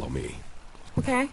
follow me. Okay.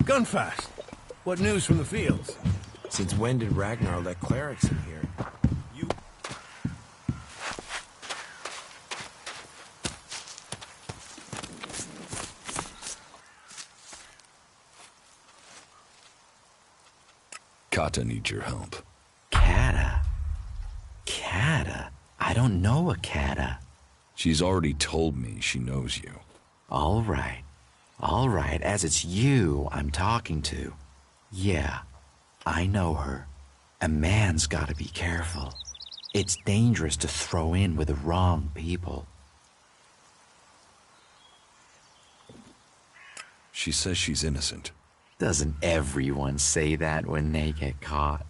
Gunfast. What news from the fields? Since when did Ragnar let clerics in here? You... Kata needs your help. Kata? Kata? I don't know a Kata. She's already told me she knows you. All right, as it's you I'm talking to. Yeah, I know her. A man's gotta be careful. It's dangerous to throw in with the wrong people. She says she's innocent. Doesn't everyone say that when they get caught?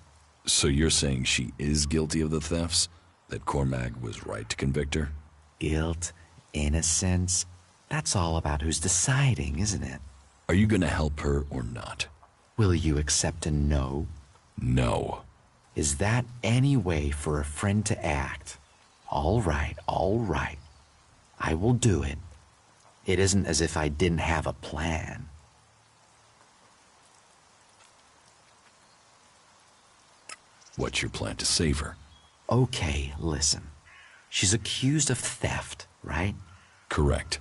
So you're saying she is guilty of the thefts? That Cormag was right to convict her? Guilt, innocence, that's all about who's deciding, isn't it? Are you gonna help her or not? Will you accept a no? No. Is that any way for a friend to act? All right. I will do it. It isn't as if I didn't have a plan. What's your plan to save her? Okay, listen. She's accused of theft, right? Correct.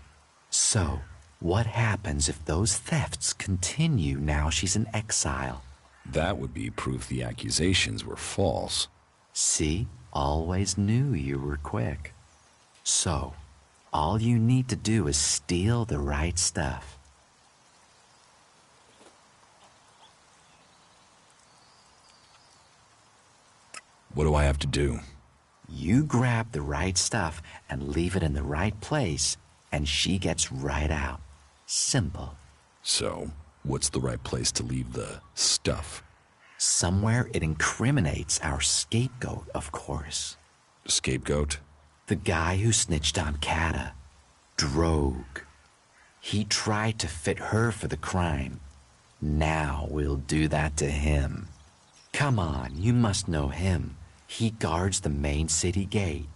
So, what happens if those thefts continue now she's in exile? That would be proof the accusations were false. See? Always knew you were quick. So, all you need to do is steal the right stuff. What do I have to do? You grab the right stuff and leave it in the right place, and she gets right out. Simple. So, what's the right place to leave the stuff? Somewhere it incriminates our scapegoat, of course. Scapegoat? The guy who snitched on Kata. Drogue. He tried to fit her for the crime. Now we'll do that to him. Come on, you must know him. He guards the main city gate.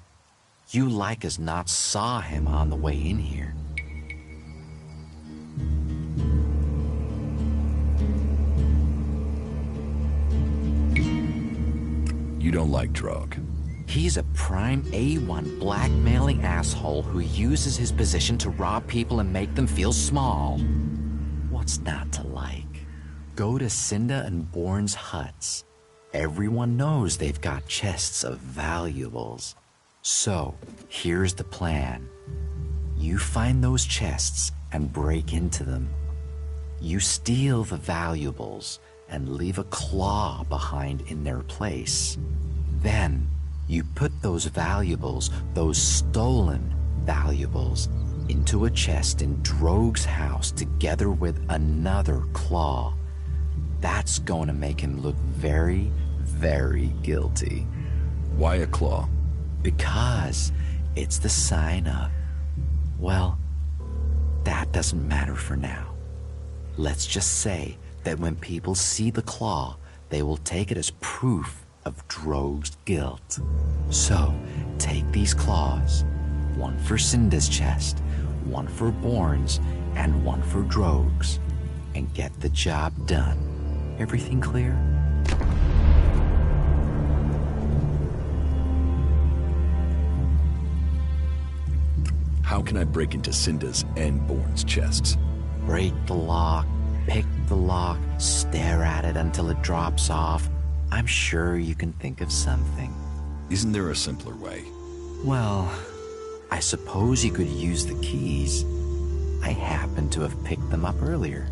You like as not saw him on the way in here. You don't like Drogue. He's a prime A1 blackmailing asshole who uses his position to rob people and make them feel small. What's not to like? Go to Cinda and Bourne's huts. Everyone knows they've got chests of valuables. So, here's the plan. You find those chests and break into them. You steal the valuables and leave a claw behind in their place. Then, you put those valuables, those stolen, valuables into a chest in Droog's house together with another claw. That's going to make him look very, very guilty. Why a claw? Because it's the sign of, well, that doesn't matter for now. Let's just say that when people see the claw, they will take it as proof of Droog's guilt. So, take these claws, one for Cinda's chest, one for Bourne's, and one for Droog's, and get the job done. Everything clear? How can I break into Cinda's and Bourne's chests? Break the lock, pick the lock, stare at it until it drops off. I'm sure you can think of something. Isn't there a simpler way? Well, I suppose you could use the keys. I happen to have picked them up earlier.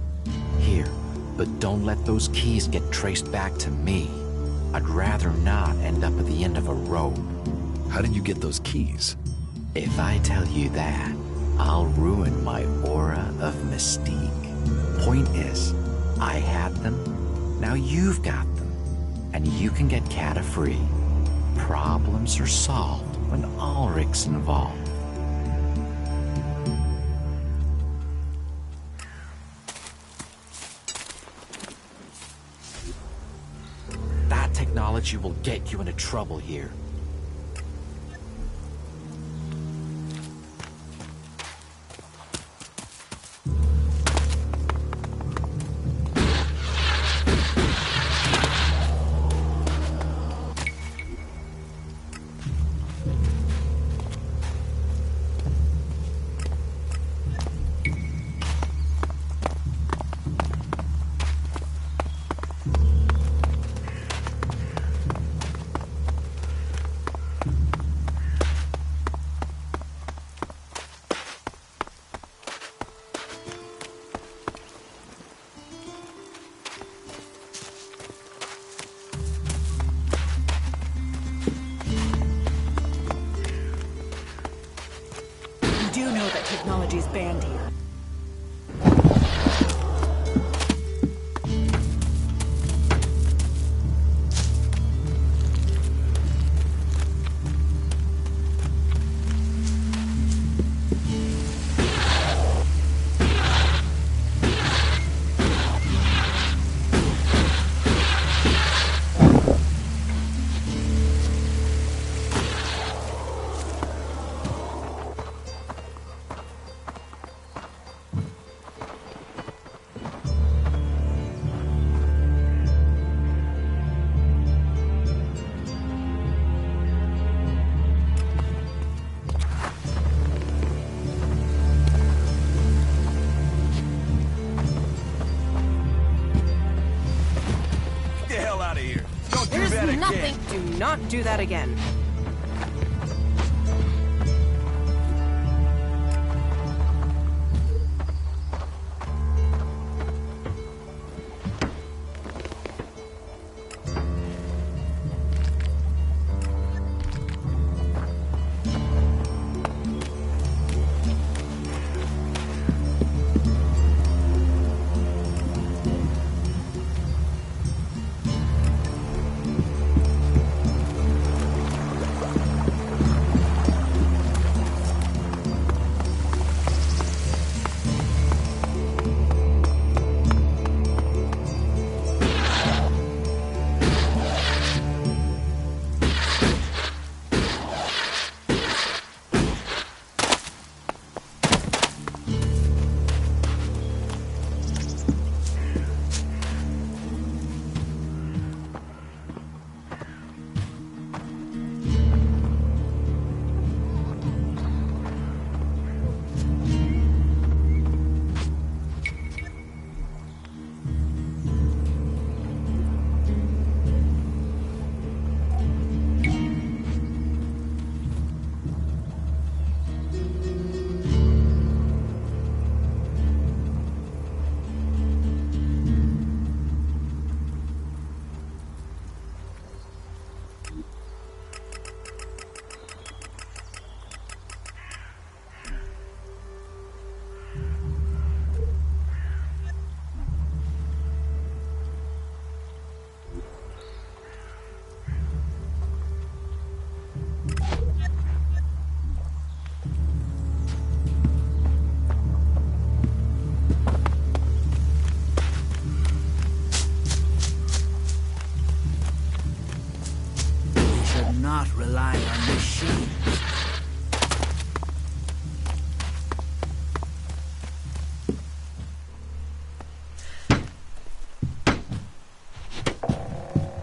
Here, but don't let those keys get traced back to me. I'd rather not end up at the end of a rope. How did you get those keys? If I tell you that, I'll ruin my aura of mystique. Point is, I had them, now you've got them, and you can get Kata free. Problems are solved when Ulrich's involved. That technology will get you into trouble here. You do know that technology's banned here. Do not do that again.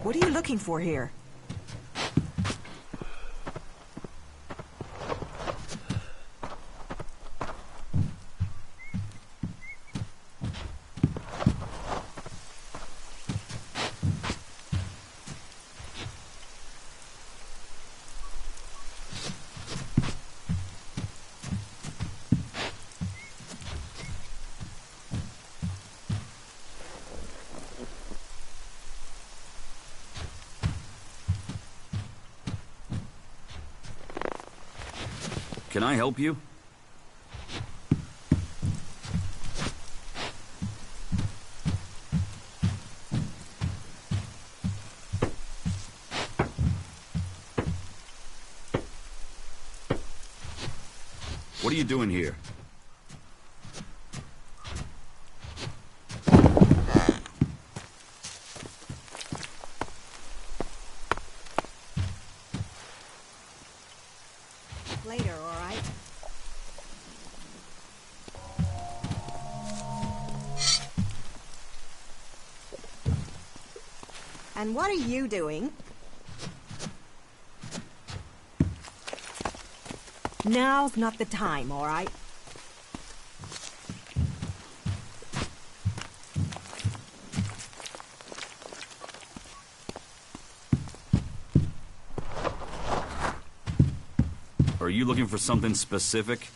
What are you looking for here? Can I help you? What are you doing here? Later, all right? And what are you doing? Now's not the time, all right? Are you looking for something specific?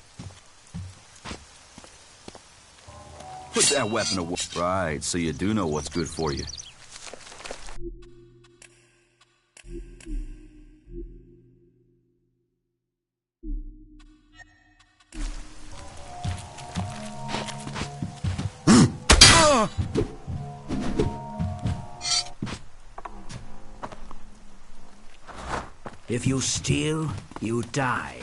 Put that weapon away. Right, so you do know what's good for you. If you steal, you die.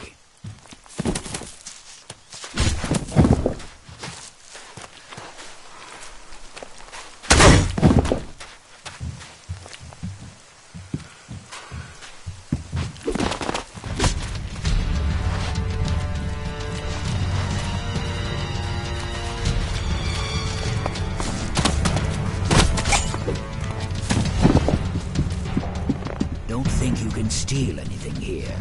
Don't think you can steal anything here.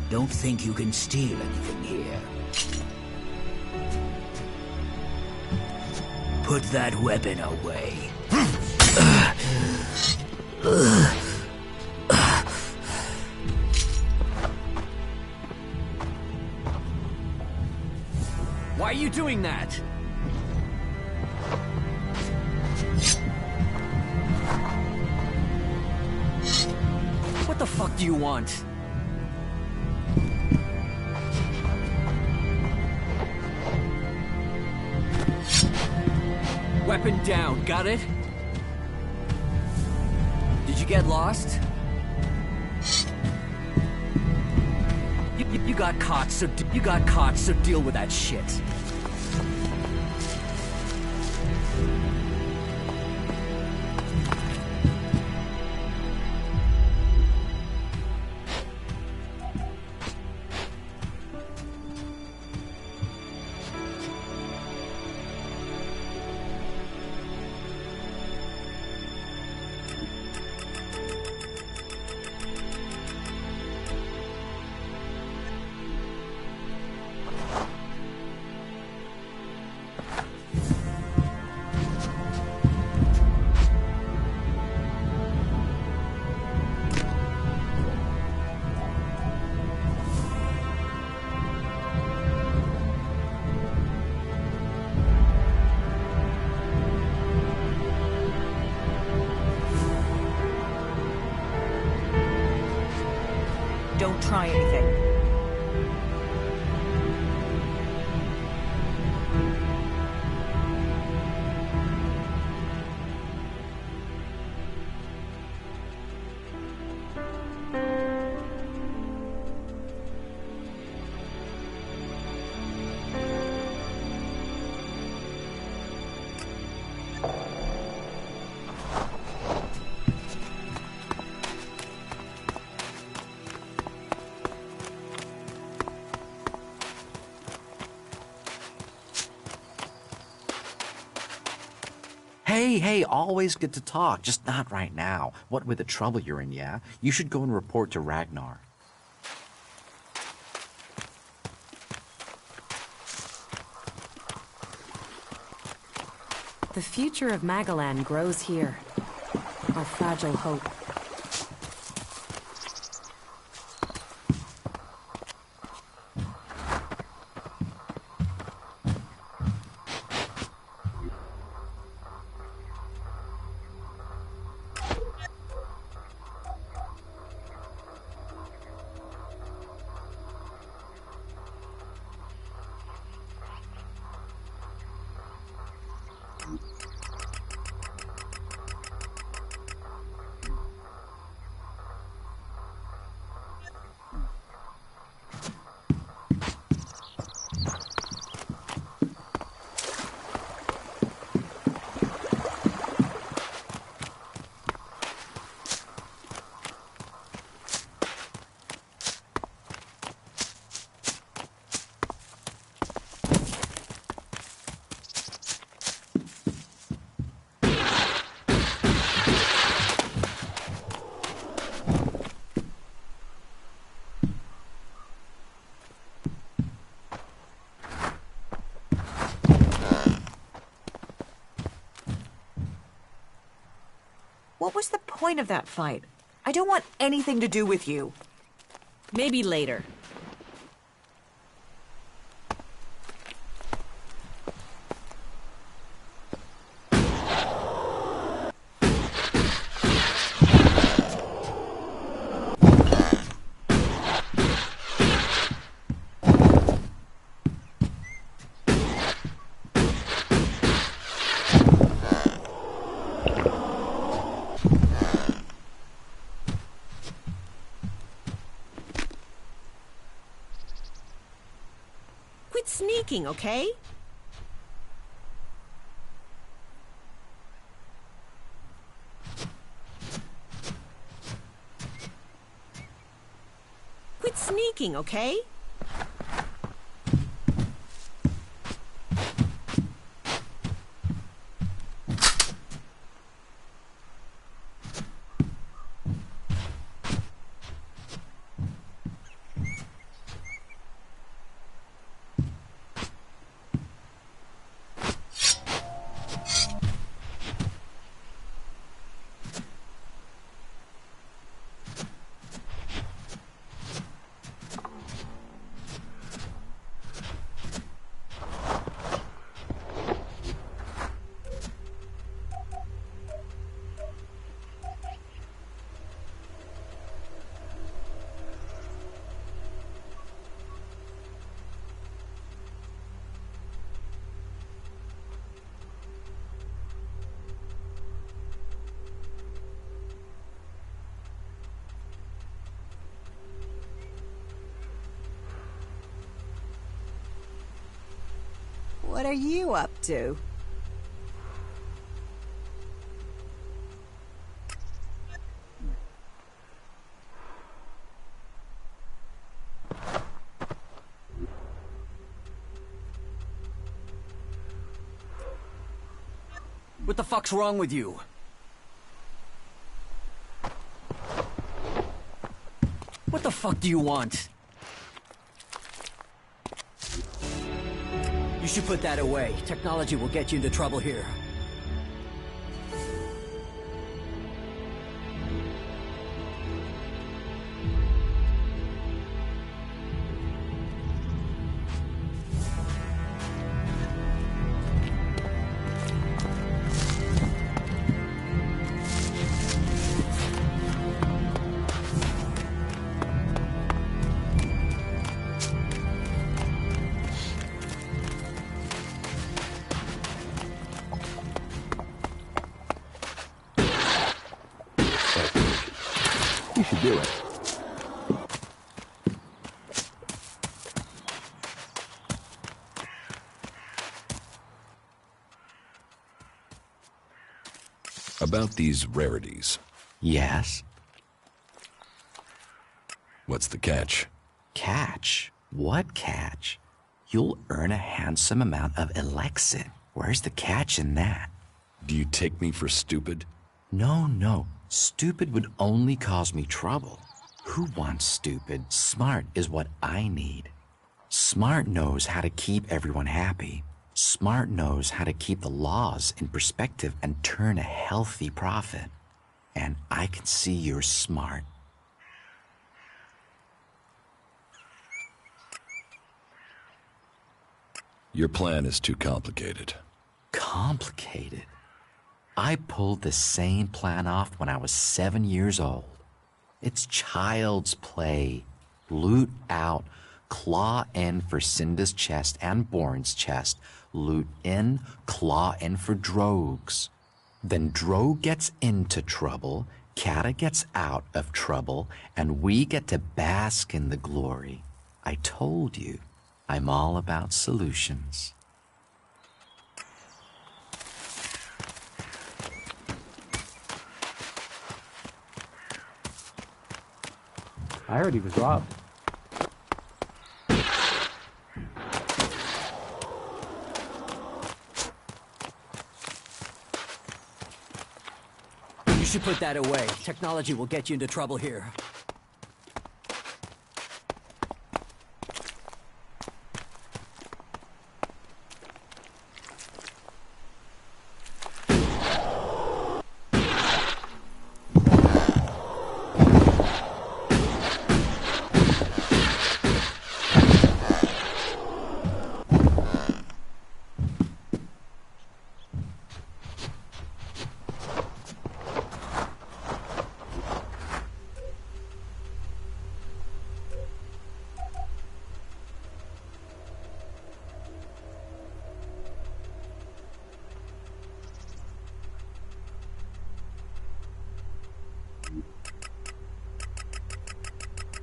Don't think you can steal anything here. Put that weapon away. Why are you doing that? What the fuck do you want? Weapon down, got it? Did you get lost? You got caught, so deal with that shit. Don't try anything. Hey, always good to talk, just not right now. What with the trouble you're in, yeah? You should go and report to Ragnar. The future of Magalan grows here. Our fragile hope. What was the point of that fight? I don't want anything to do with you. Maybe later. Quit sneaking, okay? Quit sneaking, okay? What are you up to? What the fuck's wrong with you? What the fuck do you want? You should put that away. Technology will get you into trouble here. You should do it. About these rarities, Yes? what's the catch? Catch? What catch? You'll earn a handsome amount of Elex. Where's the catch in that? Do you take me for stupid? No. Stupid would only cause me trouble. Who wants stupid? Smart is what I need. Smart knows how to keep everyone happy. Smart knows how to keep the laws in perspective and turn a healthy profit. And I can see you're smart. Your plan is too complicated. Complicated? I pulled the same plan off when I was 7 years old. It's child's play. Loot out, claw in for Cinda's chest and Born's chest. Loot in, claw in for Drogue's. Then Drogue gets into trouble, Kata gets out of trouble, and we get to bask in the glory. I told you, I'm all about solutions. I heard he was robbed. You should put that away. Technology will get you into trouble here.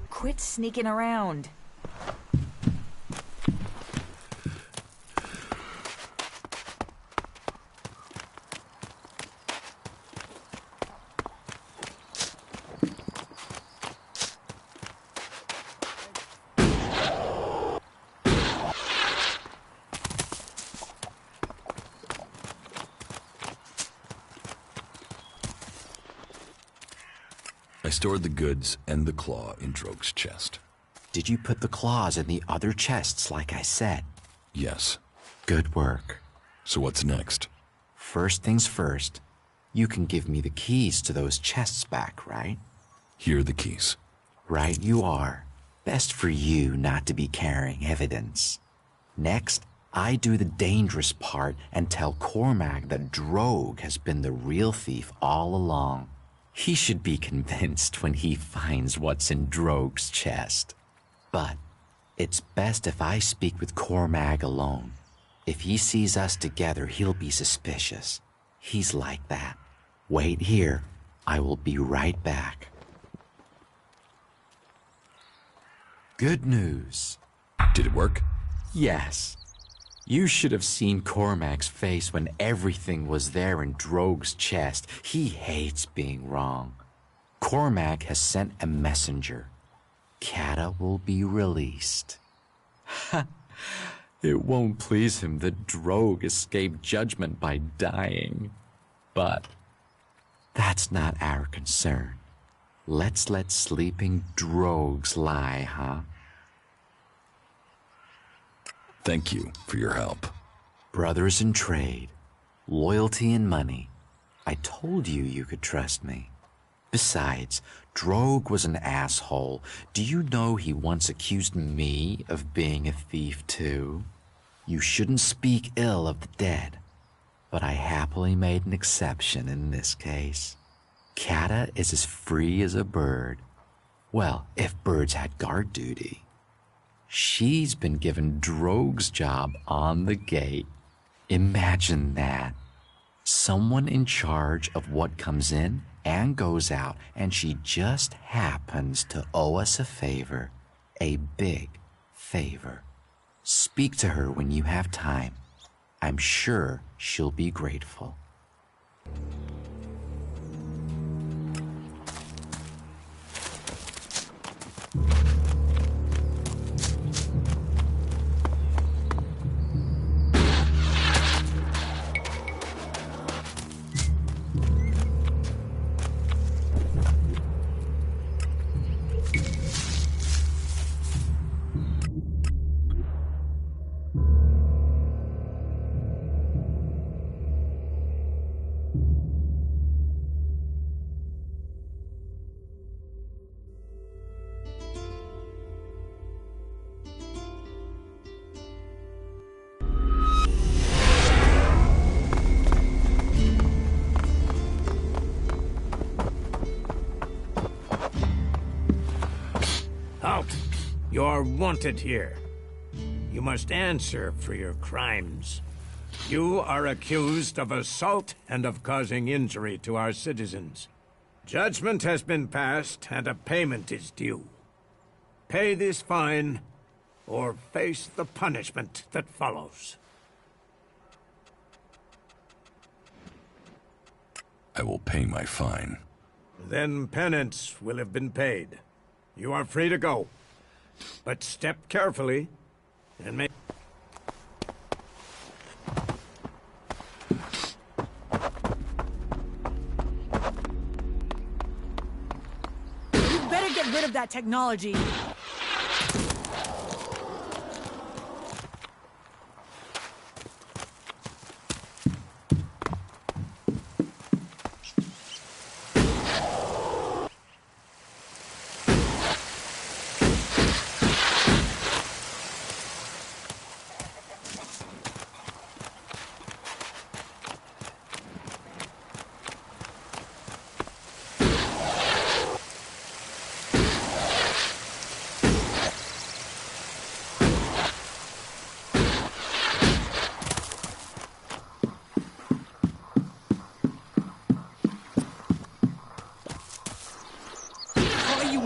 Quit sneaking around. I stored the goods and the claw in Drogue's chest. Did you put the claws in the other chests like I said? Yes. Good work. So what's next? First things first, you can give me the keys to those chests back, right? Here are the keys. Right you are. Best for you not to be carrying evidence. Next, I do the dangerous part and tell Cormac that Drogue has been the real thief all along. He should be convinced when he finds what's in Drogue's chest. But it's best if I speak with Cormac alone. If he sees us together, he'll be suspicious. He's like that. Wait here. I will be right back. Good news. Did it work? Yes. You should have seen Cormac's face when everything was there in Drogue's chest. He hates being wrong. Cormac has sent a messenger. Kata will be released. It won't please him that Drogue escaped judgment by dying. But that's not our concern. Let's let sleeping Drogues lie, huh? Thank you for your help. Brothers in trade, loyalty and money. I told you you could trust me. Besides, Drogue was an asshole. Do you know he once accused me of being a thief too? You shouldn't speak ill of the dead, but I happily made an exception in this case. Kata is as free as a bird. Well, if birds had guard duty. She's been given Drogue's job on the gate. Imagine that. Someone in charge of what comes in and goes out, and she just happens to owe us a favor. A big favor. Speak to her when you have time. I'm sure she'll be grateful. Halt! You're wanted here. You must answer for your crimes. You are accused of assault and of causing injury to our citizens. Judgment has been passed and a payment is due. Pay this fine or face the punishment that follows. I will pay my fine. Then penance will have been paid. You are free to go. But step carefully and make... You better get rid of that technology.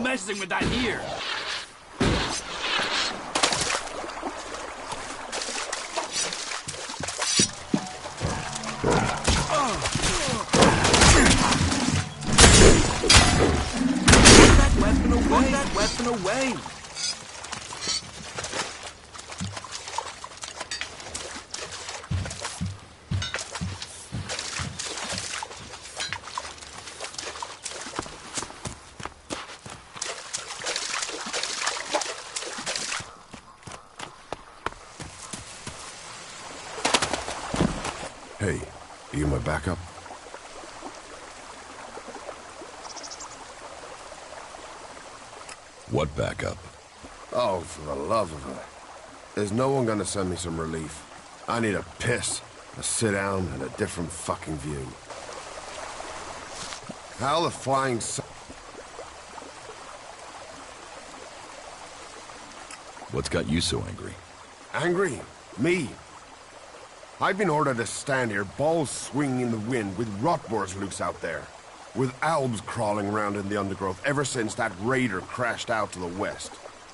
Messing with that ear. Put that weapon away. Hey, are you my backup? What backup? Oh, for the love of it. Is no one gonna send me some relief? I need a piss, a sit down, and a different fucking view. How the flying What's got you so angry? Angry? Me? I've been ordered to stand here, balls swinging in the wind, with rotboars loose out there. With albs crawling around in the undergrowth ever since that raider crashed out to the west.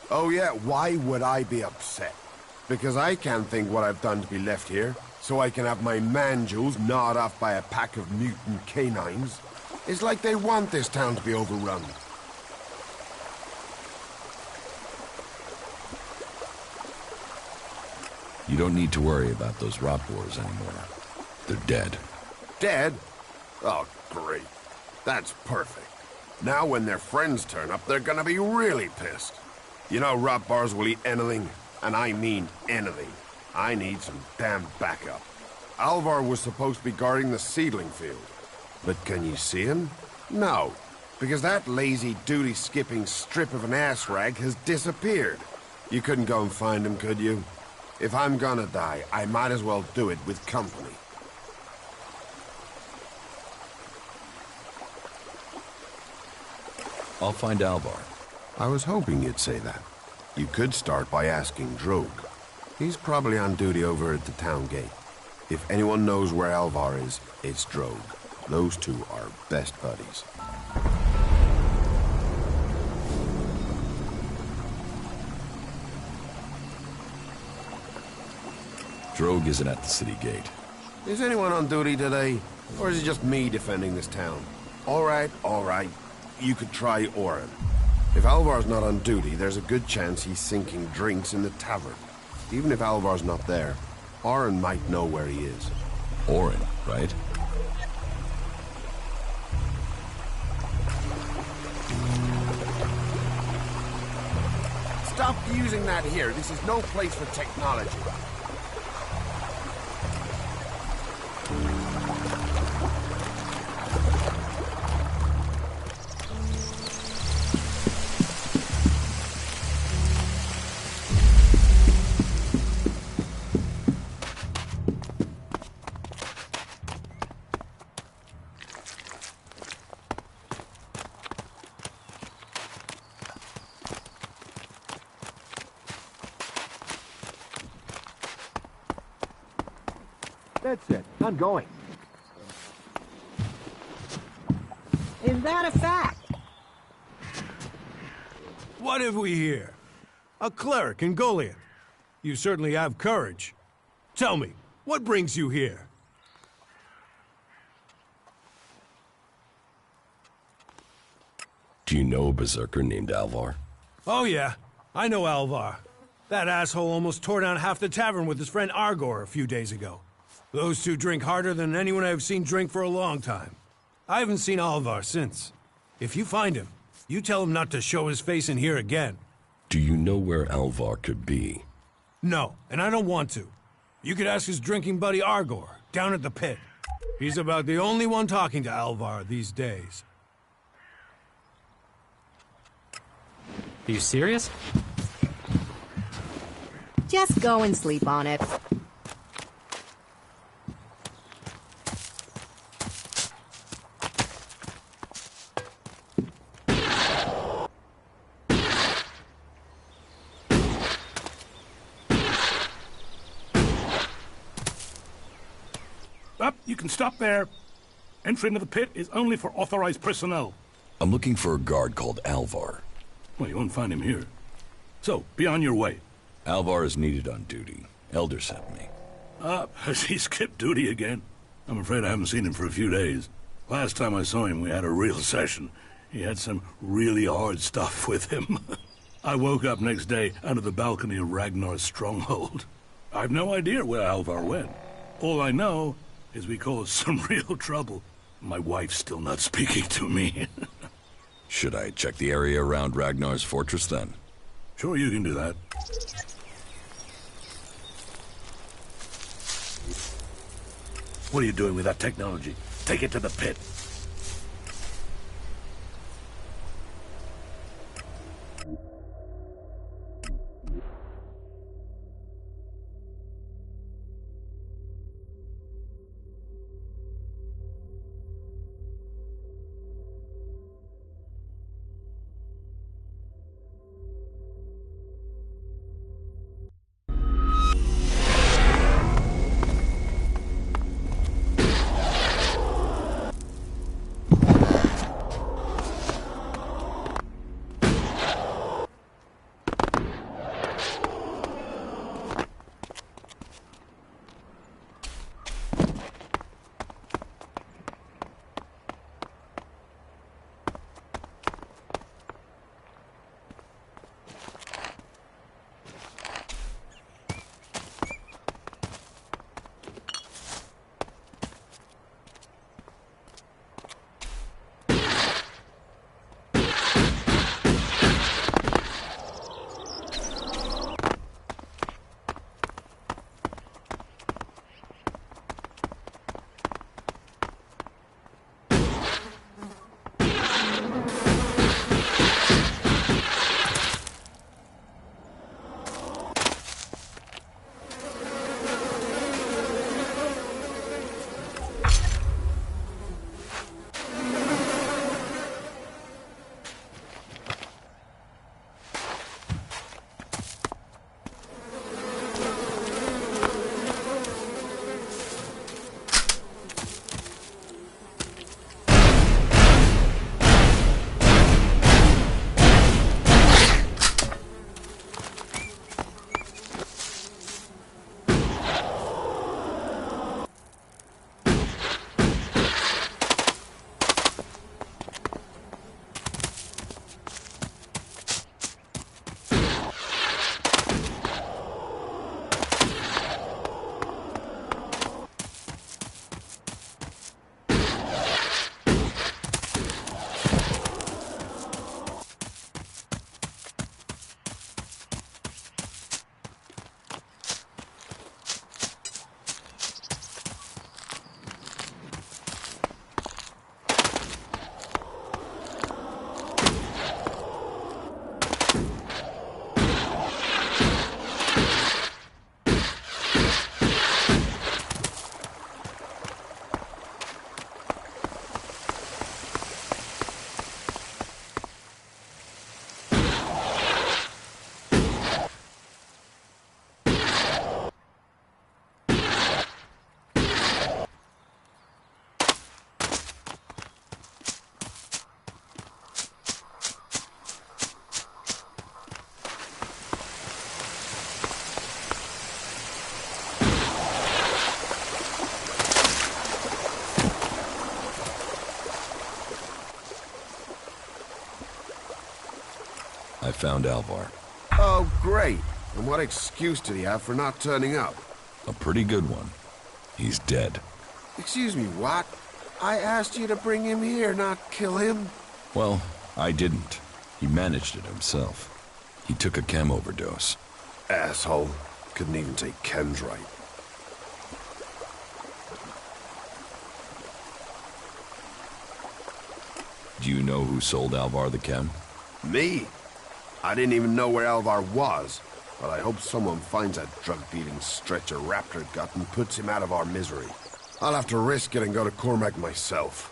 Oh yeah, why would I be upset? Because I can't think what I've done to be left here, so I can have my man-jewels gnawed off by a pack of mutant canines. It's like they want this town to be overrun. You don't need to worry about those rot boars anymore. They're dead. Dead? Oh, great. That's perfect. Now when their friends turn up, they're gonna be really pissed. You know rot bars will eat anything, and I mean anything. I need some damn backup. Alvar was supposed to be guarding the seedling field. But can you see him? No, because that lazy duty-skipping strip of an ass rag has disappeared. You couldn't go and find him, could you? If I'm gonna die, I might as well do it with company. I'll find Alvar. I was hoping you'd say that. You could start by asking Drogue. He's probably on duty over at the town gate. If anyone knows where Alvar is, it's Drogue. Those two are best buddies. Drogue isn't at the city gate. Is anyone on duty today? Or is it just me defending this town? All right, all right. You could try Oren. If Alvar's not on duty, there's a good chance he's sinking drinks in the tavern. Even if Alvar's not there, Oren might know where he is. Oren, right? Stop using that here. This is no place for technology. That's it. I'm going. Is that a fact? What have we here? A cleric in Goliath. You certainly have courage. Tell me, what brings you here? Do you know a berserker named Alvar? Oh yeah, I know Alvar. That asshole almost tore down half the tavern with his friend Argor a few days ago. Those two drink harder than anyone I've seen drink for a long time. I haven't seen Alvar since. If you find him, you tell him not to show his face in here again. Do you know where Alvar could be? No, and I don't want to. You could ask his drinking buddy Argor, down at the pit. He's about the only one talking to Alvar these days. Are you serious? Just go and sleep on it. Up, you can stop there. Entry into the pit is only for authorized personnel. I'm looking for a guard called Alvar. Well, you won't find him here. So, be on your way. Alvar is needed on duty. Elder sent me. Has he skipped duty again? I'm afraid I haven't seen him for a few days. Last time I saw him, we had a real session. He had some really hard stuff with him. I woke up next day under the balcony of Ragnar's stronghold. I've no idea where Alvar went. All I know is we caused some real trouble. My wife's still not speaking to me. Should I check the area around Ragnar's fortress then? Sure, you can do that. What are you doing with that technology? Take it to the pit. I found Alvar. Oh, great. And what excuse did he have for not turning up? A pretty good one. He's dead. Excuse me, what? I asked you to bring him here, not kill him. Well, I didn't. He managed it himself. He took a chem overdose. Asshole. Couldn't even take chems right. Do you know who sold Alvar the chem? Me? I didn't even know where Alvar was, but I hope someone finds that drug-dealing stretcher Raptor got and puts him out of our misery. I'll have to risk it and go to Cormac myself.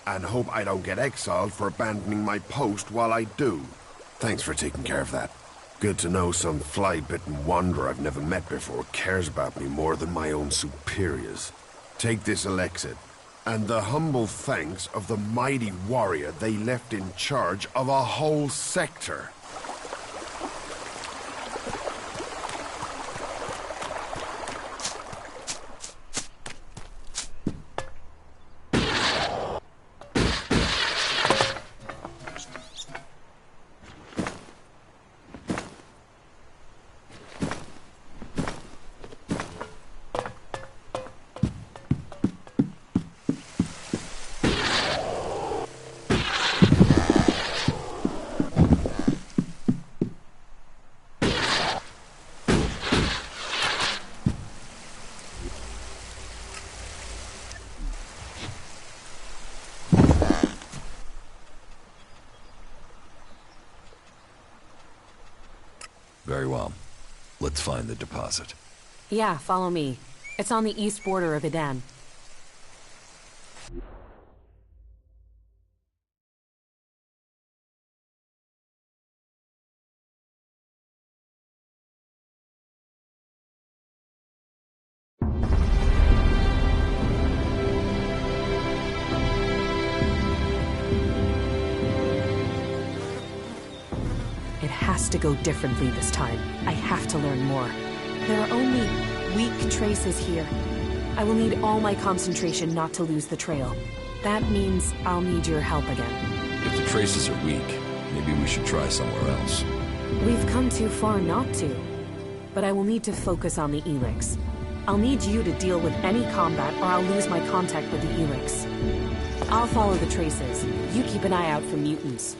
And hope I don't get exiled for abandoning my post while I do. Thanks for taking care of that. Good to know some fly-bitten wanderer I've never met before cares about me more than my own superiors. Take this Elex, and the humble thanks of the mighty warrior they left in charge of a whole sector. Very well. Let's find the deposit. Yeah, follow me. It's on the east border of Eden. It has to go differently this time. I have to learn more. There are only weak traces here. I will need all my concentration not to lose the trail. That means I'll need your help again. If the traces are weak, maybe we should try somewhere else. We've come too far not to. But I will need to focus on the Elex. I'll need you to deal with any combat or I'll lose my contact with the Elex. I'll follow the traces. You keep an eye out for mutants.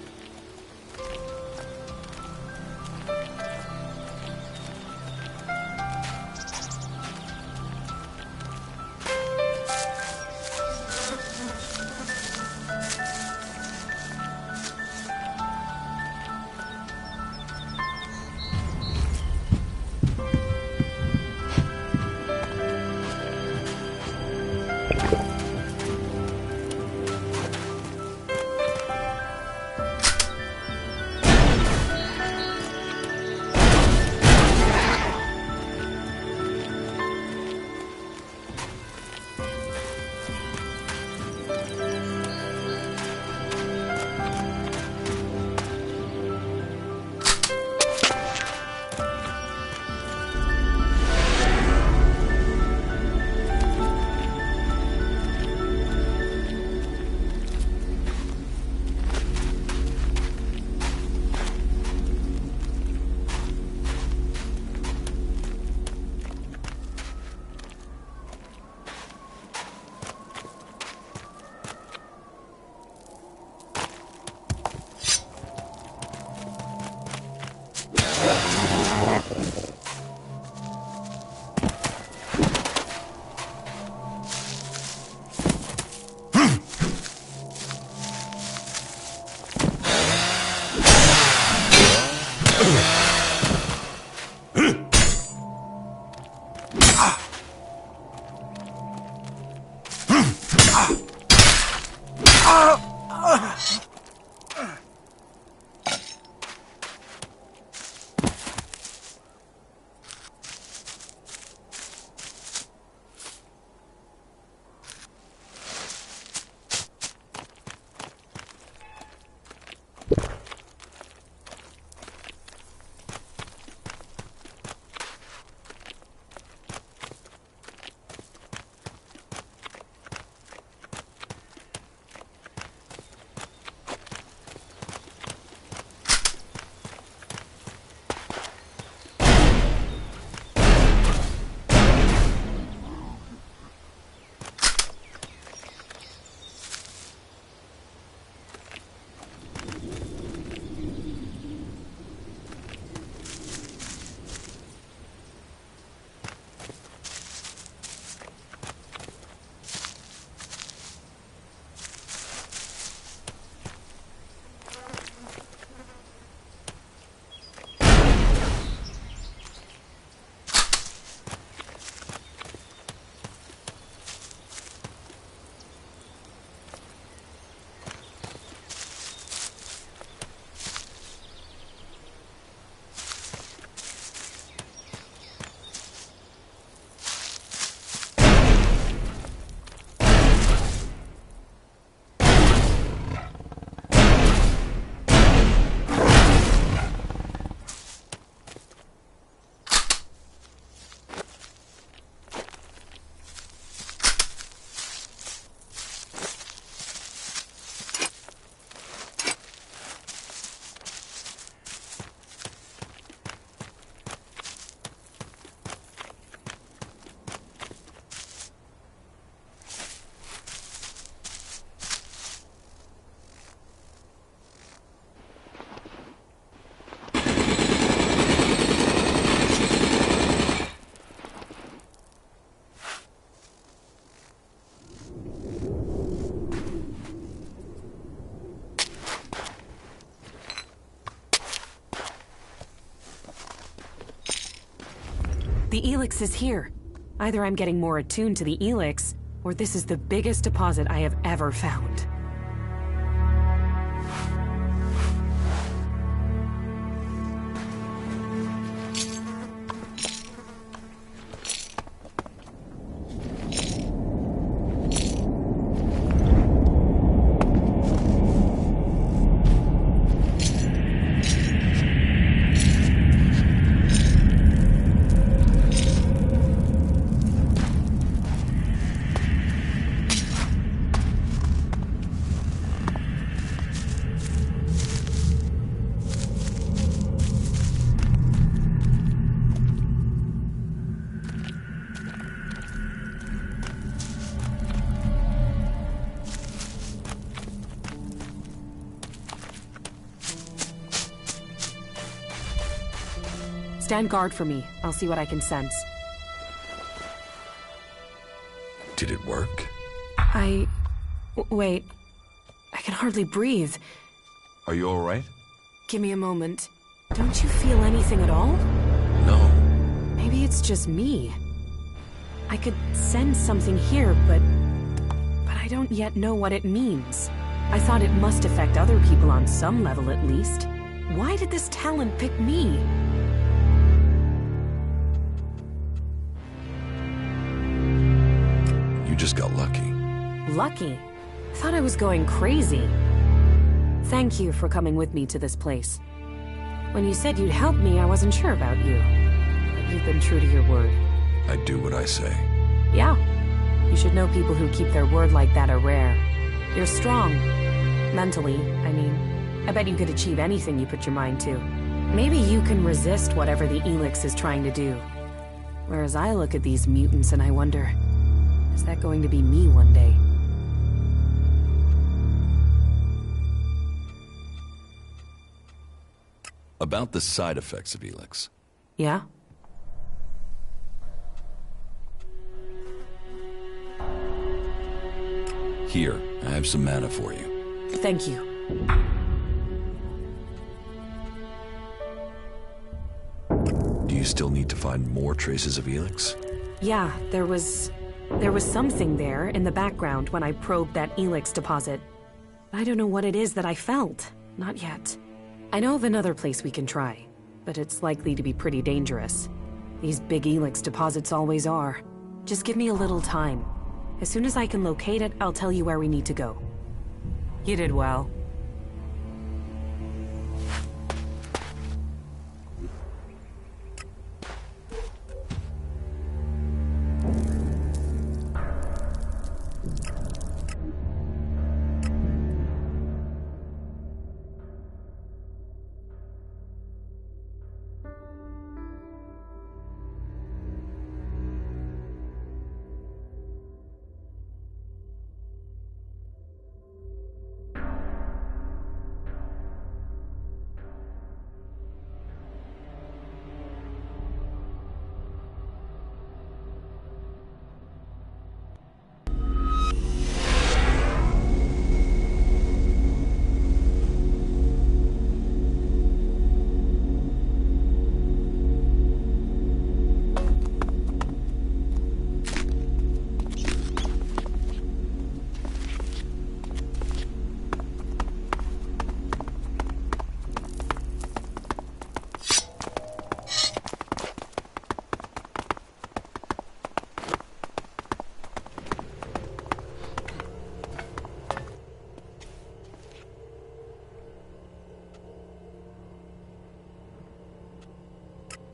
The Elex is here. Either I'm getting more attuned to the Elex, or this is the biggest deposit I have ever found. Stand guard for me. I'll see what I can sense. Did it work? Wait. I can hardly breathe. Are you alright? Give me a moment. Don't you feel anything at all? No. Maybe it's just me. I could sense something here, but I don't yet know what it means. I thought it must affect other people on some level at least. Why did this talent pick me? You just got lucky. Lucky? I thought I was going crazy. Thank you for coming with me to this place. When you said you'd help me, I wasn't sure about you. But you've been true to your word. I do what I say. Yeah. You should know people who keep their word like that are rare. You're strong. Mentally, I mean. I bet you could achieve anything you put your mind to. Maybe you can resist whatever the Elex is trying to do. Whereas I look at these mutants and I wonder, is that going to be me one day? About the side effects of Elex. Yeah? Here, I have some mana for you. Thank you. Do you still need to find more traces of Elex? Yeah, there was something there in the background when I probed that Elex deposit. I don't know what it is that I felt. Not yet. I know of another place we can try, but it's likely to be pretty dangerous. These big Elex deposits always are. Just give me a little time. As soon as I can locate it, I'll tell you where we need to go. You did well.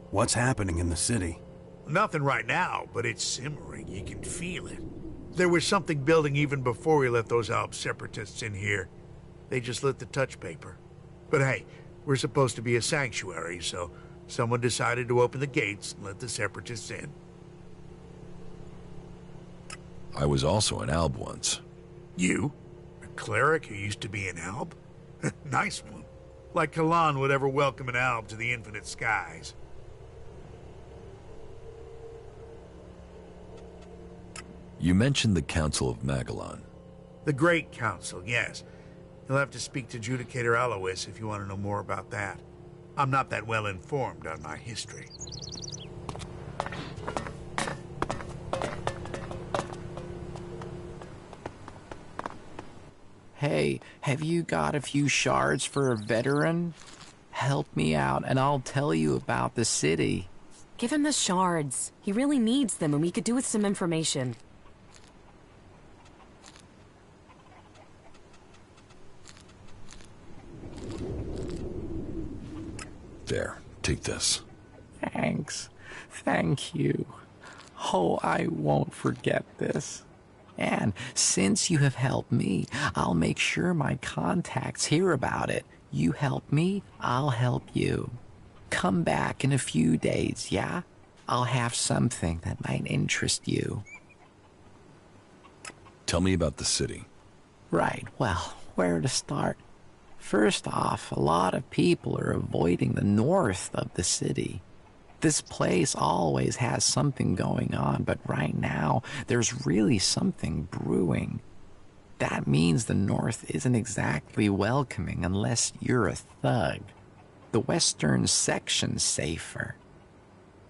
What's happening in the city? Nothing right now, but it's simmering. You can feel it. There was something building even before we let those Alp separatists in here. They just lit the touch paper. But hey, we're supposed to be a sanctuary, so someone decided to open the gates and let the separatists in. I was also an Alb once. You? A cleric who used to be an Alb? Nice one. Like Kalan would ever welcome an Alb to the infinite skies. You mentioned the Council of Magellan. The Great Council, yes. You'll have to speak to Judicator Alois if you want to know more about that. I'm not that well informed on my history. Hey, have you got a few shards for a veteran? Help me out, and I'll tell you about the city. Give him the shards. He really needs them, and we could do with some information. There, take this. Thanks. Thank you. Oh, I won't forget this. And since you have helped me, I'll make sure my contacts hear about it. You help me, I'll help you. Come back in a few days, yeah? I'll have something that might interest you. Tell me about the city. Right, well, where to start? First off, a lot of people are avoiding the north of the city. This place always has something going on, but right now, there's really something brewing. That means the north isn't exactly welcoming unless you're a thug. The western section's safer.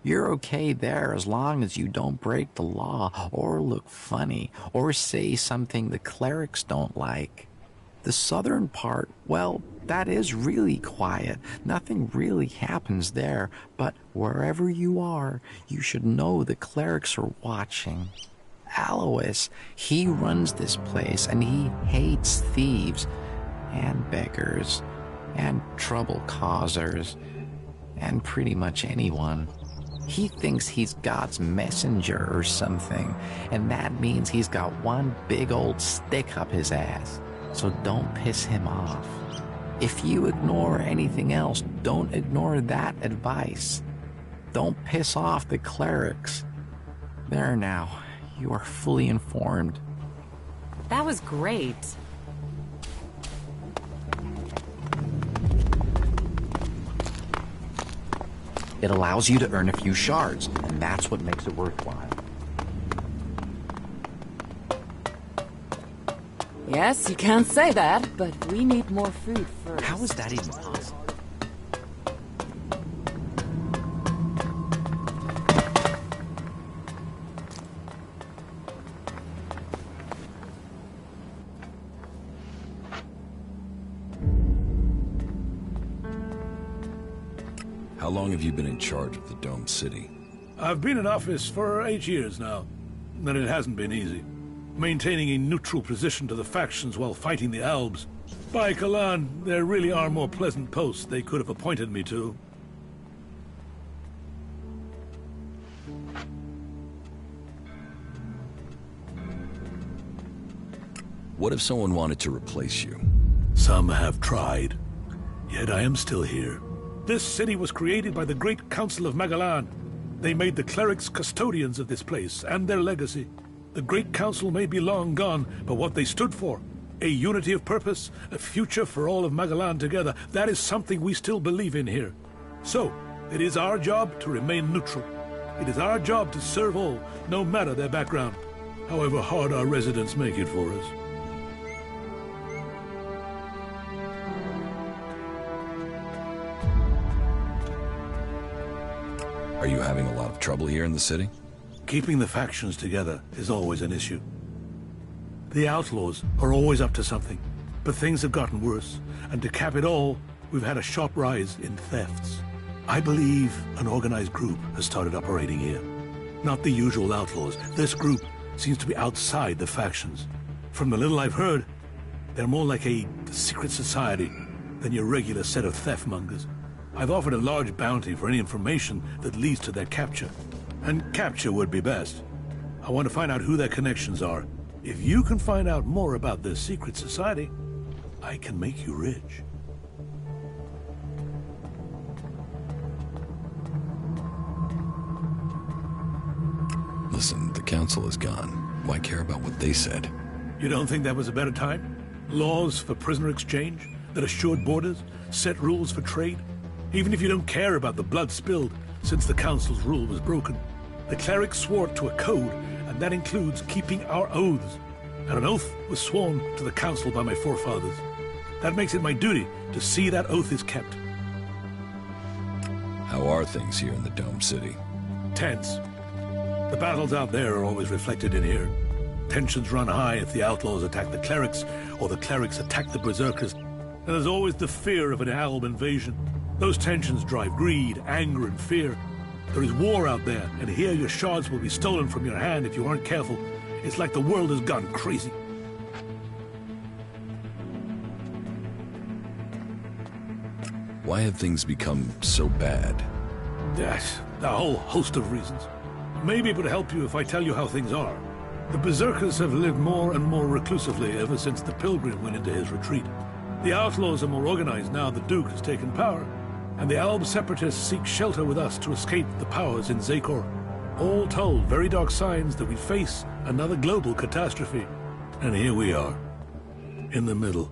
You're okay there as long as you don't break the law or look funny or say something the clerics don't like. The southern part, well, that is really quiet. Nothing really happens there, but wherever you are, you should know the clerics are watching. Alois, he runs this place and he hates thieves and beggars and trouble causers and pretty much anyone. He thinks he's God's messenger or something, and that means he's got one big old stick up his ass. So don't piss him off. If you ignore anything else, don't ignore that advice. Don't piss off the clerics. There now, you are fully informed. That was great. It allows you to earn a few shards, and that's what makes it worthwhile. Yes, you can say that, but we need more food first. How is that even possible? How long have you been in charge of the Dome City? I've been in office for 8 years now, and it hasn't been easy. Maintaining a neutral position to the factions while fighting the Albs. By Kalan, there really are more pleasant posts they could have appointed me to. What if someone wanted to replace you? Some have tried, yet I am still here. This city was created by the Great Council of Magalan. They made the clerics custodians of this place and their legacy. The Great Council may be long gone, but what they stood for, a unity of purpose, a future for all of Magalan together, that is something we still believe in here. So, it is our job to remain neutral. It is our job to serve all, no matter their background, however hard our residents make it for us. Are you having a lot of trouble here in the city? Keeping the factions together is always an issue. The outlaws are always up to something, but things have gotten worse, and to cap it all, we've had a sharp rise in thefts. I believe an organized group has started operating here. Not the usual outlaws. This group seems to be outside the factions. From the little I've heard, they're more like a secret society than your regular set of theft-mongers. I've offered a large bounty for any information that leads to their capture. And capture would be best. I want to find out who their connections are. If you can find out more about this secret society, I can make you rich. Listen, the council is gone. Why care about what they said? You don't think that was a better time? Laws for prisoner exchange that assured borders, set rules for trade? Even if you don't care about the blood spilled since the council's rule was broken, the clerics swore to a code, and that includes keeping our oaths. And an oath was sworn to the council by my forefathers. That makes it my duty to see that oath is kept. How are things here in the Dome City? Tense. The battles out there are always reflected in here. Tensions run high if the outlaws attack the clerics, or the clerics attack the berserkers. And there's always the fear of an alb invasion. Those tensions drive greed, anger, and fear. There is war out there, and here your shards will be stolen from your hand if you aren't careful. It's like the world has gone crazy. Why have things become so bad? Yes, a whole host of reasons. Maybe it would help you if I tell you how things are. The berserkers have lived more and more reclusively ever since the pilgrim went into his retreat. The outlaws are more organized now the Duke has taken power, and the Alb separatists seek shelter with us to escape the powers in Zakor. All told, very dark signs that we face another global catastrophe. And here we are, in the middle.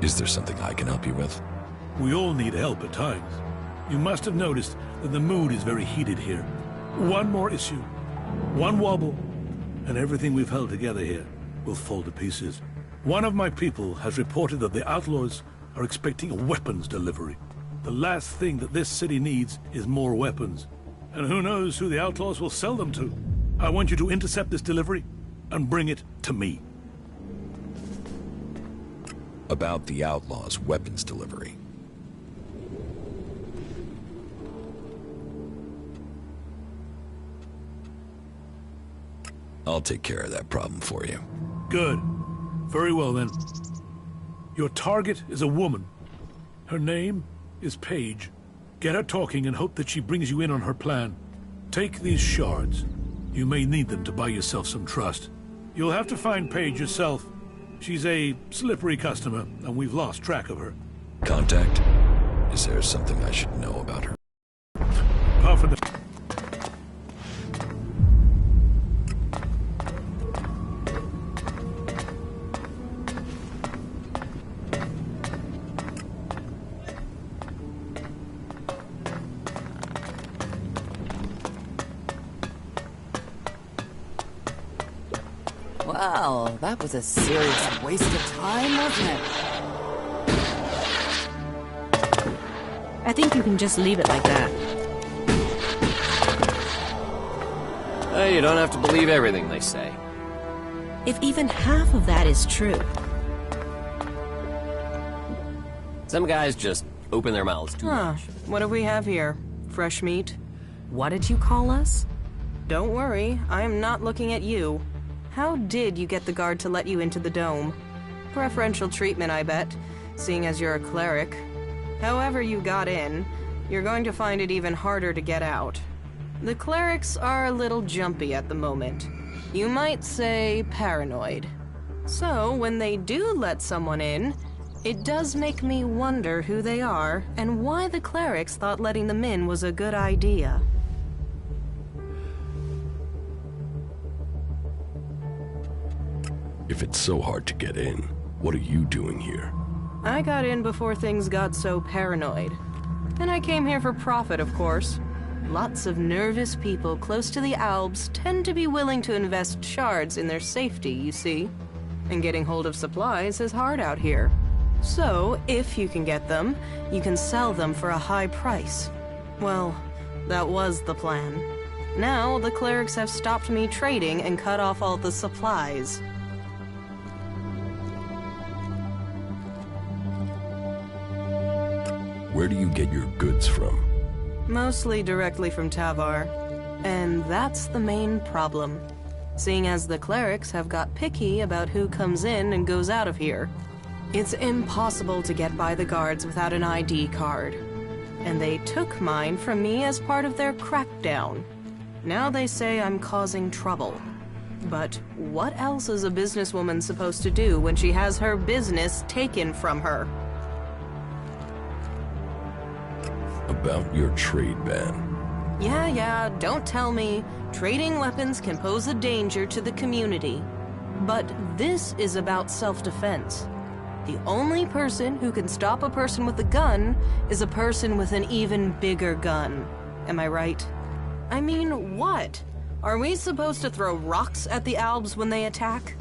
Is there something I can help you with? We all need help at times. You must have noticed that the mood is very heated here. One more issue, one wobble, and everything we've held together here will fall to pieces. One of my people has reported that the outlaws are expecting a weapons delivery. The last thing that this city needs is more weapons. And who knows who the outlaws will sell them to. I want you to intercept this delivery and bring it to me. About the outlaws' weapons delivery. I'll take care of that problem for you. Good. Very well, then. Your target is a woman. Her name is Paige. Get her talking and hope that she brings you in on her plan. Take these shards. You may need them to buy yourself some trust. You'll have to find Paige yourself. She's a slippery customer, and we've lost track of her. Contact? Is there something I should know about her? Apart from the... Well, that was a serious waste of time, wasn't it? I think you can just leave it like that. Hey, you don't have to believe everything they say. If even half of that is true. Some guys just open their mouths too much. What do we have here? Fresh meat? What did you call us? Don't worry, I am not looking at you. How did you get the guard to let you into the dome? Preferential treatment, I bet, seeing as you're a cleric. However you got in, you're going to find it even harder to get out. The clerics are a little jumpy at the moment. You might say paranoid. So, when they do let someone in, it does make me wonder who they are and why the clerics thought letting them in was a good idea. If it's so hard to get in, what are you doing here? I got in before things got so paranoid. And I came here for profit, of course. Lots of nervous people close to the Albs tend to be willing to invest shards in their safety, you see. And getting hold of supplies is hard out here. So, if you can get them, you can sell them for a high price. Well, that was the plan. Now, the clerics have stopped me trading and cut off all the supplies. Where do you get your goods from? Mostly directly from Tavar. And that's the main problem. Seeing as the clerics have got picky about who comes in and goes out of here. It's impossible to get by the guards without an ID card. And they took mine from me as part of their crackdown. Now they say I'm causing trouble. But what else is a businesswoman supposed to do when she has her business taken from her? About your trade ban. Yeah, don't tell me. Trading weapons can pose a danger to the community. But this is about self-defense. The only person who can stop a person with a gun is a person with an even bigger gun. Am I right? I mean, what? Are we supposed to throw rocks at the Albs when they attack?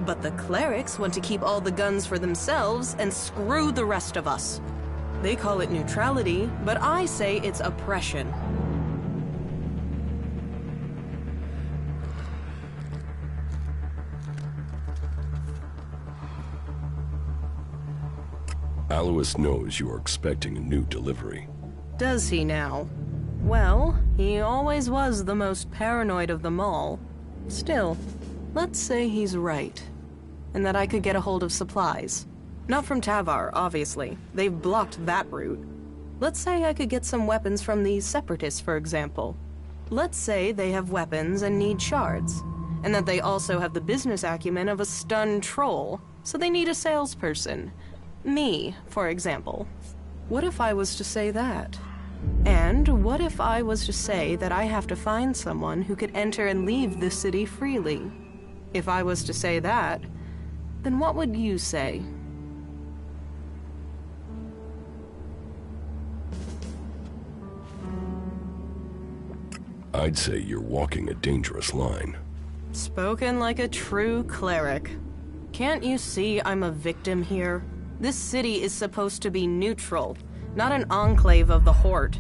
But the clerics want to keep all the guns for themselves and screw the rest of us. They call it neutrality, but I say it's oppression. Alois knows you are expecting a new delivery. Does he now? Well, he always was the most paranoid of them all. Still, let's say he's right, and that I could get a hold of supplies. Not from Tavar, obviously. They've blocked that route. Let's say I could get some weapons from the Separatists, for example. Let's say they have weapons and need shards, and that they also have the business acumen of a stunned troll, so they need a salesperson. Me, for example. What if I was to say that? And what if I was to say that I have to find someone who could enter and leave the city freely? If I was to say that, then what would you say? I'd say you're walking a dangerous line. Spoken like a true cleric. Can't you see I'm a victim here? This city is supposed to be neutral, not an enclave of the Horde.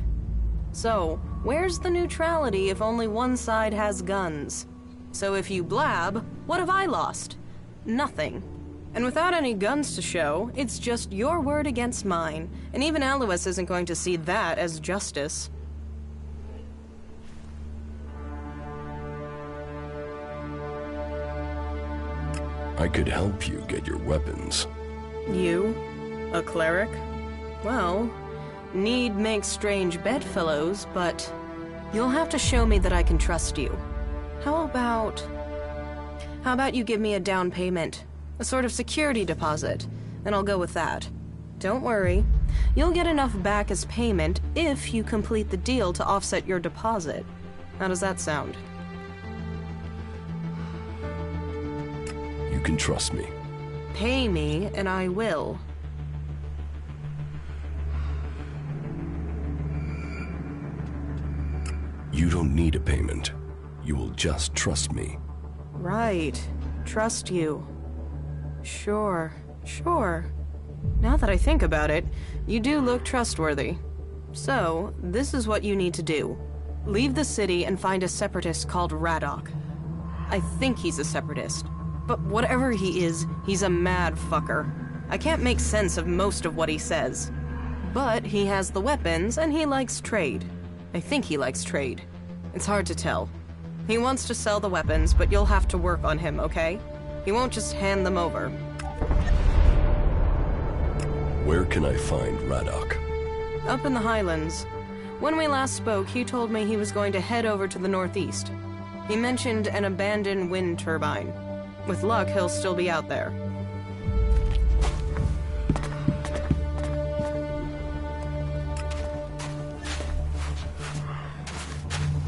So, where's the neutrality if only one side has guns? So if you blab, what have I lost? Nothing. And without any guns to show, it's just your word against mine, and even Alois isn't going to see that as justice. I could help you get your weapons. You? A cleric? Well, need makes strange bedfellows, but you'll have to show me that I can trust you. How about you give me a down payment? A sort of security deposit, and I'll go with that. Don't worry. You'll get enough back as payment if you complete the deal to offset your deposit. How does that sound? You can trust me. Pay me, and I will. You don't need a payment. You will just trust me. Right. Trust you. Sure. Now that I think about it, you do look trustworthy. So, this is what you need to do. Leave the city and find a separatist called Radok. I think he's a separatist. But whatever he is, he's a mad fucker. I can't make sense of most of what he says. But he has the weapons, and he likes trade. I think he likes trade. It's hard to tell. He wants to sell the weapons, but you'll have to work on him, okay? He won't just hand them over. Where can I find Radok? Up in the Highlands. When we last spoke, he told me he was going to head over to the northeast. He mentioned an abandoned wind turbine. With luck, he'll still be out there.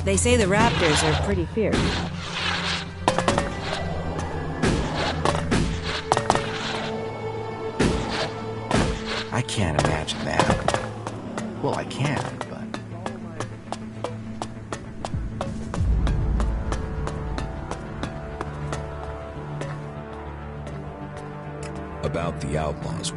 They say the raptors are pretty fierce. I can't imagine that. Well, I can, but... About the outlaws.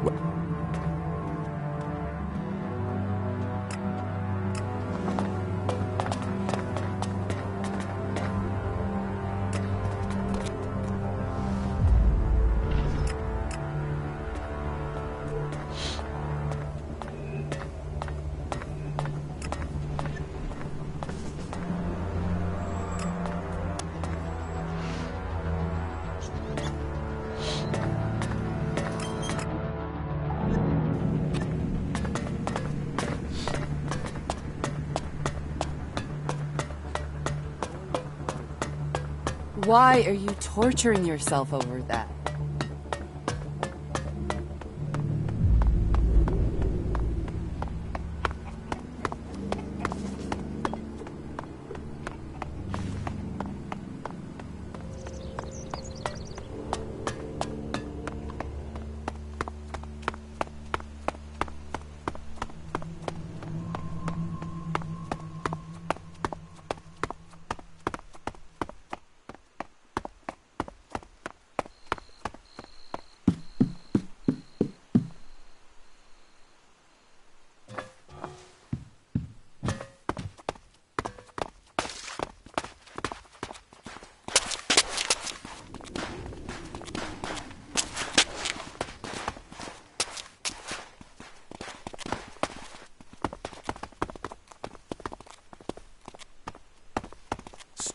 Why are you torturing yourself over that?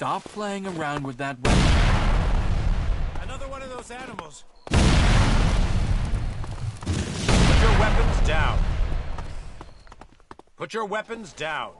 Stop playing around with that weapon. Another one of those animals. Put your weapons down. Put your weapons down.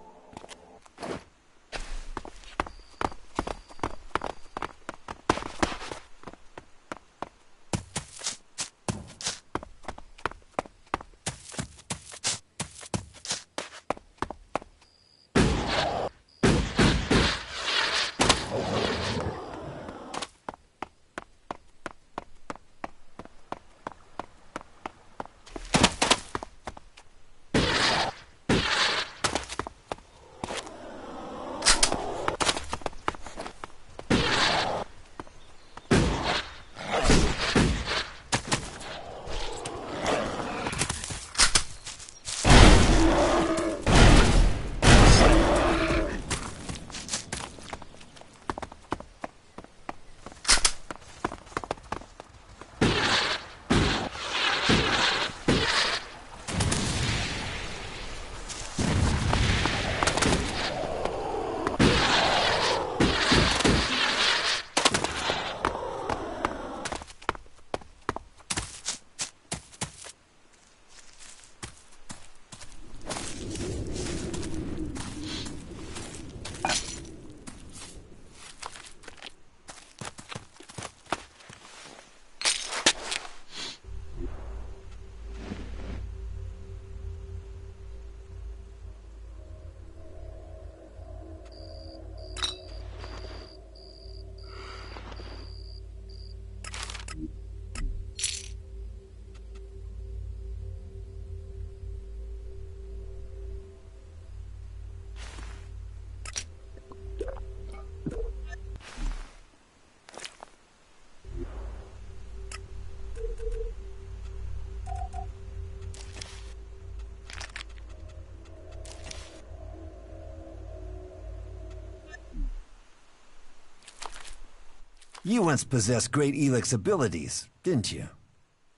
You once possessed great Elex abilities, didn't you?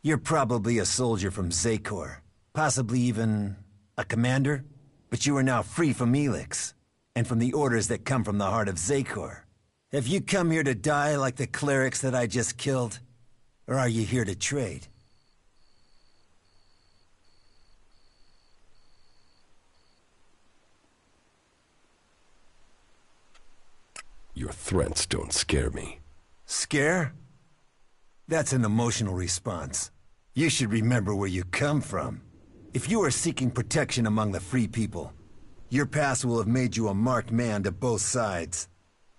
You're probably a soldier from Zakor, possibly even a commander, but you are now free from Elex, and from the orders that come from the heart of Zakor. Have you come here to die like the clerics that I just killed? Or are you here to trade? Your threats don't scare me. Scare? That's an emotional response. You should remember where you come from. If you are seeking protection among the free people, your past will have made you a marked man to both sides.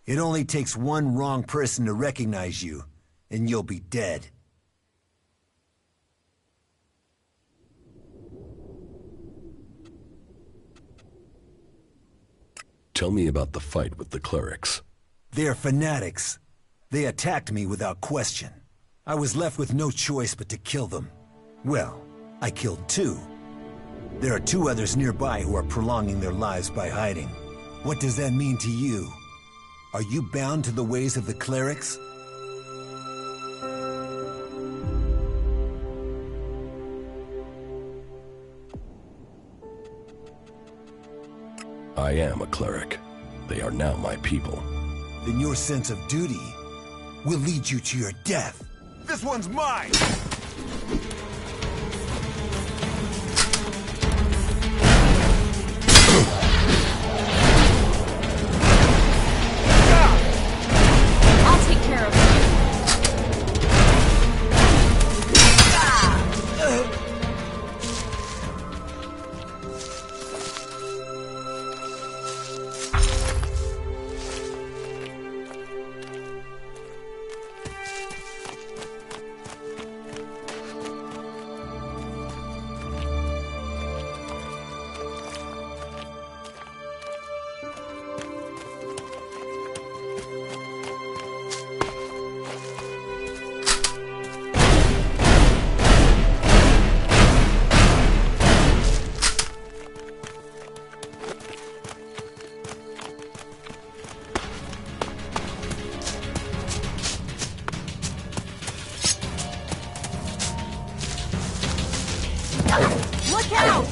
It only takes one wrong person to recognize you, and you'll be dead. Tell me about the fight with the clerics. They're fanatics. They attacked me without question. I was left with no choice but to kill them. Well, I killed two. There are two others nearby who are prolonging their lives by hiding. What does that mean to you? Are you bound to the ways of the clerics? I am a cleric. They are now my people. Then your sense of duty will lead you to your death. This one's mine! I'll take care of you. Look out!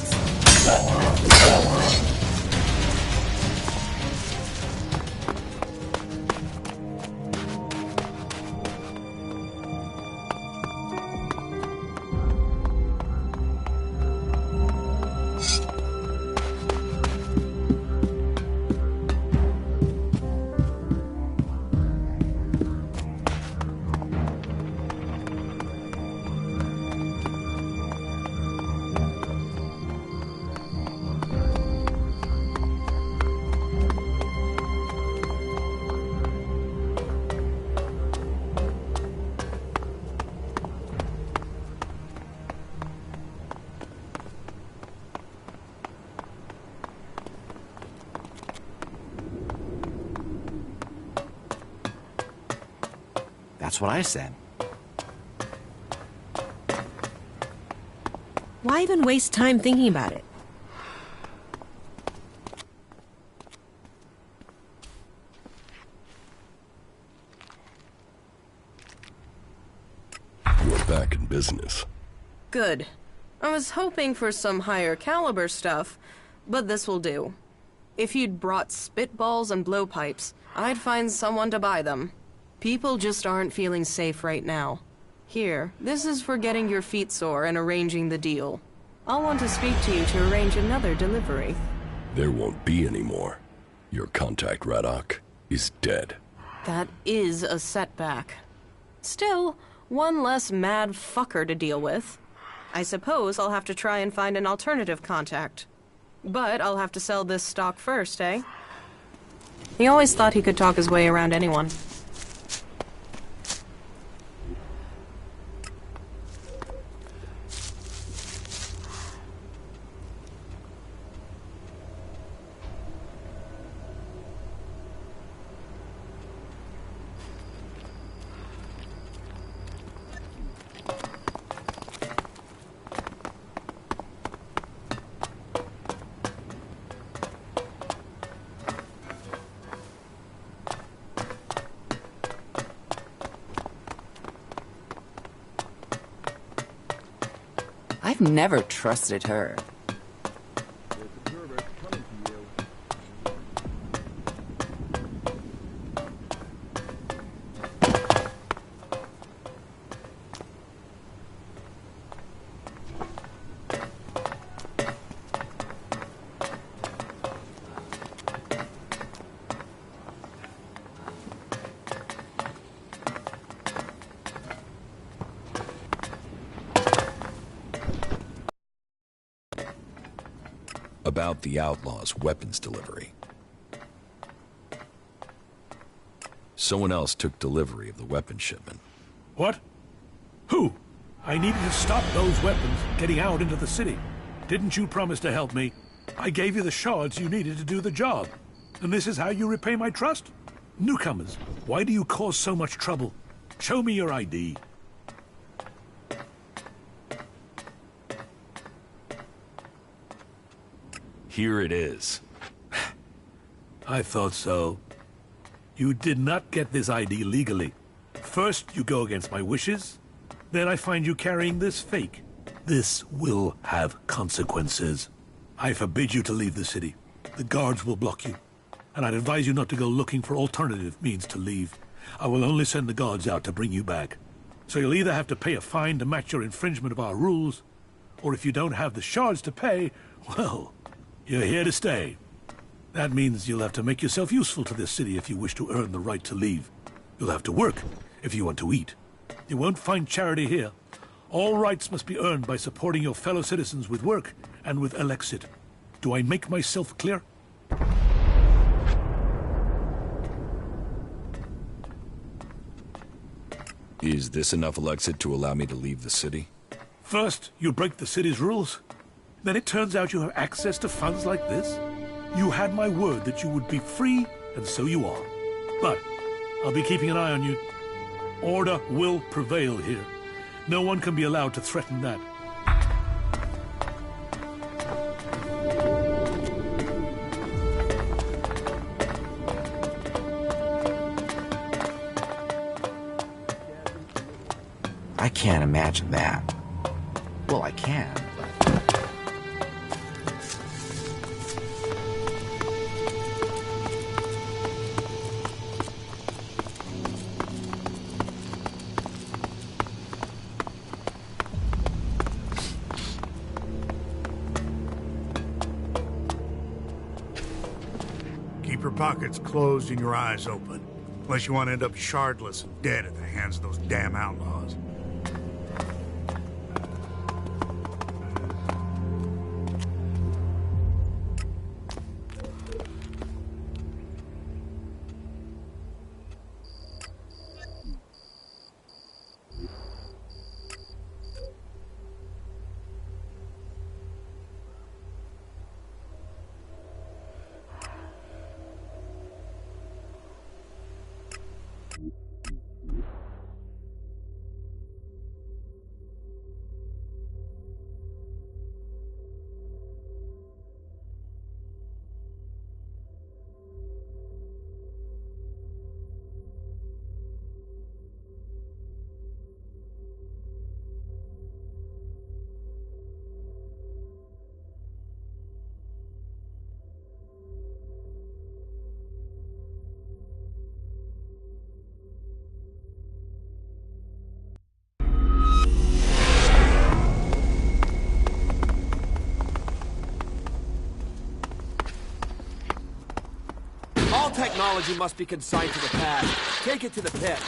That's what I said. Why even waste time thinking about it? You're back in business. Good. I was hoping for some higher caliber stuff, but this will do. If you'd brought spitballs and blowpipes, I'd find someone to buy them. People just aren't feeling safe right now. Here, this is for getting your feet sore and arranging the deal. I'll want to speak to you to arrange another delivery. There won't be any more. Your contact, Radok, is dead. That is a setback. Still, one less mad fucker to deal with. I suppose I'll have to try and find an alternative contact. But I'll have to sell this stock first, eh? He always thought he could talk his way around anyone. I've never trusted her. About the Outlaw's weapons delivery. Someone else took delivery of the weapon shipment. What? Who? I needed to stop those weapons getting out into the city. Didn't you promise to help me? I gave you the shards you needed to do the job. And this is how you repay my trust? Newcomers, why do you cause so much trouble? Show me your ID. Here it is. I thought so. You did not get this ID legally. First, you go against my wishes. Then I find you carrying this fake. This will have consequences. I forbid you to leave the city. The guards will block you. And I'd advise you not to go looking for alternative means to leave. I will only send the guards out to bring you back. So you'll either have to pay a fine to match your infringement of our rules, or if you don't have the shards to pay, well, you're here to stay. That means you'll have to make yourself useful to this city if you wish to earn the right to leave. You'll have to work if you want to eat. You won't find charity here. All rights must be earned by supporting your fellow citizens with work and with Elexit. Do I make myself clear? Is this enough Elexit to allow me to leave the city? First, you break the city's rules. Then it turns out you have access to funds like this. You had my word that you would be free, and so you are. But I'll be keeping an eye on you. Order will prevail here. No one can be allowed to threaten that. I can't imagine that. Well, I can, but... Keep your pockets closed and your eyes open. Unless you want to end up shardless and dead at the hands of those damn outlaws. technology must be consigned to the past. Take it to the pit.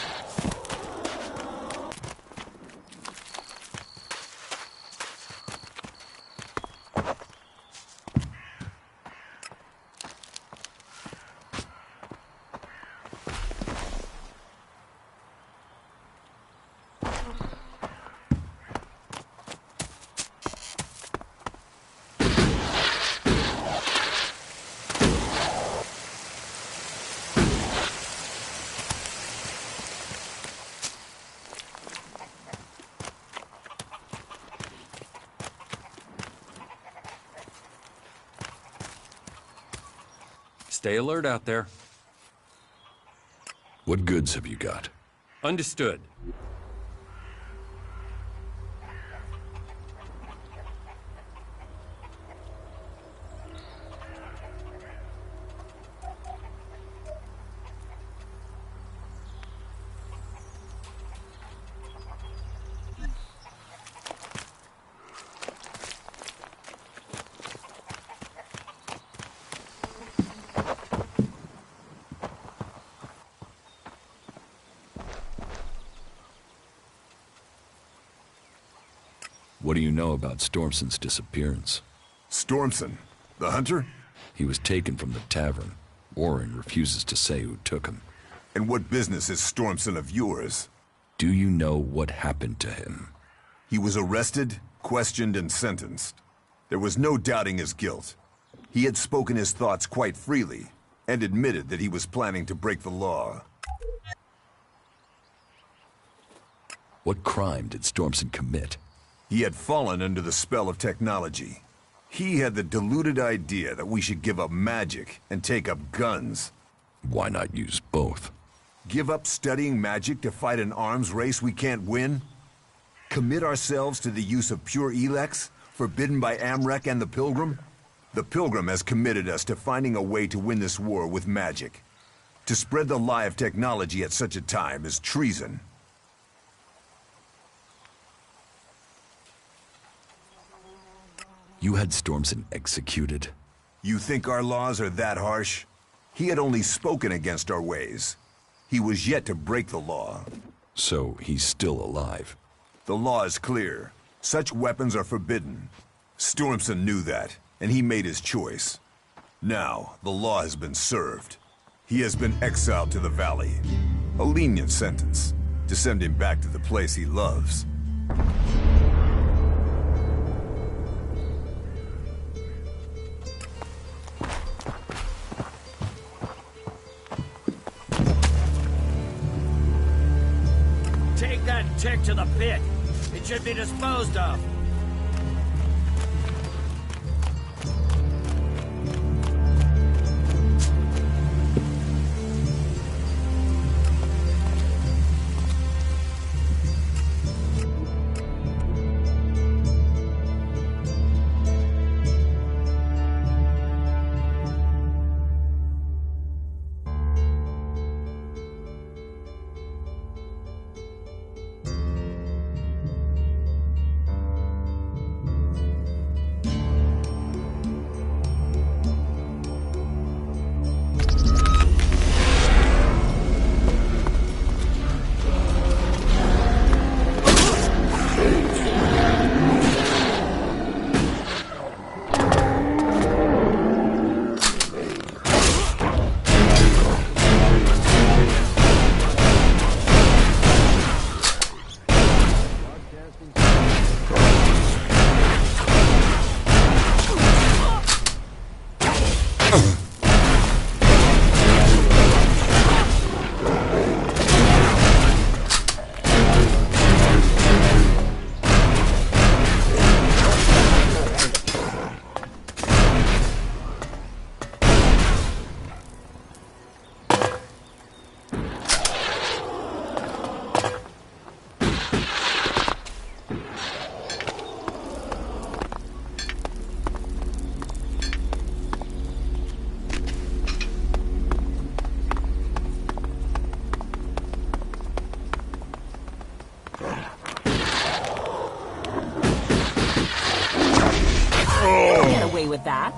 Stay alert out there. What goods have you got? Understood. What do you know about Stormson's disappearance? Stormson? The hunter? He was taken from the tavern. Warren refuses to say who took him. And what business is Stormson of yours? Do you know what happened to him? He was arrested, questioned, and sentenced. There was no doubting his guilt. He had spoken his thoughts quite freely, and admitted that he was planning to break the law. What crime did Stormson commit? He had fallen under the spell of technology. He had the deluded idea that we should give up magic and take up guns. Why not use both? Give up studying magic to fight an arms race we can't win? Commit ourselves to the use of pure Elex, forbidden by Amrek and the Pilgrim? The Pilgrim has committed us to finding a way to win this war with magic. To spread the lie of technology at such a time is treason. You had Stormson executed? You think our laws are that harsh? He had only spoken against our ways. He was yet to break the law. So he's still alive? The law is clear. Such weapons are forbidden. Stormson knew that, and he made his choice. Now, the law has been served. He has been exiled to the valley. A lenient sentence, to send him back to the place he loves. Take that tick to the pit. It should be disposed of. Get away with that.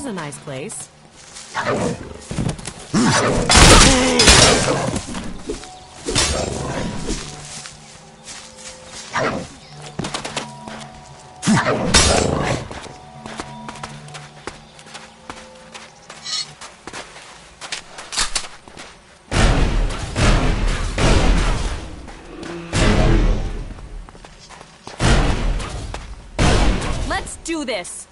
is a nice place. Let's do this!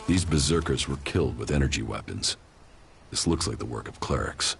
These berserkers were killed with energy weapons. This looks like the work of clerics.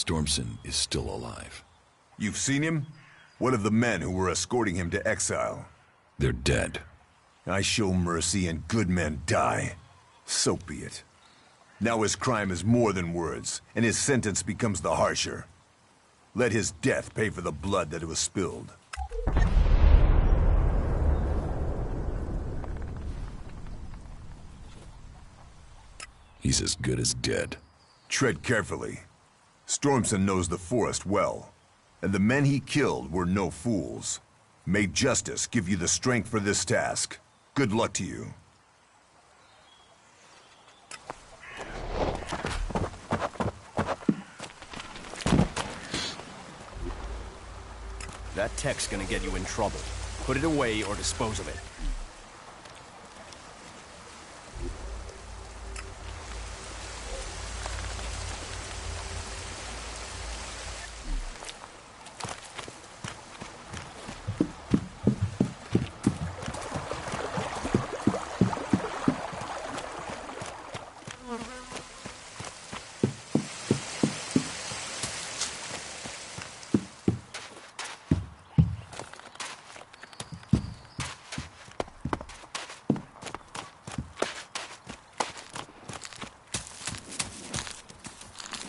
Stormson is still alive. You've seen him? What of the men who were escorting him to exile? They're dead. I show mercy and good men die. So be it. Now his crime is more than words, and his sentence becomes the harsher. Let his death pay for the blood that was spilled. He's as good as dead. Tread carefully. Stormson knows the forest well, and the men he killed were no fools. May justice give you the strength for this task. Good luck to you. That tech's gonna get you in trouble. Put it away or dispose of it.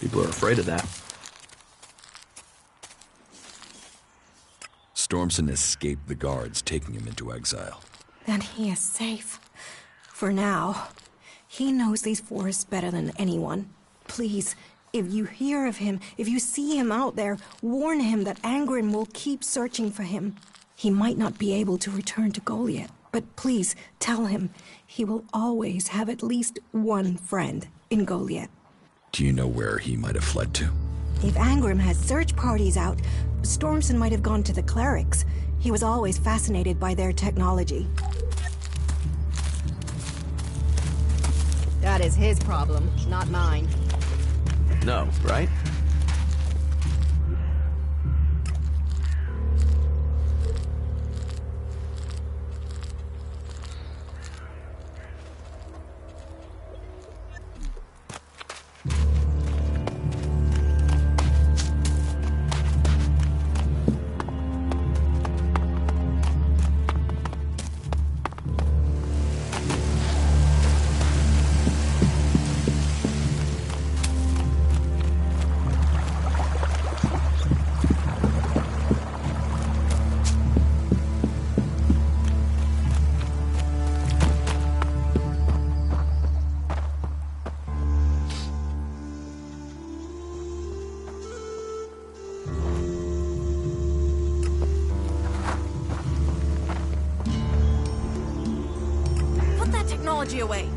People are afraid of that. Stormson escaped the guards, taking him into exile. Then he is safe. For now. He knows these forests better than anyone. Please, If you hear of him, if you see him out there, warn him that Angrim will keep searching for him. He might not be able to return to Goliath, but please tell him he will always have at least one friend in Goliath. Do you know where he might have fled to? If Angrim has search parties out, Stormson might have gone to the clerics. He was always fascinated by their technology. That is his problem, not mine. No, right? Away.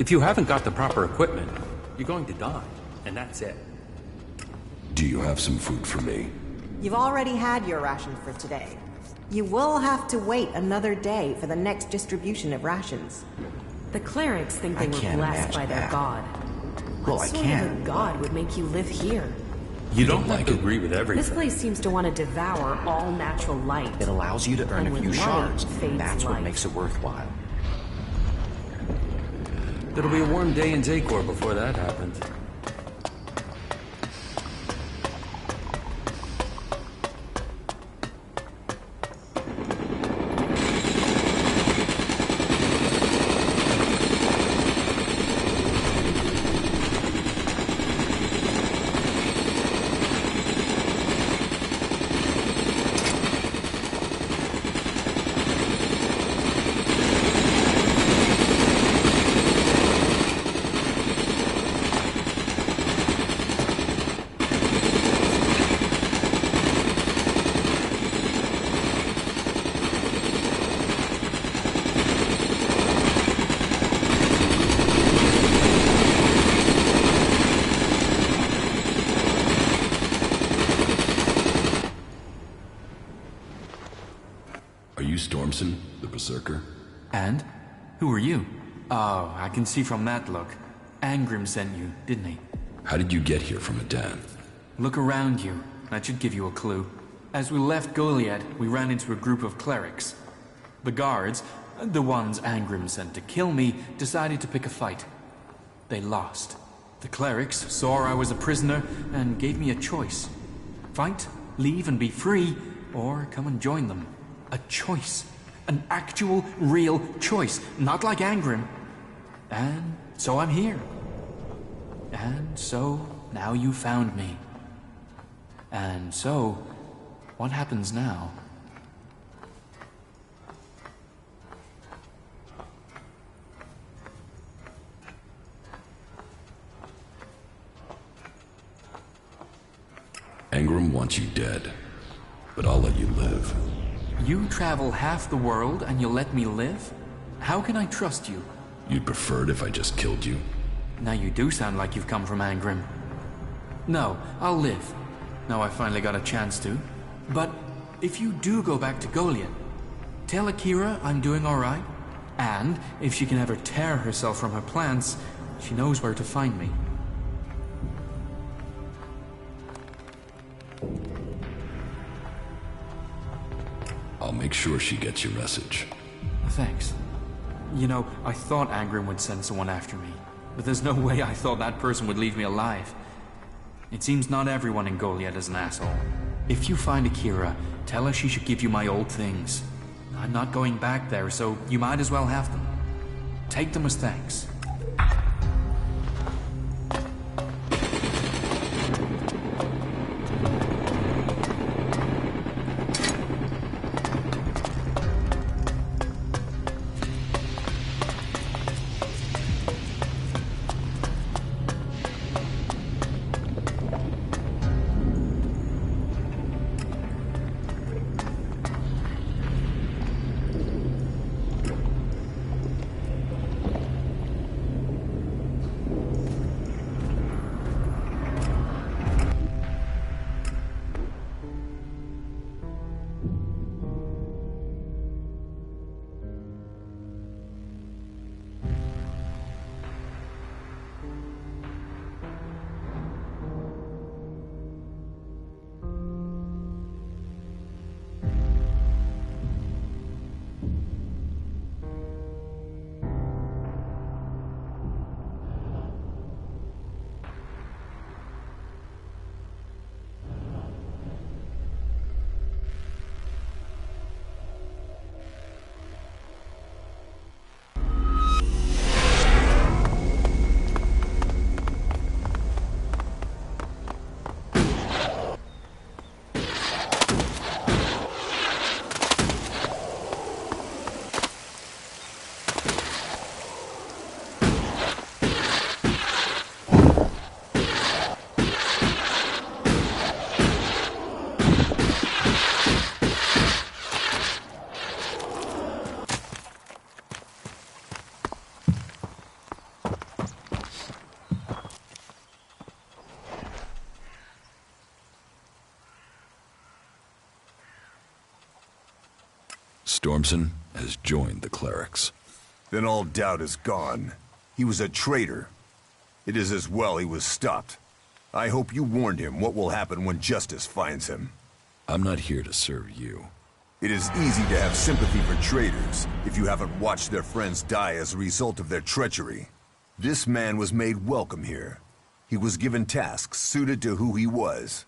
If you haven't got the proper equipment, you're going to die, and that's it. Do you have some food for me? You've already had your ration for today. You will have to wait another day for the next distribution of rations. The clerics think they were blessed by their god. Well, What I sort can. of a god would make you live here? You don't have to agree with everything. This place seems to want to devour all natural light. It allows you to earn And a with few light shards. fades That's what life. makes it worthwhile. It'll be a warm day in Zakor before that happens. Stormson, the Berserker? And? Who are you? Oh, I can see from that look. Angrim sent you, didn't he? How did you get here from Adan? Look around you. That should give you a clue. As we left Goliad, we ran into a group of clerics. The guards, the ones Angrim sent to kill me, decided to pick a fight. They lost. The clerics saw I was a prisoner and gave me a choice. Fight, leave and be free, or come and join them. A choice. An actual, real choice. Not like Angrim. And so I'm here. And so now you found me. And so, what happens now? Angrim wants you dead, but I'll let you live. You travel half the world and you'll let me live? How can I trust you? You'd prefer it if I just killed you? Now you do sound like you've come from Angrim. No, I'll live. Now I finally got a chance to. But if you do go back to Goliath, tell Akira I'm doing alright. And if she can ever tear herself from her plants, she knows where to find me. I'll make sure she gets your message. Thanks. You know, I thought Angrim would send someone after me, but there's no way I thought that person would leave me alive. It seems not everyone in Goliath is an asshole. If you find Akira, tell her she should give you my old things. I'm not going back there, so you might as well have them. Take them as thanks. Stormson has joined the clerics. Then all doubt is gone. He was a traitor. It is as well he was stopped. I hope you warned him what will happen when justice finds him. I'm not here to serve you. It is easy to have sympathy for traitors if you haven't watched their friends die as a result of their treachery. This man was made welcome here. He was given tasks suited to who he was.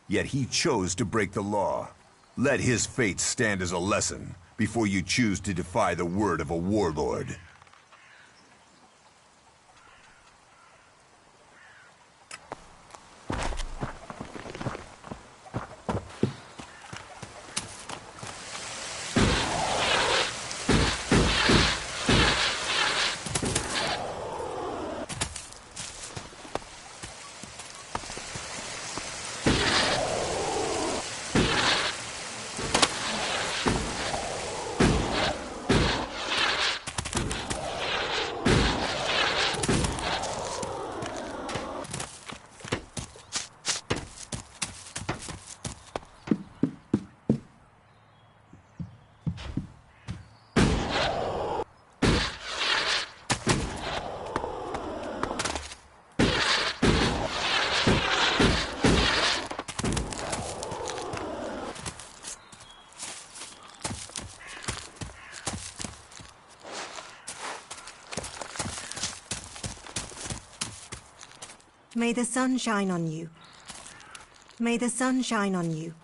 Yet he chose to break the law. Let his fate stand as a lesson before you choose to defy the word of a warlord. May the sun shine on you. May the sun shine on you.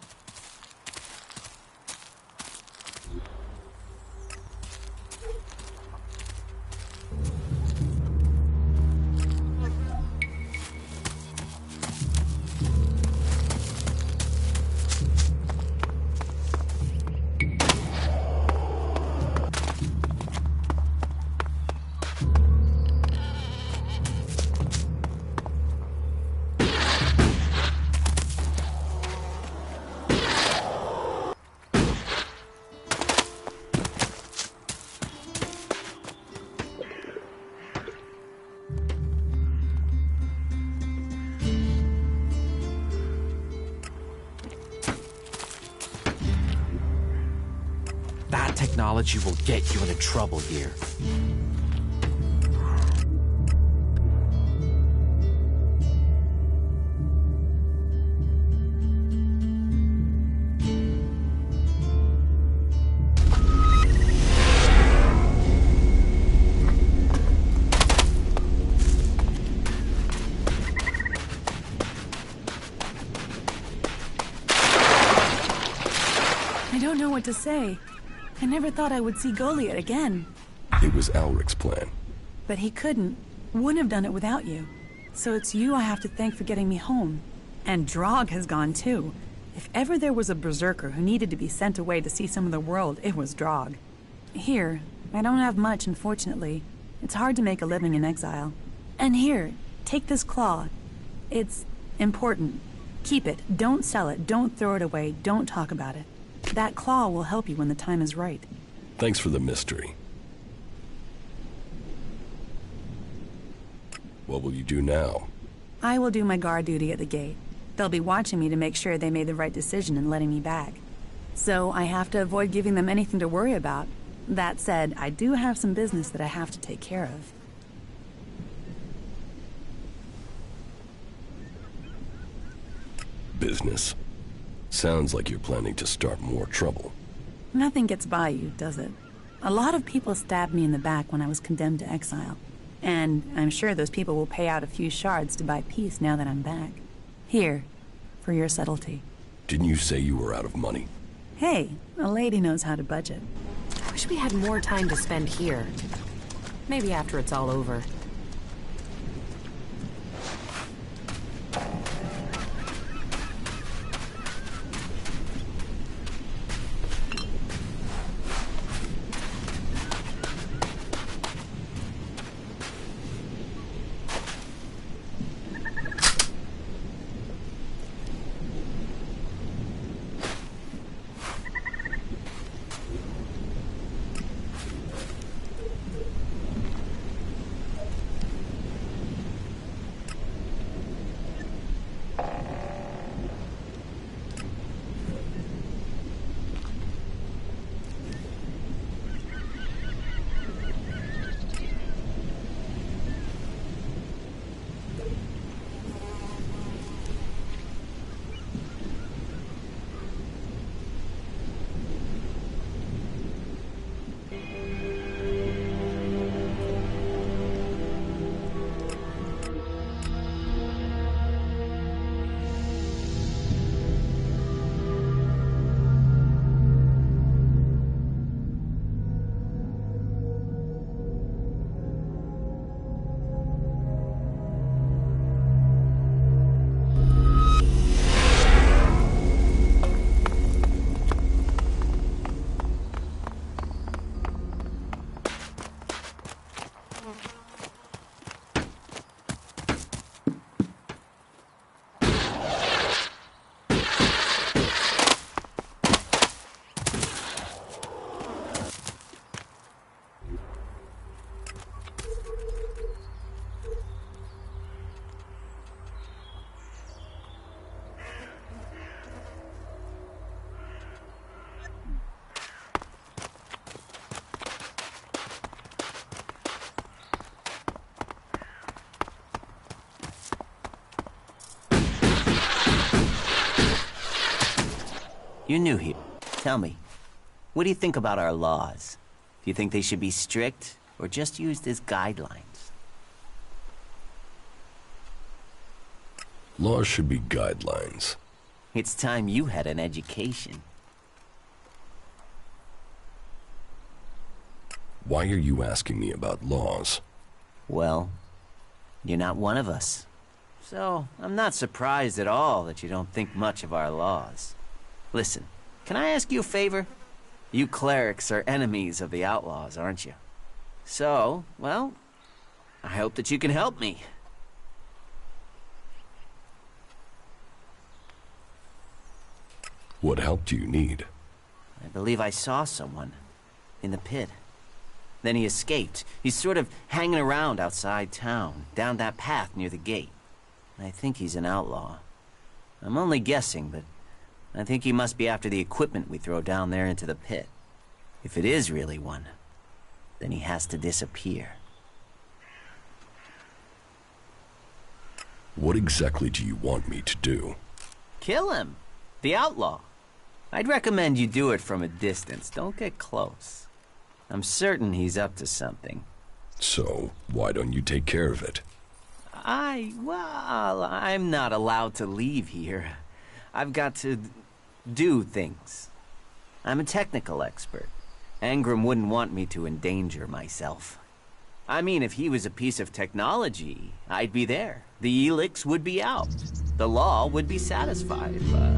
technology will get you into trouble here. I don't know what to say. I never thought I would see Goliath again. It was Alric's plan. But he couldn't. Wouldn't have done it without you. So it's you I have to thank for getting me home. And Drog has gone too. If ever there was a berserker who needed to be sent away to see some of the world, it was Drog. Here, I don't have much, unfortunately. It's hard to make a living in exile. And here, take this claw. It's important. Keep it. Don't sell it. Don't throw it away. Don't talk about it. That claw will help you when the time is right. Thanks for the mystery. What will you do now? I will do my guard duty at the gate. They'll be watching me to make sure they made the right decision in letting me back. So I have to avoid giving them anything to worry about. That said, I do have some business that I have to take care of. Business. Sounds like you're planning to start more trouble. Nothing gets by you, does it? A lot of people stabbed me in the back when I was condemned to exile. And I'm sure those people will pay out a few shards to buy peace now that I'm back. Here, for your subtlety. Didn't you say you were out of money? Hey, a lady knows how to budget. I wish we had more time to spend here. Maybe after it's all over. You're new here. Tell me, what do you think about our laws? Do you think they should be strict or just used as guidelines? Laws should be guidelines. It's time you had an education. Why are you asking me about laws? Well, you're not one of us. So, I'm not surprised at all that you don't think much of our laws. Listen, can I ask you a favor? You clerics are enemies of the outlaws, aren't you? So, well, I hope that you can help me. What help do you need? I believe I saw someone in the pit. Then he escaped. He's sort of hanging around outside town, down that path near the gate. I think he's an outlaw. I'm only guessing, but I think he must be after the equipment we throw down there into the pit. If it is really one, then he has to disappear. What exactly do you want me to do? Kill him. The outlaw. I'd recommend you do it from a distance. Don't get close. I'm certain he's up to something. So, why don't you take care of it? Well, I'm not allowed to leave here. I've got to do things. I'm a technical expert. Angram wouldn't want me to endanger myself. I mean, if he was a piece of technology, I'd be there. The Elex would be out. The law would be satisfied, but...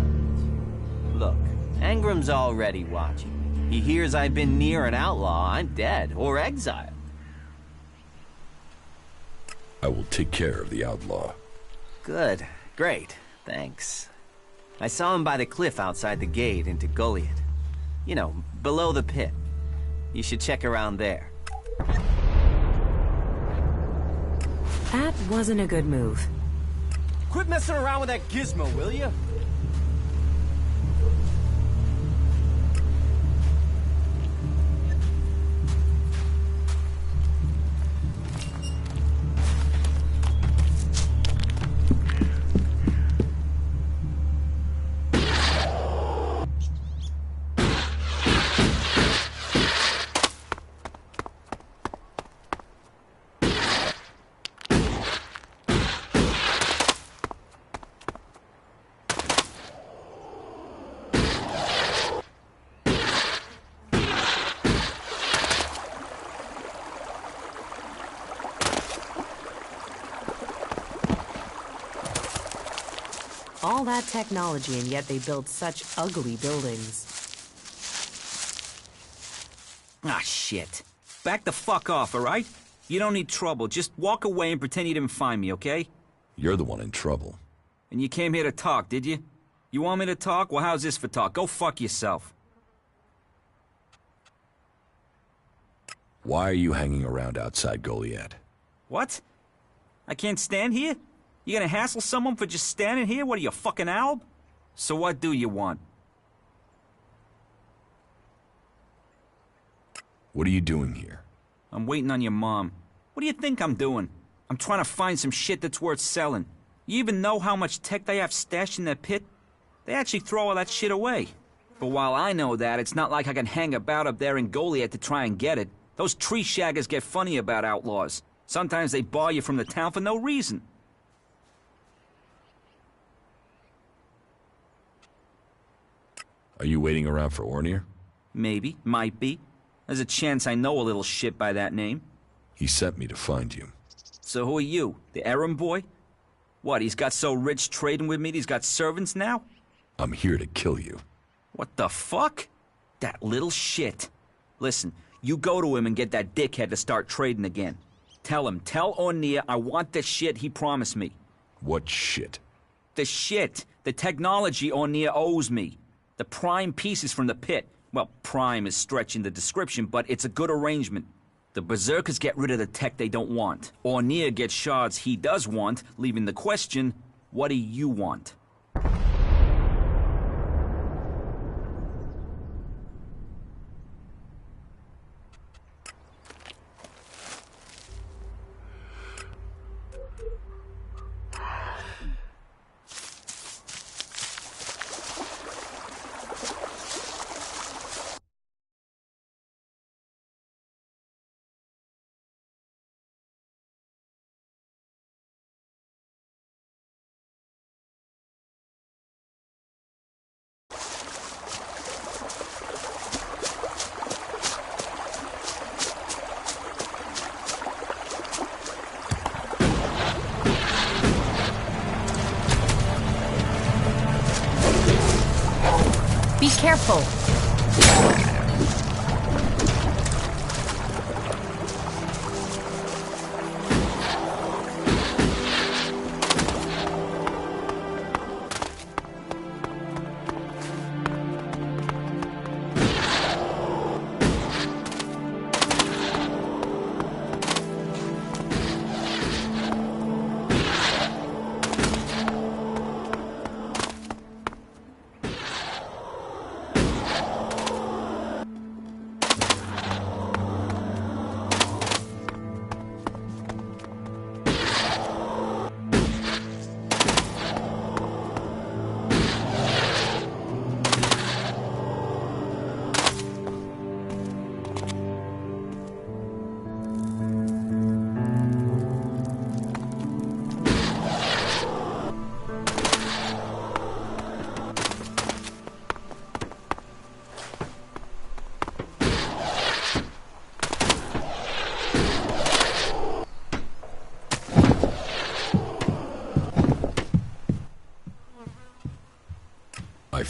Look, Angram's already watching me. He hears I've been near an outlaw, I'm dead, or exiled. I will take care of the outlaw. Good. Great. Thanks. I saw him by the cliff outside the gate into Goliath. You know, below the pit. You should check around there. That wasn't a good move. Quit messing around with that gizmo, will you? All that technology, and yet they build such ugly buildings. Ah, shit. Back the fuck off, all right? You don't need trouble. Just walk away and pretend you didn't find me, okay? You're the one in trouble. And you came here to talk, did you? You want me to talk? Well, how's this for talk? Go fuck yourself. Why are you hanging around outside Goliath? What? I can't stand here? You gonna hassle someone for just standing here? What are you, a fucking owl? So what do you want? What are you doing here? I'm waiting on your mom. What do you think I'm doing? I'm trying to find some shit that's worth selling. You even know how much tech they have stashed in their pit? They actually throw all that shit away. But while I know that, it's not like I can hang about up there in Goliath to try and get it. Those tree shaggers get funny about outlaws. Sometimes they bar you from the town for no reason. Are you waiting around for Ornir? Maybe, might be. There's a chance I know a little shit by that name. He sent me to find you. So who are you? The errand boy? What, he's got so rich trading with me he's got servants now? I'm here to kill you. What the fuck? That little shit. Listen, you go to him and get that dickhead to start trading again. Tell Ornir I want the shit he promised me. What shit? The shit. The technology Ornir owes me. The prime pieces from the pit. Well, prime is stretching the description, but it's a good arrangement. The Berserkers get rid of the tech they don't want. Ornir gets shards he does want, leaving the question, what do you want? Be careful!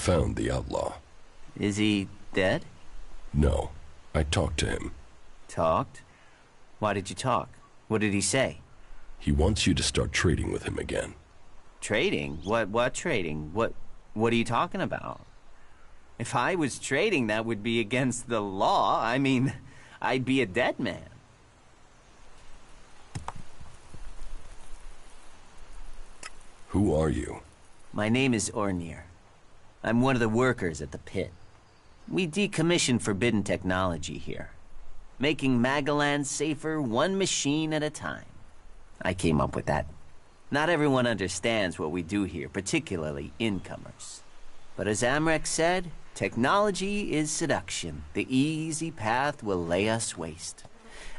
found the outlaw. Is he dead? No. I talked to him. Talked? Why did you talk? What did he say? He wants you to start trading with him again. Trading? What trading? What are you talking about? If I was trading, that would be against the law. I mean, I'd be a dead man. Who are you? My name is Ornir. I'm one of the workers at the pit. We decommission forbidden technology here, making Magaland safer one machine at a time. I came up with that. Not everyone understands what we do here, particularly incomers. But as Amrek said, technology is seduction. The easy path will lay us waste.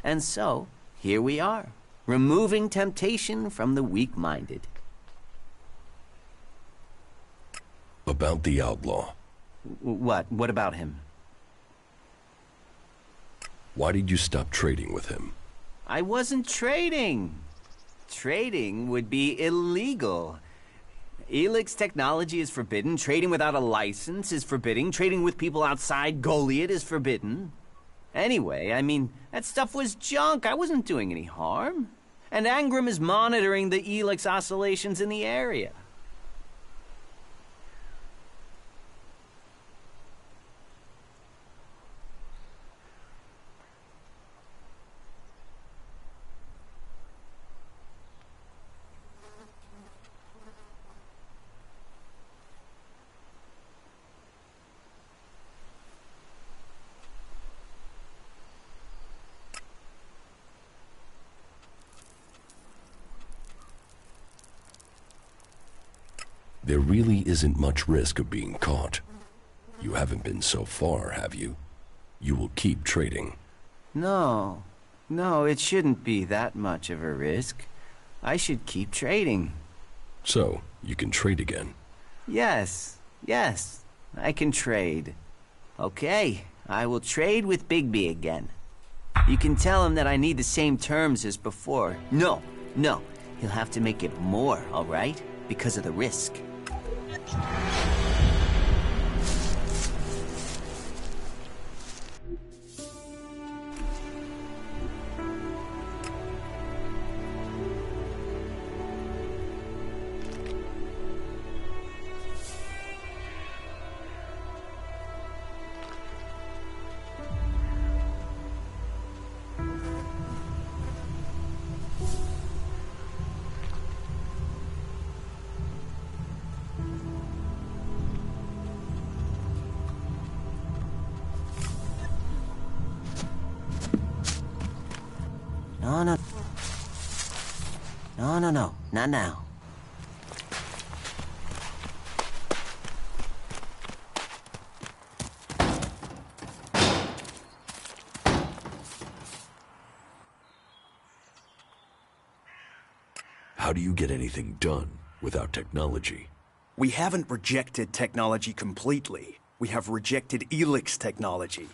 And so, here we are, removing temptation from the weak-minded. About the outlaw. What? What about him? Why did you stop trading with him? I wasn't trading. Trading would be illegal. Elex technology is forbidden. Trading without a license is forbidden. Trading with people outside Goliath is forbidden. Anyway, I mean, that stuff was junk. I wasn't doing any harm. And Angrim is monitoring the Elex oscillations in the area. There really isn't much risk of being caught. You haven't been so far, have you? You will keep trading. No, it shouldn't be that much of a risk. I should keep trading. So, you can trade again? Yes, I can trade. Okay, I will trade with Bigby again. You can tell him that I need the same terms as before. No, he'll have to make it more, all right? Because of the risk. No, not now. How do you get anything done without technology? We haven't rejected technology completely. We have rejected Elex technology.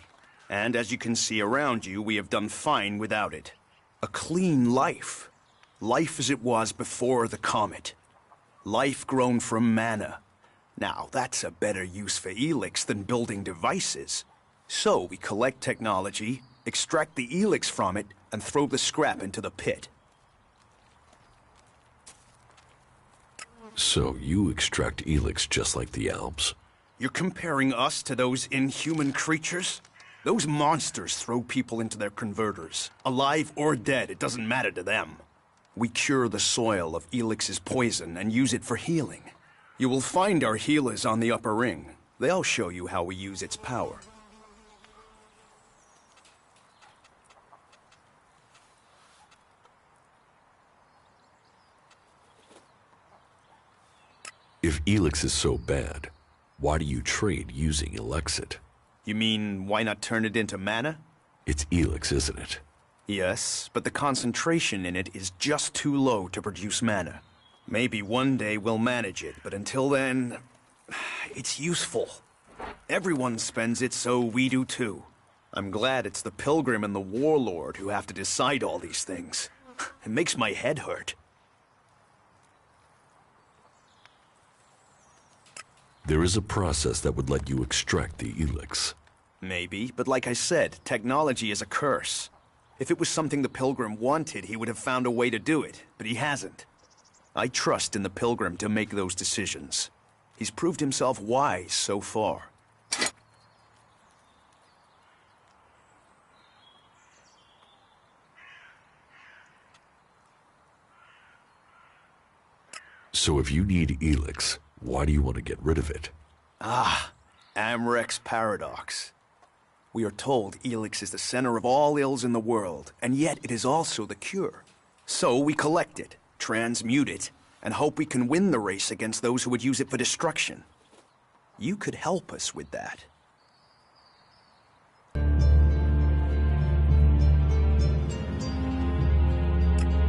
And as you can see around you, we have done fine without it. A clean life. Life as it was before the comet. Life grown from mana. Now, that's a better use for Elex than building devices. So we collect technology, extract the Elex from it, and throw the scrap into the pit. So you extract Elex just like the Alps? You're comparing us to those inhuman creatures? Those monsters throw people into their converters. Alive or dead, it doesn't matter to them. We cure the soil of Elix's poison and use it for healing. You will find our healers on the upper ring. They'll show you how we use its power. If Elex is so bad, why do you trade using Elexit? You mean, why not turn it into mana? It's Elex, isn't it? Yes, but the concentration in it is just too low to produce mana. Maybe one day we'll manage it, but until then, it's useful. Everyone spends it, so we do too. I'm glad it's the Pilgrim and the Warlord who have to decide all these things. It makes my head hurt. There is a process that would let you extract the Elex. Maybe, but like I said, technology is a curse. If it was something the Pilgrim wanted, he would have found a way to do it, but he hasn't. I trust in the Pilgrim to make those decisions. He's proved himself wise so far. So if you need Elex, why do you want to get rid of it? Ah, Amrek's paradox. We are told Elex is the center of all ills in the world, and yet it is also the cure. So we collect it, transmute it, and hope we can win the race against those who would use it for destruction. You could help us with that.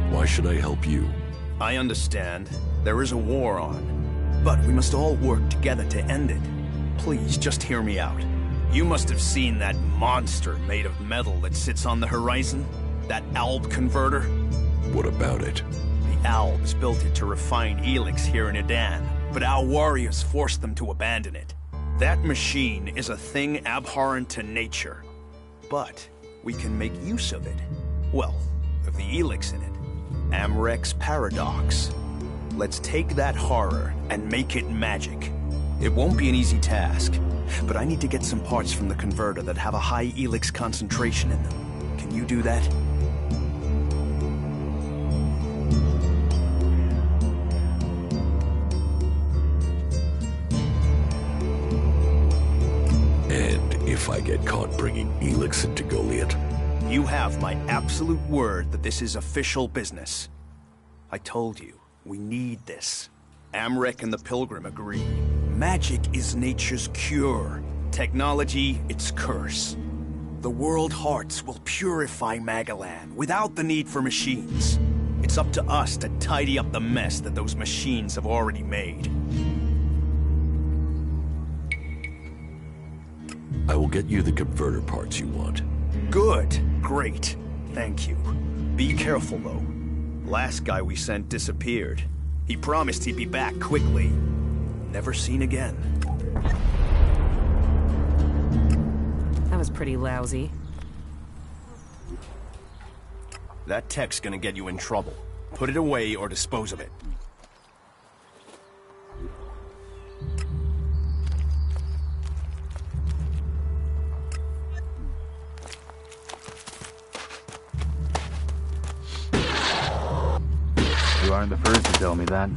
Why should I help you? I understand. There is a war on. But we must all work together to end it. Please, just hear me out. You must have seen that monster made of metal that sits on the horizon? That Alb converter? What about it? The Albs built it to refine Elex here in Edan, but our warriors forced them to abandon it. That machine is a thing abhorrent to nature. But we can make use of it. Well, of the Elex in it. Amrek's paradox. Let's take that horror and make it magic. It won't be an easy task, but I need to get some parts from the converter that have a high Elex concentration in them. Can you do that? And if I get caught bringing Elex into Goliath? You have my absolute word that this is official business. I told you, we need this. Amrek and the Pilgrim agree. Magic is nature's cure. Technology, its curse. The world hearts will purify Magalan without the need for machines. It's up to us to tidy up the mess that those machines have already made. I will get you the converter parts you want. Good. Great. Thank you. Be careful, though. Last guy we sent disappeared. He promised he'd be back quickly. Never seen again. That was pretty lousy. That tech's gonna get you in trouble. Put it away or dispose of it. You aren't the first to tell me that.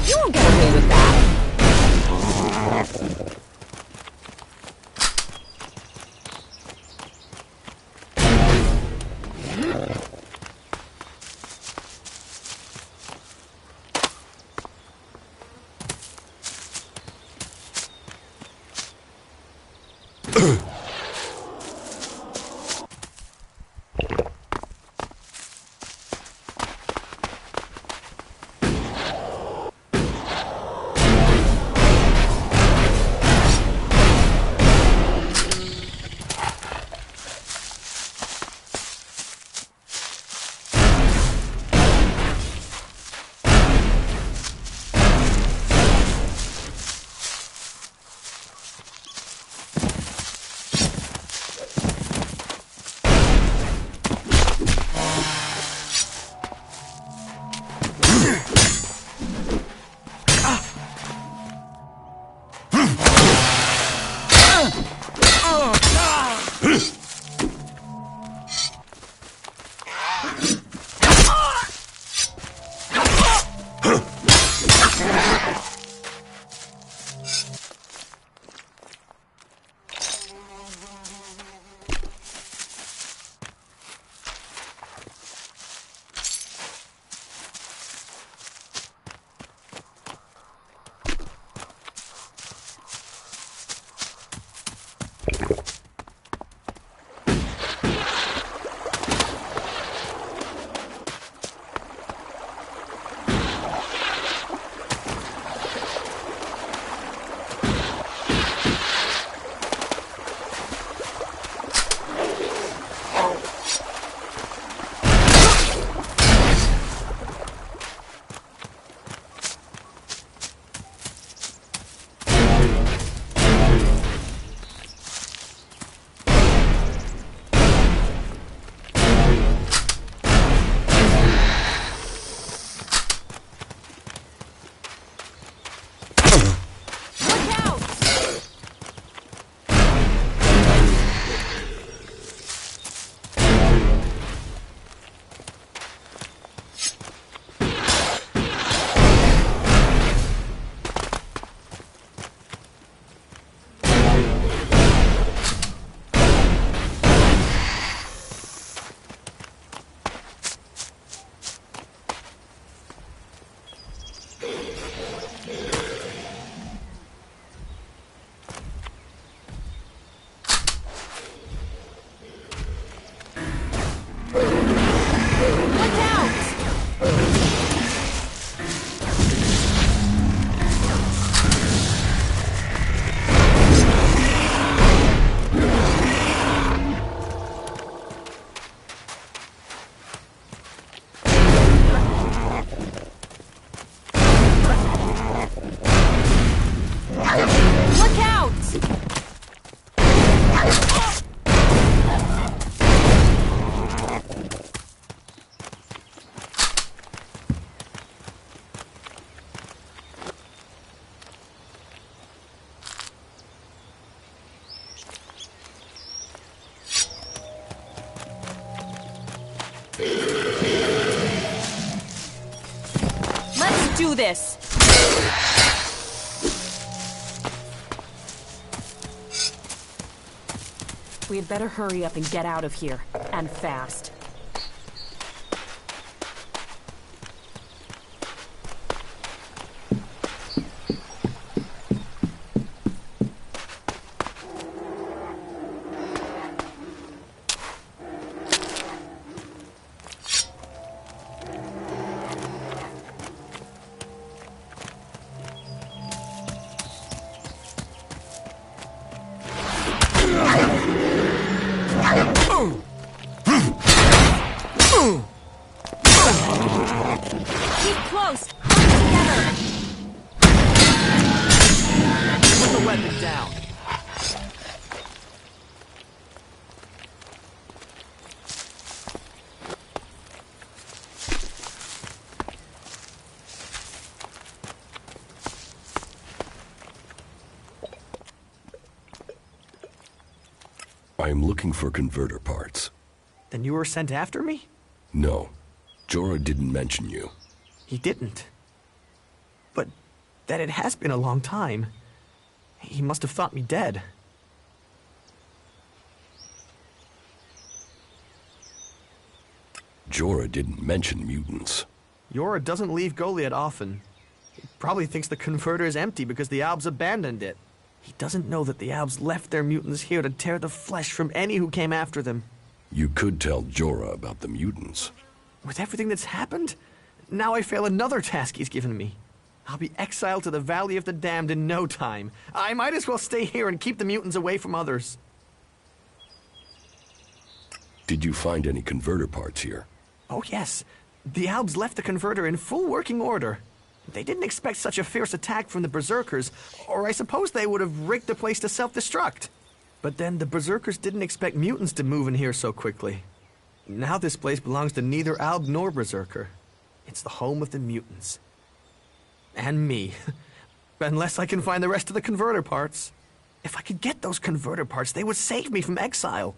You won't get away with that. Let's do this! We had better hurry up and get out of here. And fast. Keep close! Hold together! Put the weapon down. I am looking for converter parts. Then you were sent after me? No. Jorah didn't mention you. He didn't. But that it has been a long time. He must have thought me dead. Jorah didn't mention mutants. Jorah doesn't leave Goliad often. He probably thinks the converter is empty because the Albs abandoned it. He doesn't know that the Albs left their mutants here to tear the flesh from any who came after them. You could tell Jorah about the mutants. With everything that's happened, now I fail another task he's given me. I'll be exiled to the Valley of the Damned in no time. I might as well stay here and keep the mutants away from others. Did you find any converter parts here? Oh yes, the Albs left the converter in full working order. They didn't expect such a fierce attack from the Berserkers, or I suppose they would have rigged the place to self-destruct. But then the Berserkers didn't expect mutants to move in here so quickly. Now this place belongs to neither Alb nor Berserker. It's the home of the mutants. And me. Unless I can find the rest of the converter parts. If I could get those converter parts, they would save me from exile.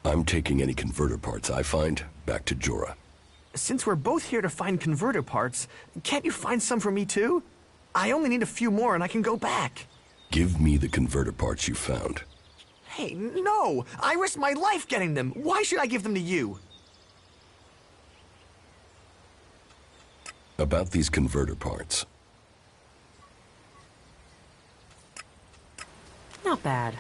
I'm taking any converter parts I find back to Jorah. Since we're both here to find converter parts, can't you find some for me too? I only need a few more and I can go back. Give me the converter parts you found. Hey, no! I risked my life getting them. Why should I give them to you? About these converter parts. Not bad.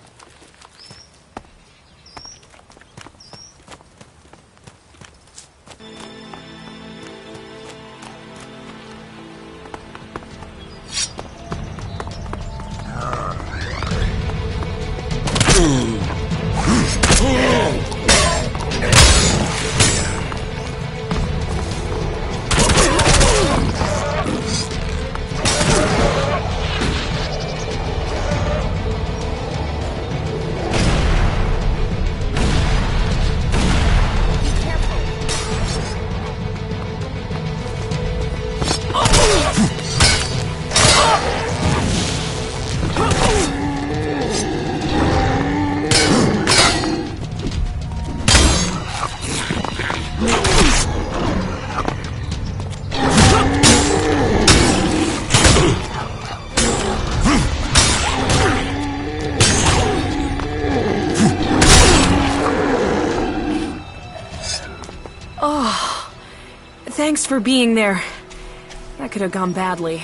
Oh, thanks for being there. That could have gone badly.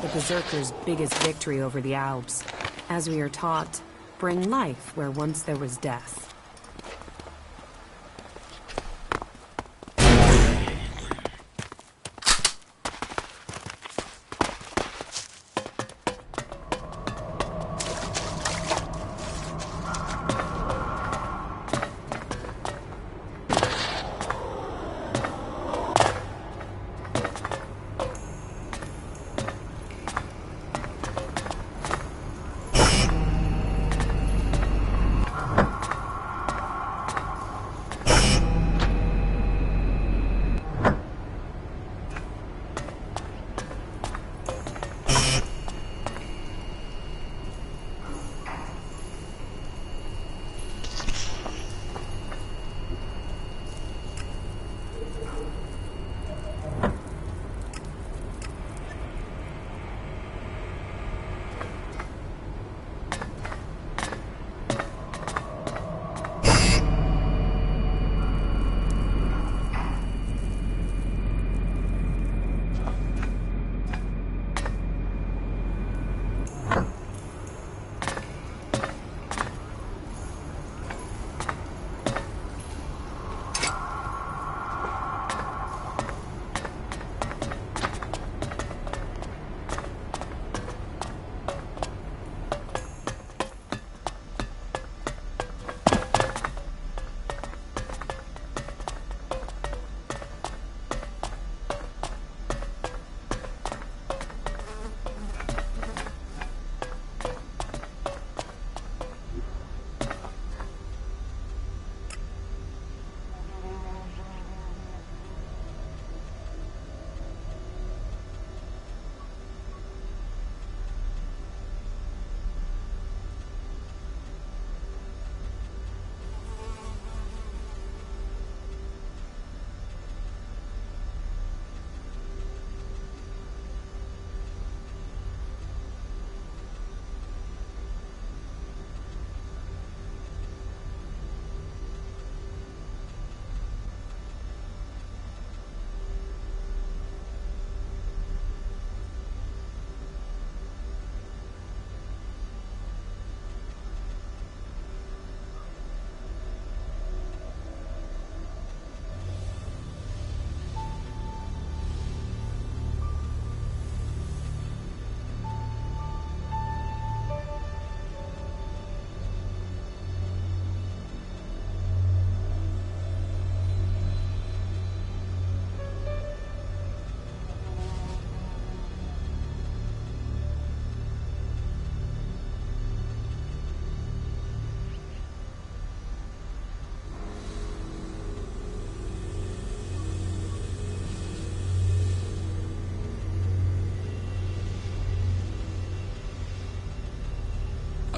The Berserkers' biggest victory over the Albs. As we are taught, bring life where once there was death.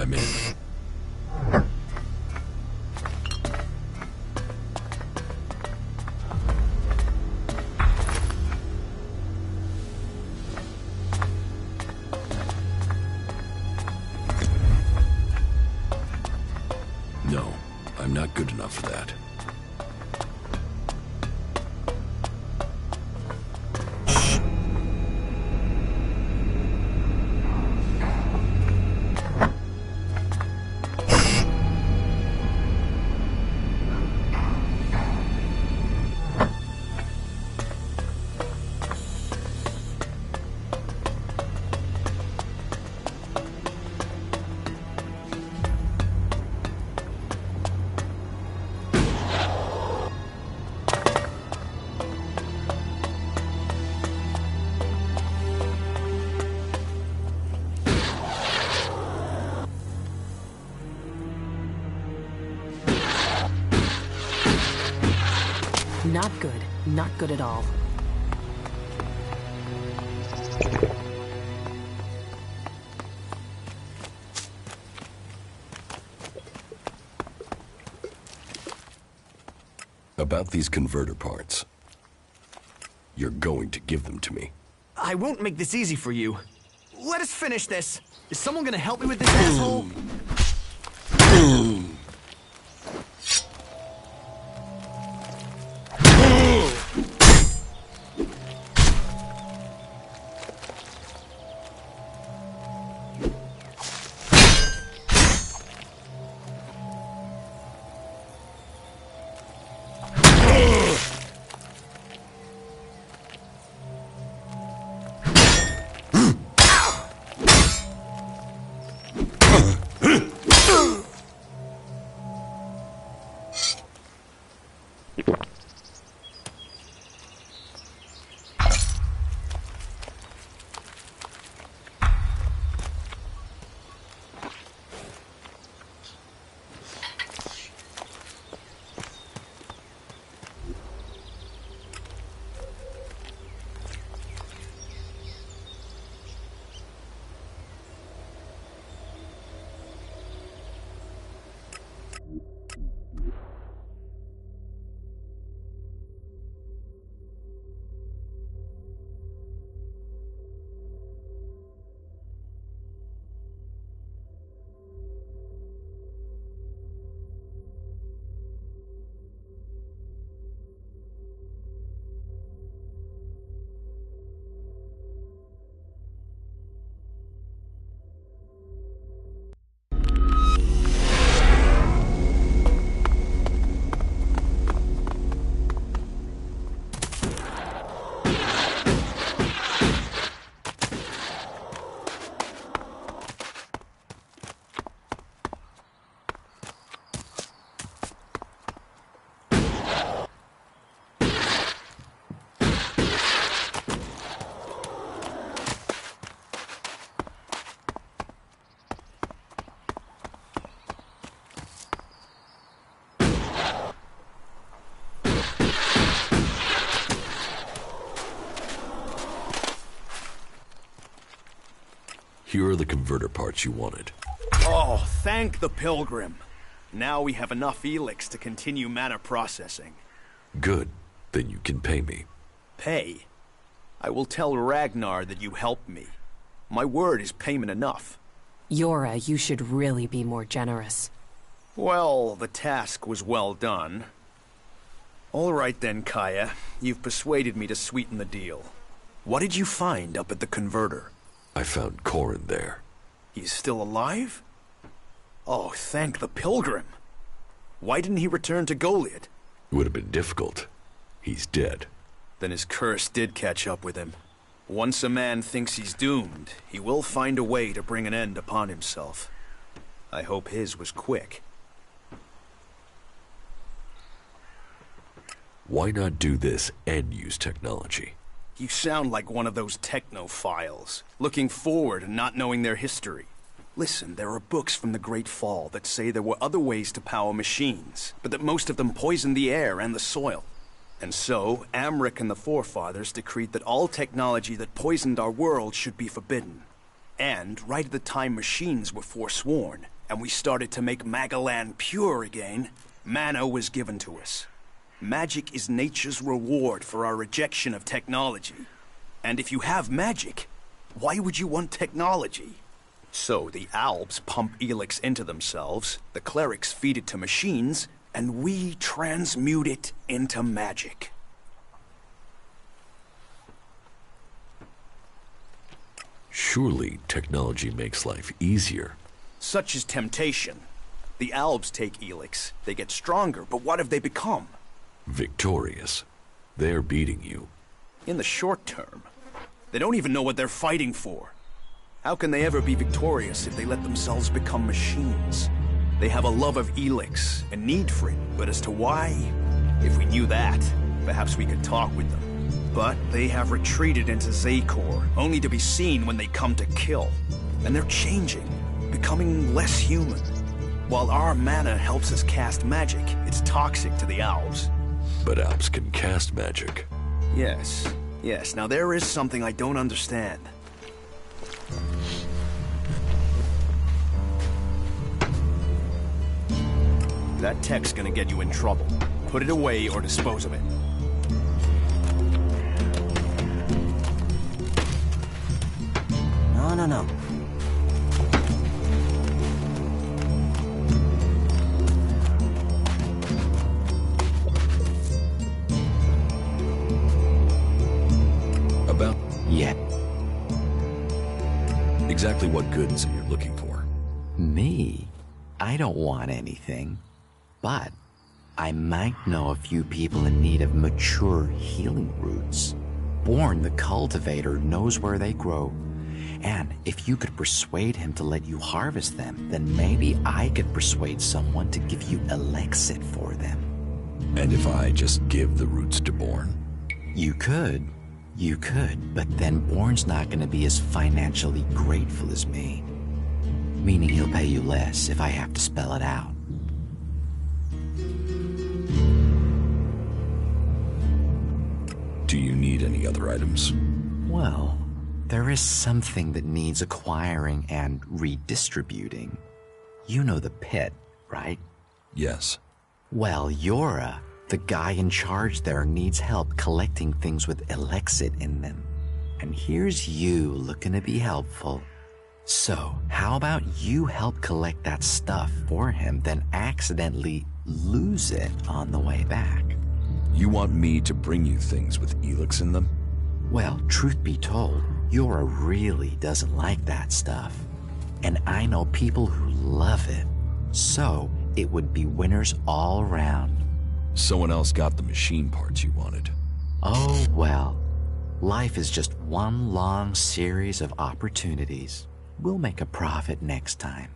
I'm in. No, I'm not good enough for that. Not good. Not good at all. About these converter parts. You're going to give them to me. I won't make this easy for you. Let us finish this. Is someone gonna help me with this asshole? Here are the converter parts you wanted. Oh, thank the Pilgrim. Now we have enough Elex to continue mana processing. Good. Then you can pay me. Pay? I will tell Ragnar that you helped me. My word is payment enough. Yora, you should really be more generous. Well, the task was well done. All right then, Kaya. You've persuaded me to sweeten the deal. What did you find up at the converter? I found Corin there. He's still alive? Oh, thank the Pilgrim. Why didn't he return to Goliad? It would have been difficult. He's dead. Then his curse did catch up with him. Once a man thinks he's doomed, he will find a way to bring an end upon himself. I hope his was quick. Why not do this and use technology? You sound like one of those technophiles, looking forward and not knowing their history. Listen, there are books from the Great Fall that say there were other ways to power machines, but that most of them poisoned the air and the soil. And so, Amric and the Forefathers decreed that all technology that poisoned our world should be forbidden. And, right at the time machines were forsworn, and we started to make Magalan pure again, mana was given to us. Magic is nature's reward for our rejection of technology. And if you have magic, why would you want technology? So the Albs pump Elex into themselves, the clerics feed it to machines, and we transmute it into magic. Surely technology makes life easier. Such is temptation. The Albs take Elex, they get stronger, but what have they become? Victorious. They're beating you. In the short term. They don't even know what they're fighting for. How can they ever be victorious if they let themselves become machines? They have a love of Elex, a need for it, but as to why, if we knew that, perhaps we could talk with them. But they have retreated into Zakor, only to be seen when they come to kill. And they're changing, becoming less human. While our mana helps us cast magic, it's toxic to the Albs. But Albs can cast magic. Yes. Now there is something I don't understand. That tech's gonna get you in trouble. Put it away or dispose of it. No. About? Yeah. Exactly what goods you're looking for? Me? I don't want anything. But I might know a few people in need of mature healing roots. Born the Cultivator knows where they grow. And if you could persuade him to let you harvest them, then maybe I could persuade someone to give you Elexit for them. And if I just give the roots to Bourne? You could, but then Bourne's not going to be as financially grateful as me. Meaning he'll pay you less if I have to spell it out. Do you need any other items? Well, there is something that needs acquiring and redistributing. You know the pit, right? Yes. Well, Yora, the guy in charge there, needs help collecting things with Elexit in them. And here's you looking to be helpful. So, how about you help collect that stuff for him, then accidentally lose it on the way back? You want me to bring you things with Elex in them? Well, truth be told, Yora really doesn't like that stuff. And I know people who love it. So, it would be winners all around. Someone else got the machine parts you wanted. Oh, well. Life is just one long series of opportunities. We'll make a profit next time.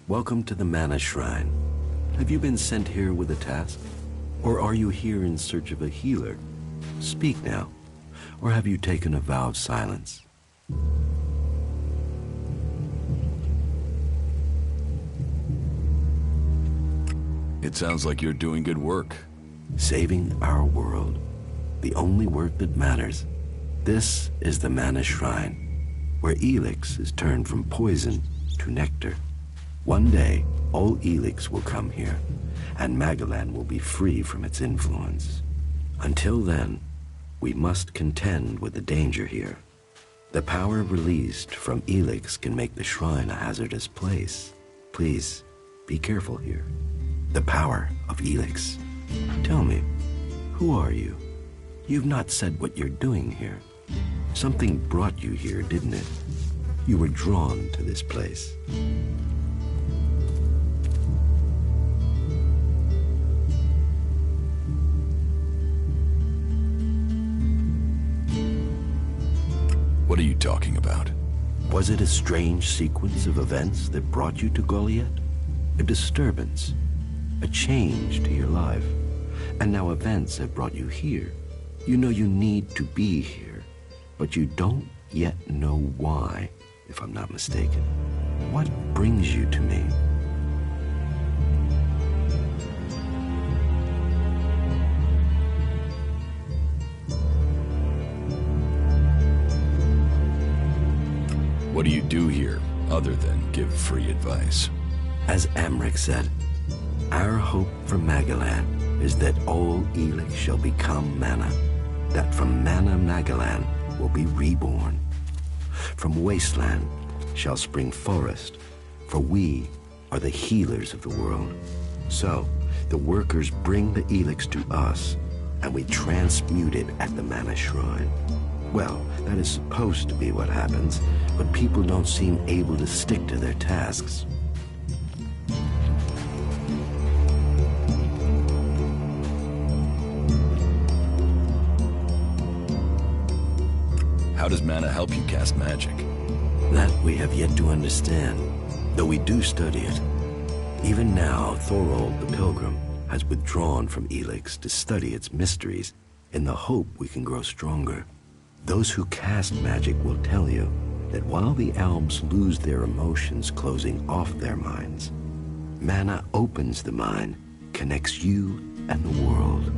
Welcome to the Mana Shrine. Have you been sent here with a task? Or are you here in search of a healer? Speak now. Or have you taken a vow of silence? It sounds like you're doing good work. Saving our world. The only work that matters. This is the Mana Shrine, where Elex is turned from poison to nectar. One day, all Elex will come here, and Magalan will be free from its influence. Until then, we must contend with the danger here. The power released from Elex can make the shrine a hazardous place. Please, be careful here. The power of Elex. Tell me, who are you? You've not said what you're doing here. Something brought you here, didn't it? You were drawn to this place. What are you talking about? Was it a strange sequence of events that brought you to Goliath? A disturbance, a change to your life, and now events have brought you here. You know you need to be here, but you don't yet know why, if I'm not mistaken. What brings you to me? What do you do here, other than give free advice? As Amric said, our hope for Magalan is that all Elex shall become Mana, that from Mana Magalan will be reborn. From wasteland shall spring forest, for we are the healers of the world. So, the workers bring the Elex to us, and we transmute it at the Mana Shrine. Well, that is supposed to be what happens, but people don't seem able to stick to their tasks. How does mana help you cast magic? That we have yet to understand, though we do study it. Even now, Thorold the Pilgrim has withdrawn from Elex to study its mysteries, in the hope we can grow stronger. Those who cast magic will tell you that while the elves lose their emotions closing off their minds, mana opens the mind, connects you and the world.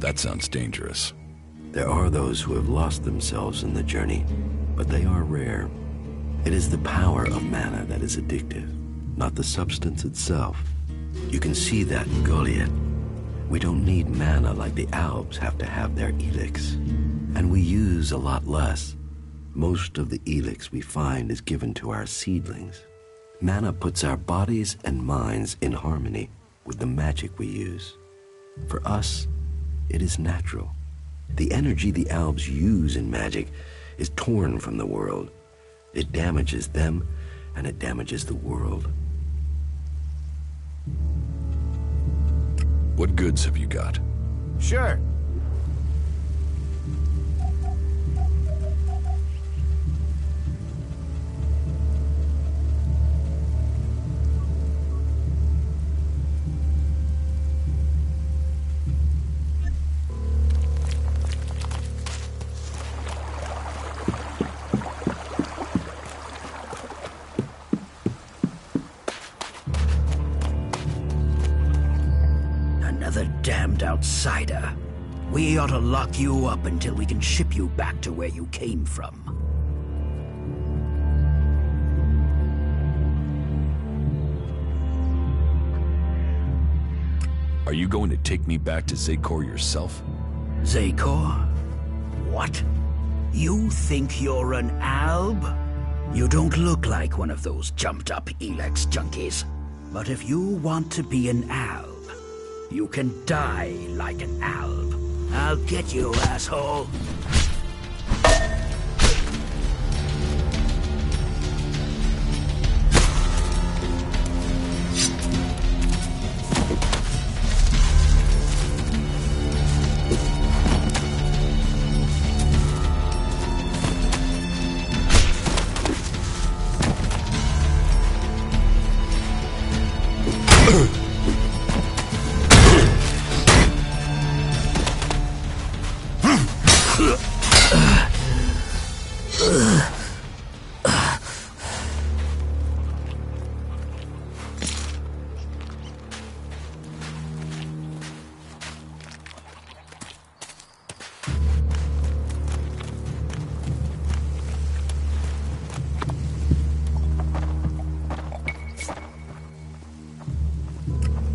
That sounds dangerous. There are those who have lost themselves in the journey, but they are rare. It is the power of mana that is addictive, not the substance itself. You can see that in Goliath. We don't need mana like the Alps have to have their Elex. And we use a lot less. Most of the Elex we find is given to our seedlings. Mana puts our bodies and minds in harmony with the magic we use. For us, it is natural. The energy the Alps use in magic is torn from the world. It damages them, and it damages the world. What goods have you got? Sure. Another damned outsider. We ought to lock you up until we can ship you back to where you came from. Are you going to take me back to Zakor yourself? Zakor? What? You think you're an alb? You don't look like one of those jumped-up Elex junkies. But if you want to be an alb, you can die like an alb. I'll get you, asshole.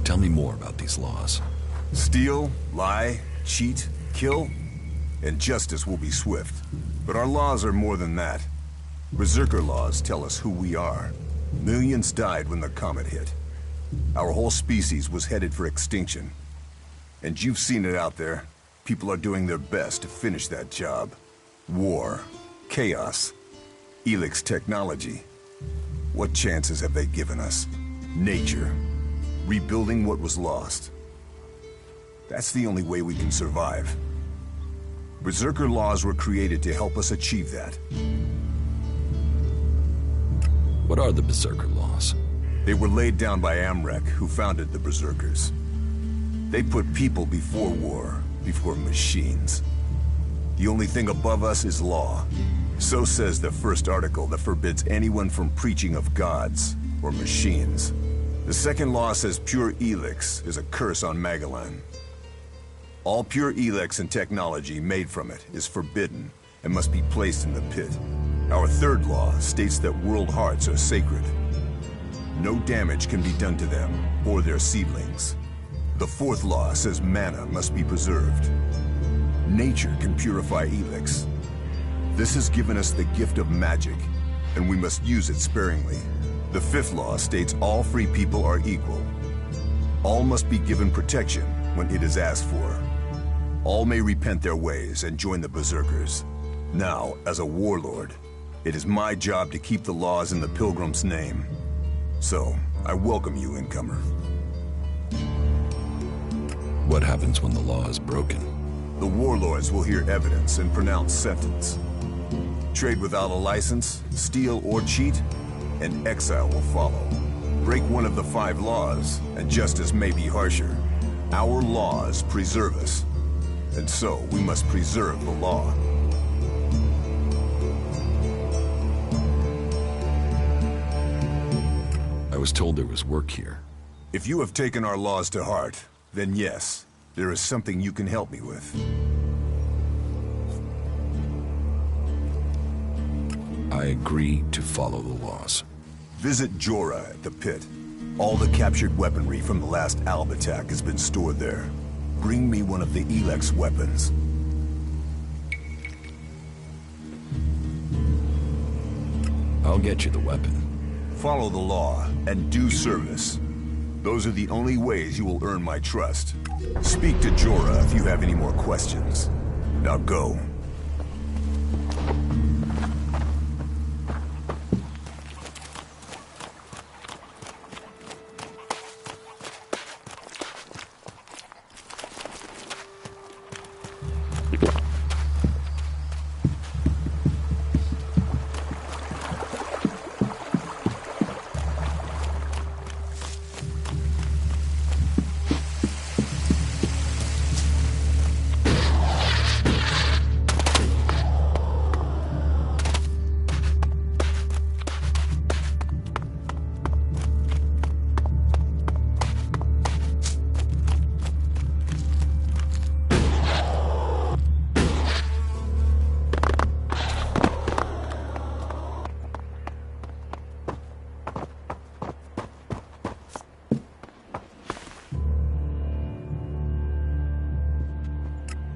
Tell me more about these laws. Steal, lie, cheat, kill, and justice will be swift. But our laws are more than that. Berserker laws tell us who we are. Millions died when the comet hit. Our whole species was headed for extinction. And you've seen it out there. People are doing their best to finish that job. War, chaos, Elex technology. What chances have they given us? Nature. Rebuilding what was lost. That's the only way we can survive. Berserker laws were created to help us achieve that. What are the Berserker laws? They were laid down by Amrek, who founded the Berserkers. They put people before war, before machines. The only thing above us is law. So says the first article that forbids anyone from preaching of gods or machines. The second law says pure Elex is a curse on Magalan. All pure Elex and technology made from it is forbidden and must be placed in the pit. Our third law states that world hearts are sacred. No damage can be done to them or their seedlings. The fourth law says mana must be preserved. Nature can purify Elex. This has given us the gift of magic, and we must use it sparingly. The fifth law states all free people are equal. All must be given protection when it is asked for. All may repent their ways and join the Berserkers. Now, as a warlord, it is my job to keep the laws in the Pilgrim's name. So, I welcome you, incomer. What happens when the law is broken? The warlords will hear evidence and pronounce sentence. Trade without a license, steal or cheat, and exile will follow. Break one of the 5 laws, and justice may be harsher. Our laws preserve us. And so, we must preserve the law. I was told there was work here. If you have taken our laws to heart, then yes, there is something you can help me with. I agree to follow the laws. Visit Jorah at the pit. All the captured weaponry from the last Alb attack has been stored there. Bring me one of the Elex weapons. I'll get you the weapon. Follow the law and do service. Those are the only ways you will earn my trust. Speak to Jorah if you have any more questions. Now go.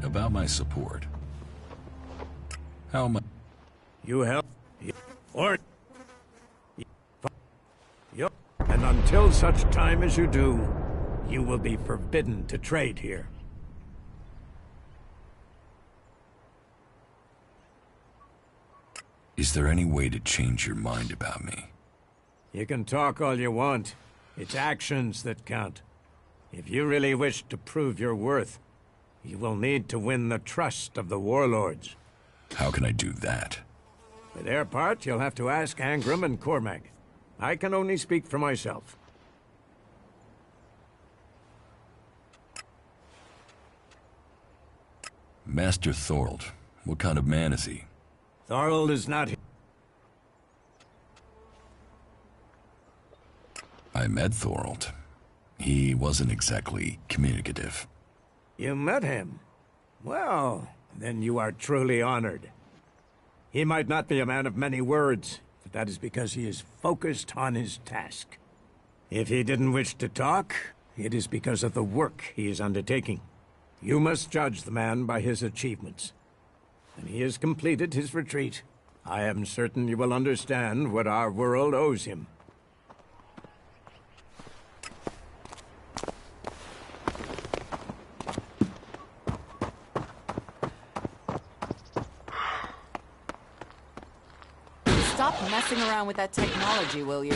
About my support. How am I? You help, or you, and until such time as you do, you will be forbidden to trade here. Is there any way to change your mind about me? You can talk all you want. It's actions that count. If you really wish to prove your worth, you will need to win the trust of the warlords. How can I do that? For their part, you'll have to ask Angrim and Cormag. I can only speak for myself. Master Thorold, what kind of man is he? Thorold is not here. I met Thorold. He wasn't exactly communicative. You met him? Well, then you are truly honored. He might not be a man of many words, but that is because he is focused on his task. If he didn't wish to talk, it is because of the work he is undertaking. You must judge the man by his achievements. When he has completed his retreat, I am certain you will understand what our world owes him. Stop messing around with that technology, will you?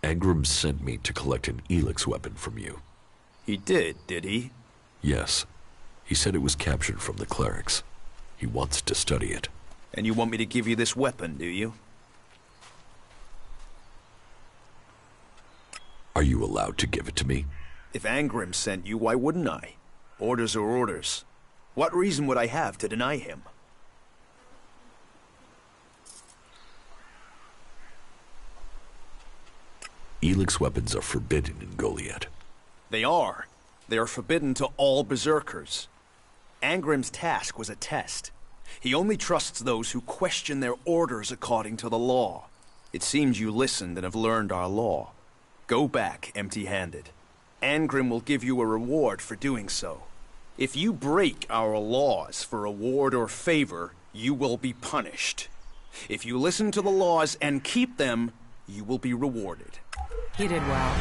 Angrim sent me to collect an Elex weapon from you. He did he? Yes. He said it was captured from the clerics. He wants to study it. And you want me to give you this weapon, do you? Are you allowed to give it to me? If Angrim sent you, why wouldn't I? Orders are orders. What reason would I have to deny him? Elex weapons are forbidden in Goliad. They are. They are forbidden to all berserkers. Angrim's task was a test. He only trusts those who question their orders according to the law. It seems you listened and have learned our law. Go back empty-handed. Angrim will give you a reward for doing so. If you break our laws for reward or favor, you will be punished. If you listen to the laws and keep them, you will be rewarded. You did well.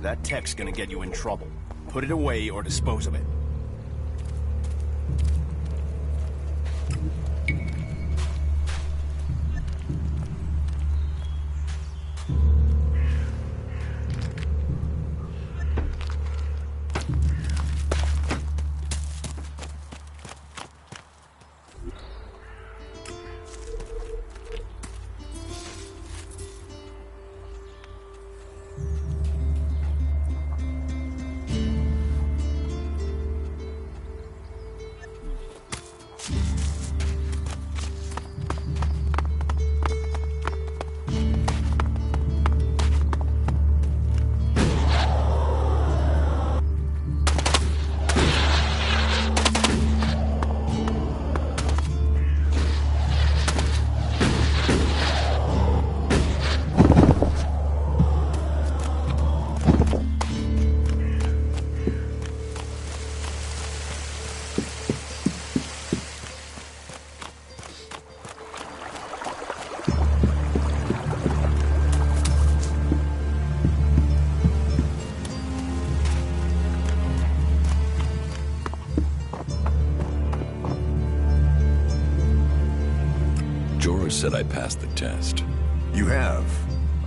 That tech's gonna get you in trouble. Put it away or dispose of it. Said I passed the test. You have.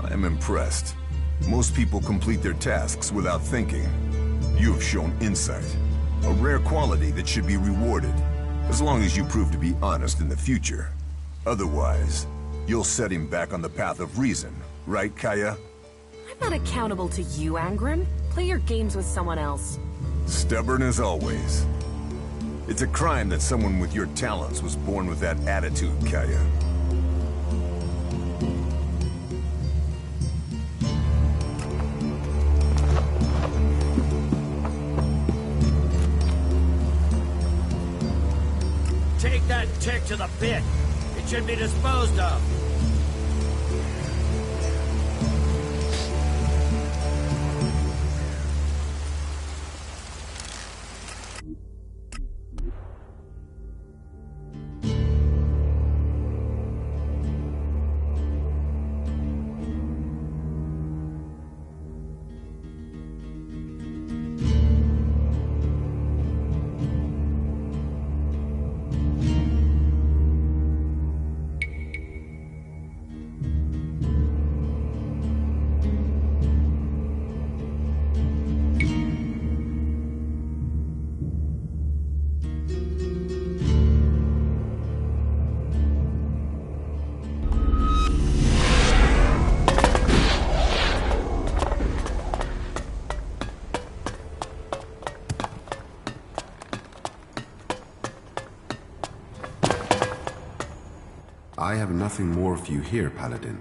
I am impressed. Most people complete their tasks without thinking. You have shown insight, a rare quality that should be rewarded, as long as you prove to be honest in the future. Otherwise, you'll set him back on the path of reason, right, Kaya? I'm not accountable to you, Angrim. Play your games with someone else. Stubborn as always. It's a crime that someone with your talents was born with that attitude, Kaya. Take that tick to the pit. It should be disposed of. I have nothing more for you here, Paladin.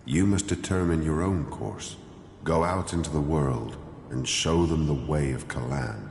You must determine your own course. Go out into the world and show them the way of Kalan.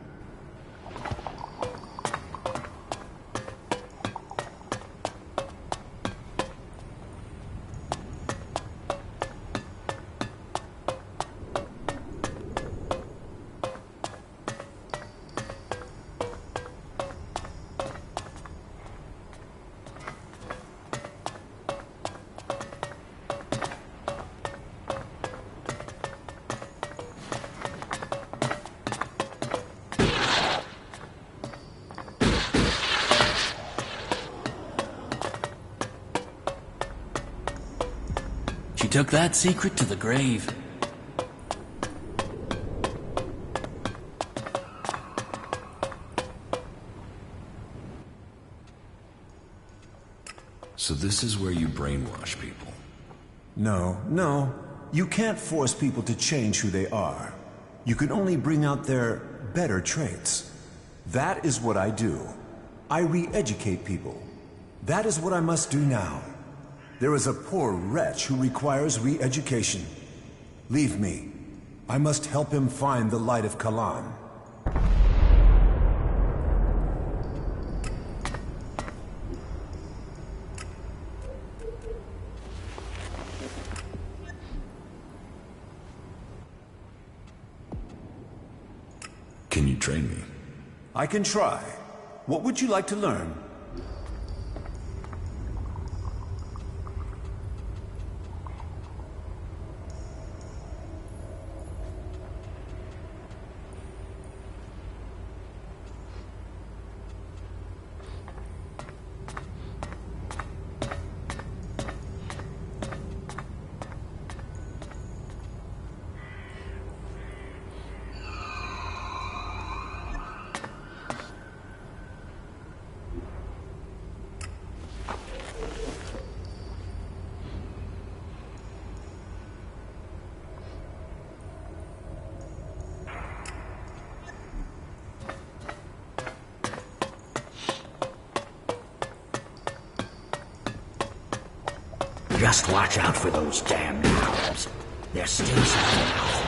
took that secret to the grave. So this is where you brainwash people? No. You can't force people to change who they are. You can only bring out their better traits. That is what I do. I re-educate people. That is what I must do now. There is a poor wretch who requires re-education. Leave me. I must help him find the light of Kalan. Can you train me? I can try. What would you like to learn? Just watch out for those damn owls. They're still something else.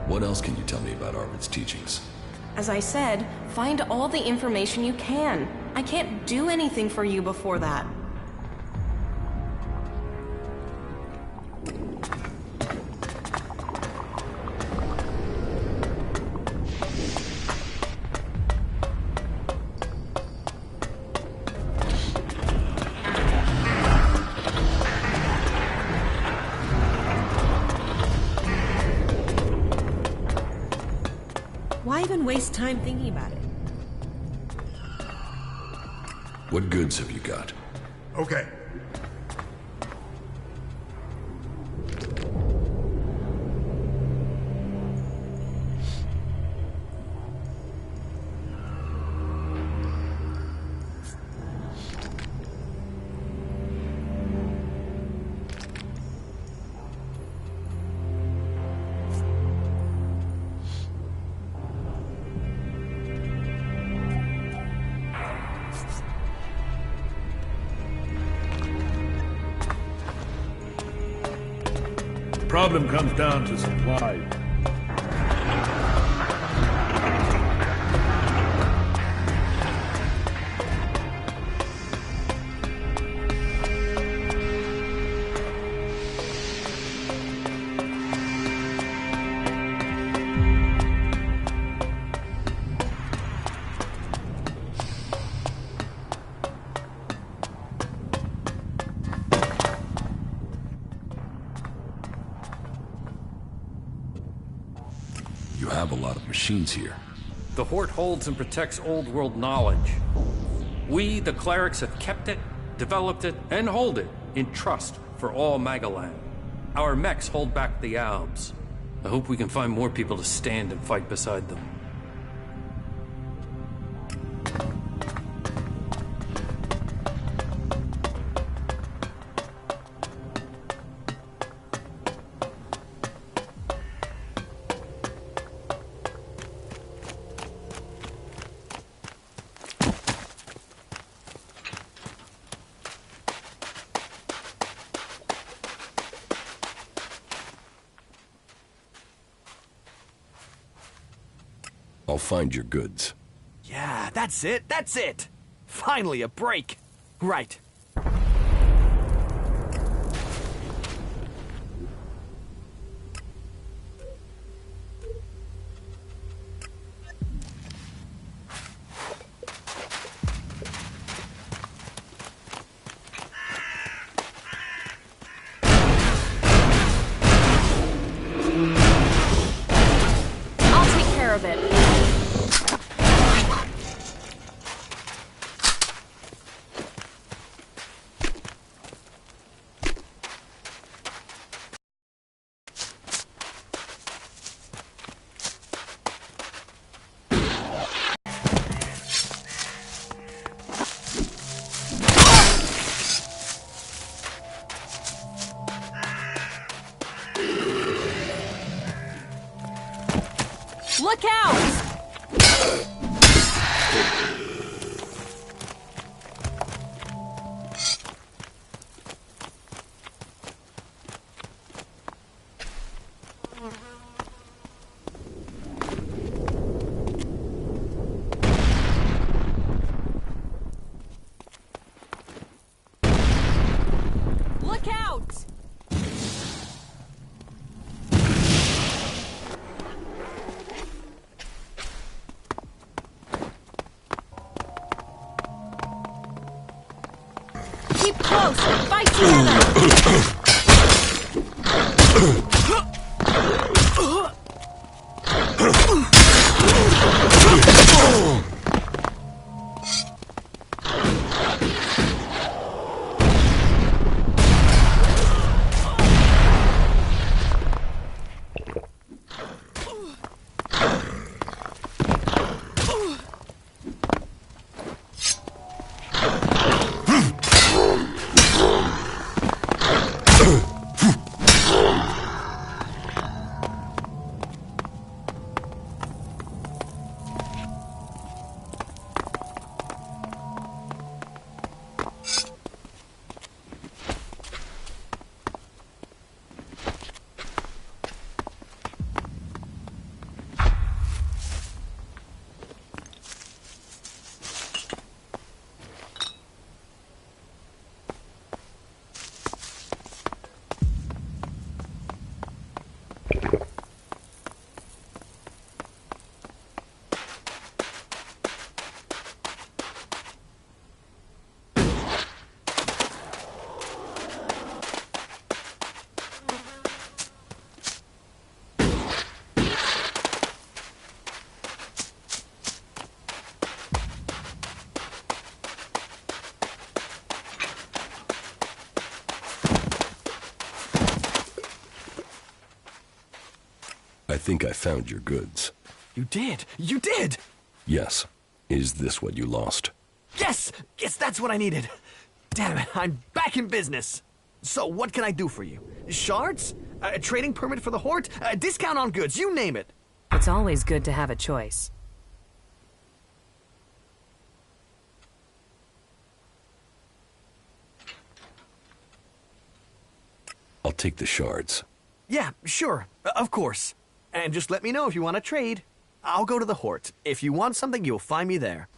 What else can you tell me about Arvid's teachings? As I said, find all the information you can. I can't do anything for you before that. Why even waste time thinking about it? What goods have you got? Okay. Problem comes down to supply. You have a lot of machines here. The Hort holds and protects old world knowledge. We, the clerics, have kept it, developed it, and hold it in trust for all Magaland. Our mechs hold back the Albs. I hope we can find more people to stand and fight beside them. I'll find your goods. Yeah, that's it. That's it. Finally, a break. Right. Look out! Look out! Keep close and fight together! I think I found your goods. You did! You did! Yes. Is this what you lost? Yes! Yes, that's what I needed. Damn it, I'm back in business. So what can I do for you? Shards? A trading permit for the Hort? A discount on goods, you name it. It's always good to have a choice. I'll take the shards. Yeah, sure. Of course. And just let me know if you want to trade. I'll go to the Hort. If you want something, you'll find me there.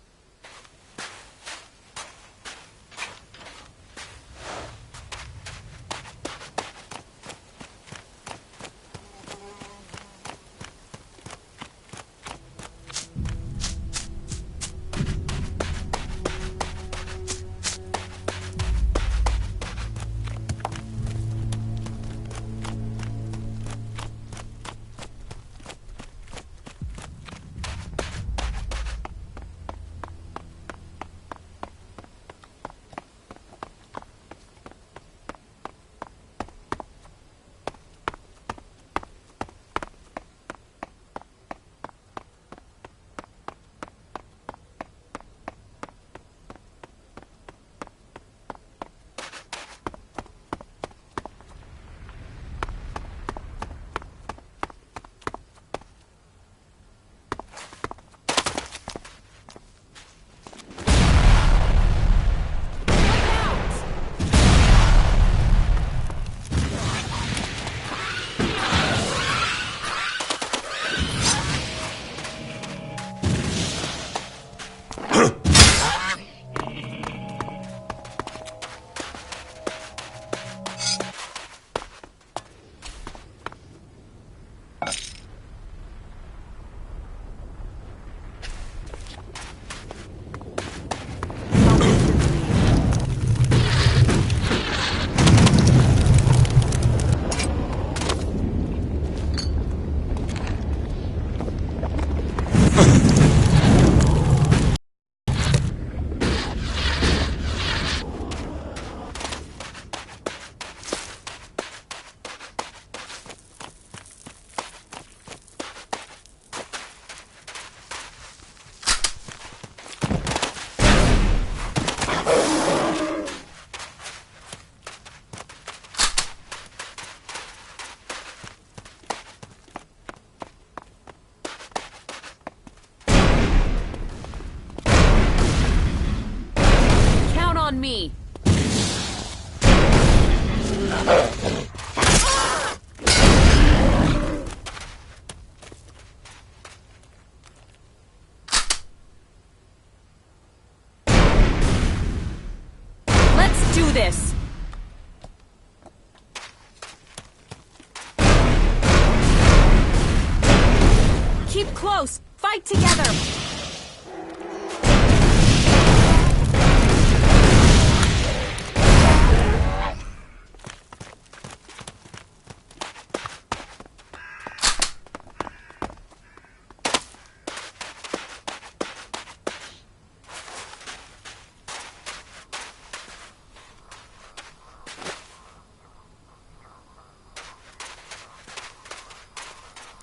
Keep close! Fight together!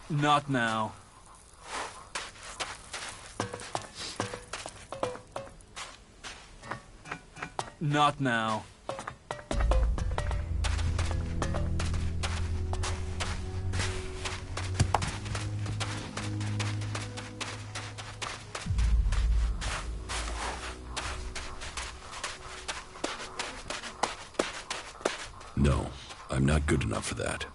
Not now. Not now. No, I'm not good enough for that.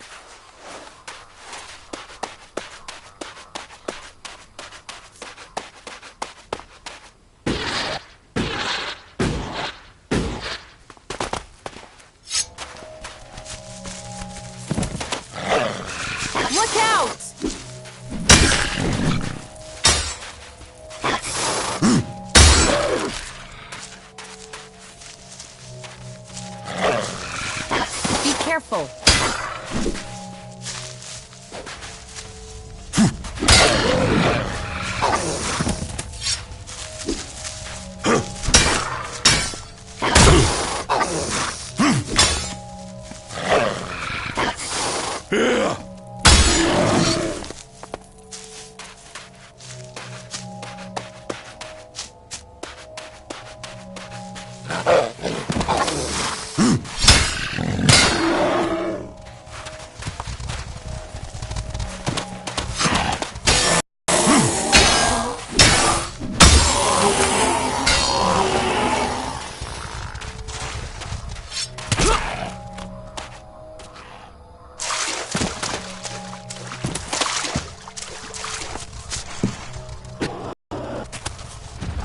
Look out! Be careful.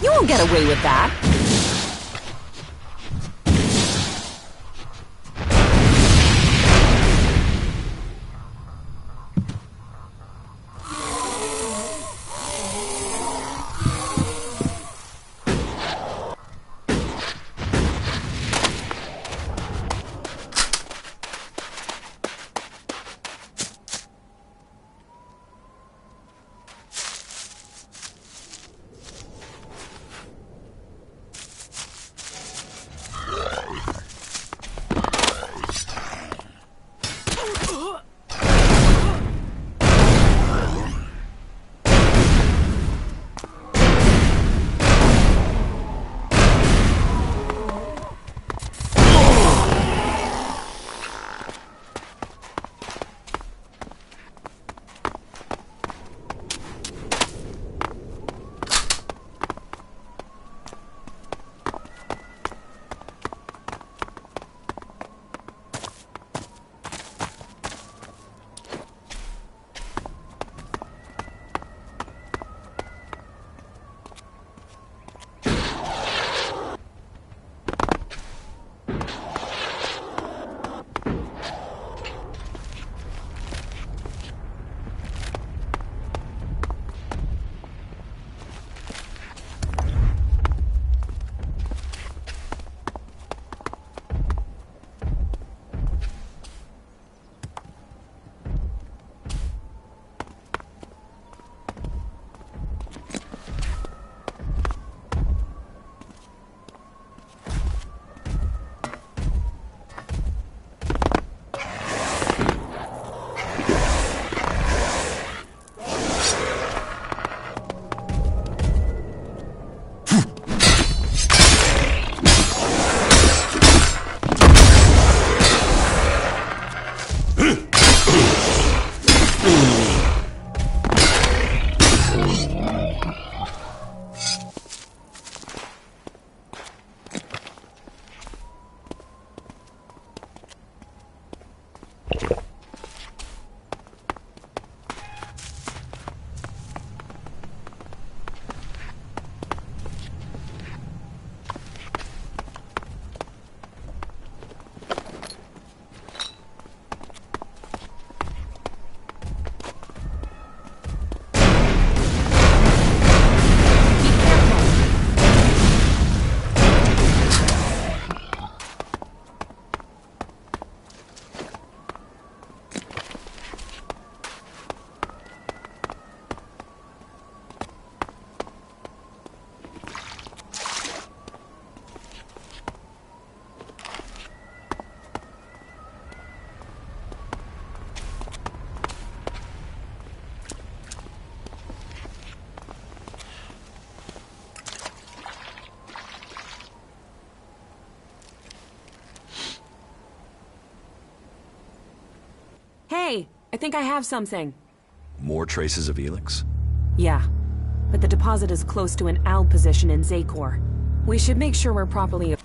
You won't get away with that. Hey, I think I have something. More traces of Elex? Yeah, but the deposit is close to an ALB position in Zakor. We should make sure we're properly...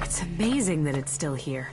It's amazing that it's still here.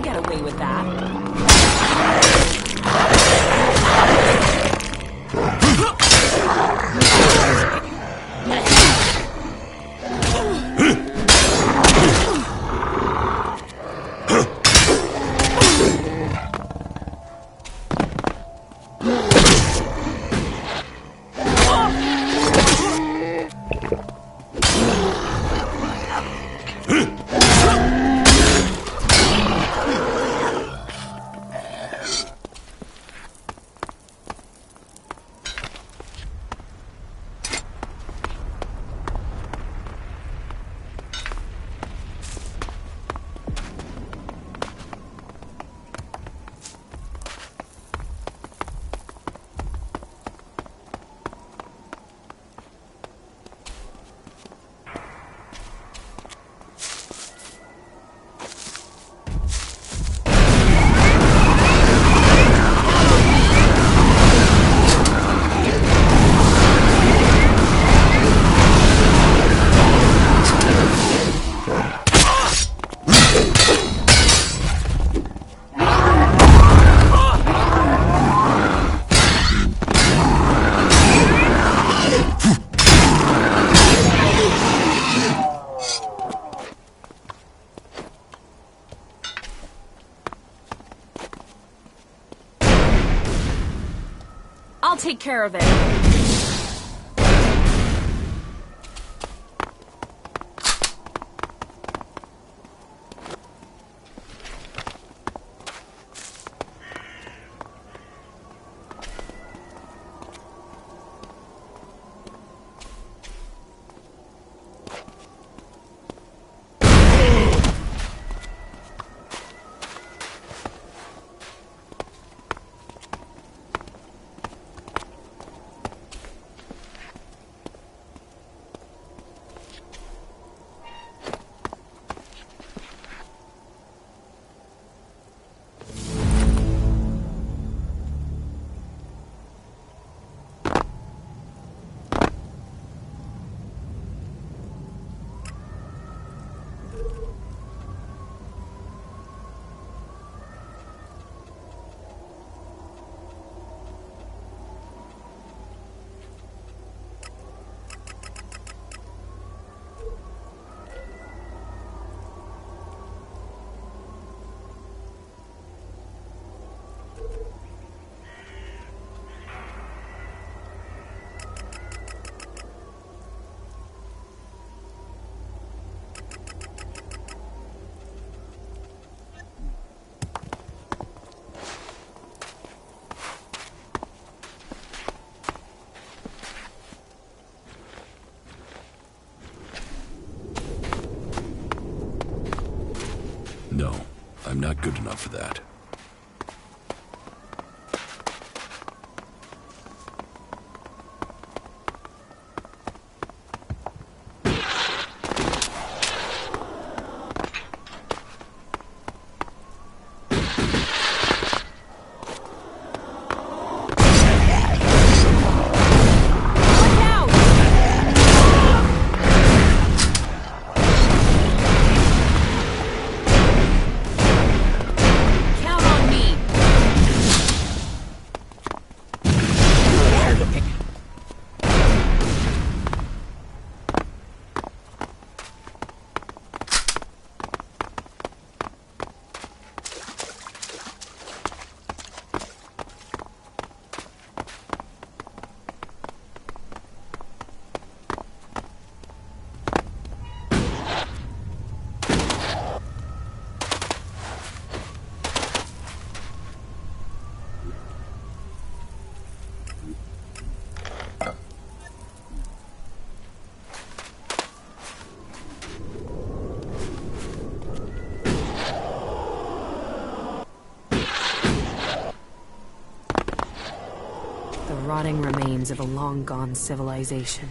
Get away with that. I'll take care of it. No, I'm not good enough for that. Look out! rotting remains of a long-gone civilization.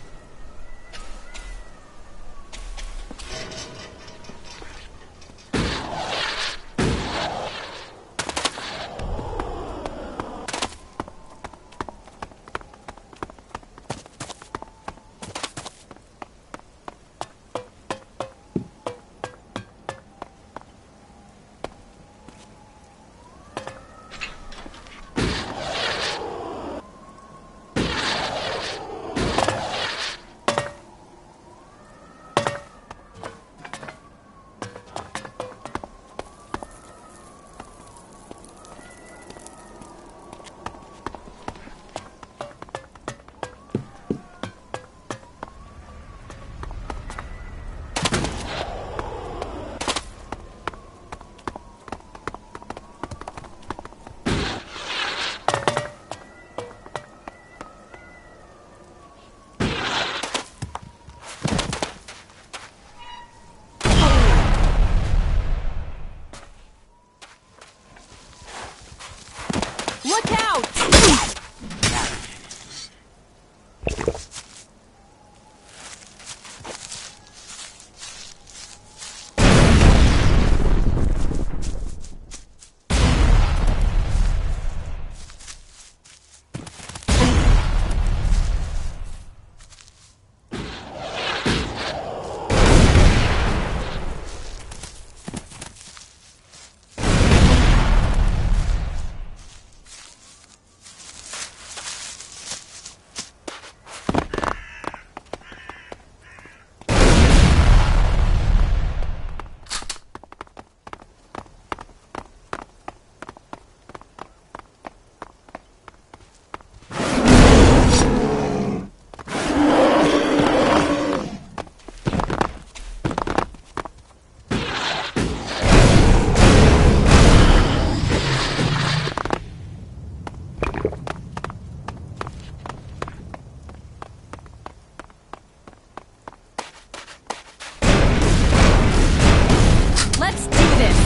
Look out! Let's do this!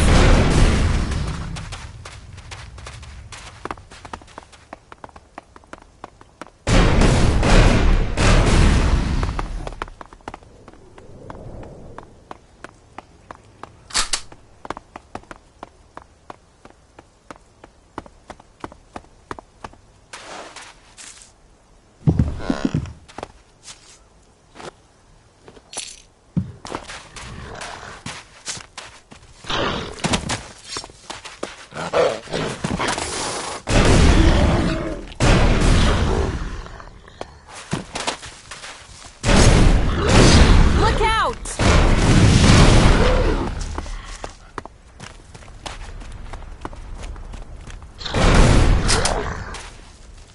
Look out!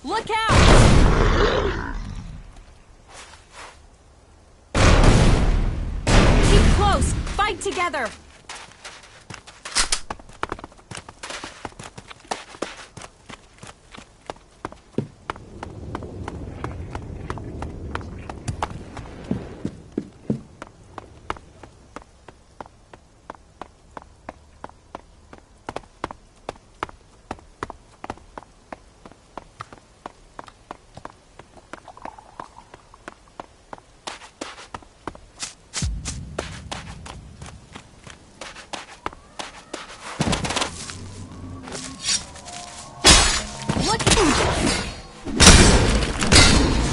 Look out! Keep close! Fight together!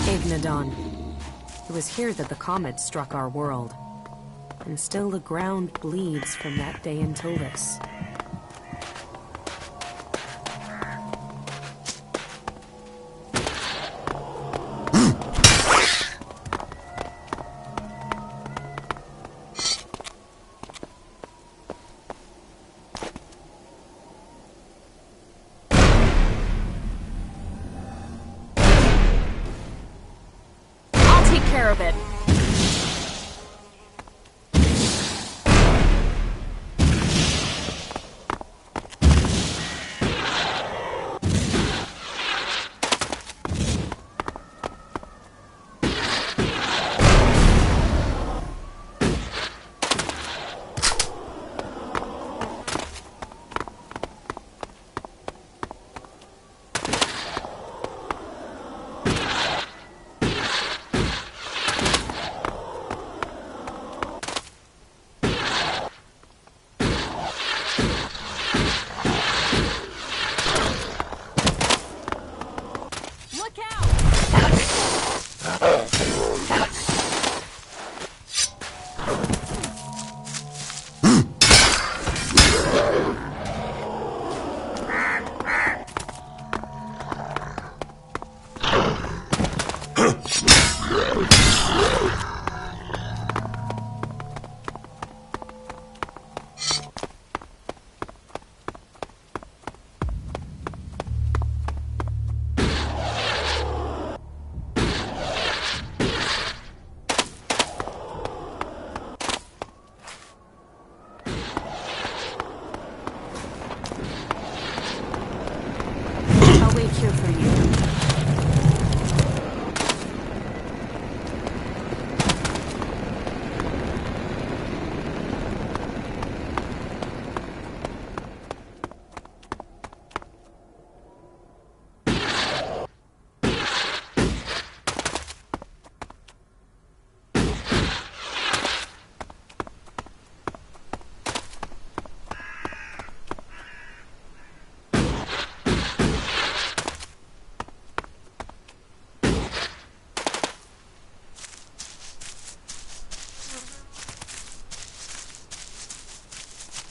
Ignadon. It was here that the comet struck our world. And still the ground bleeds from that day until this. Care of it.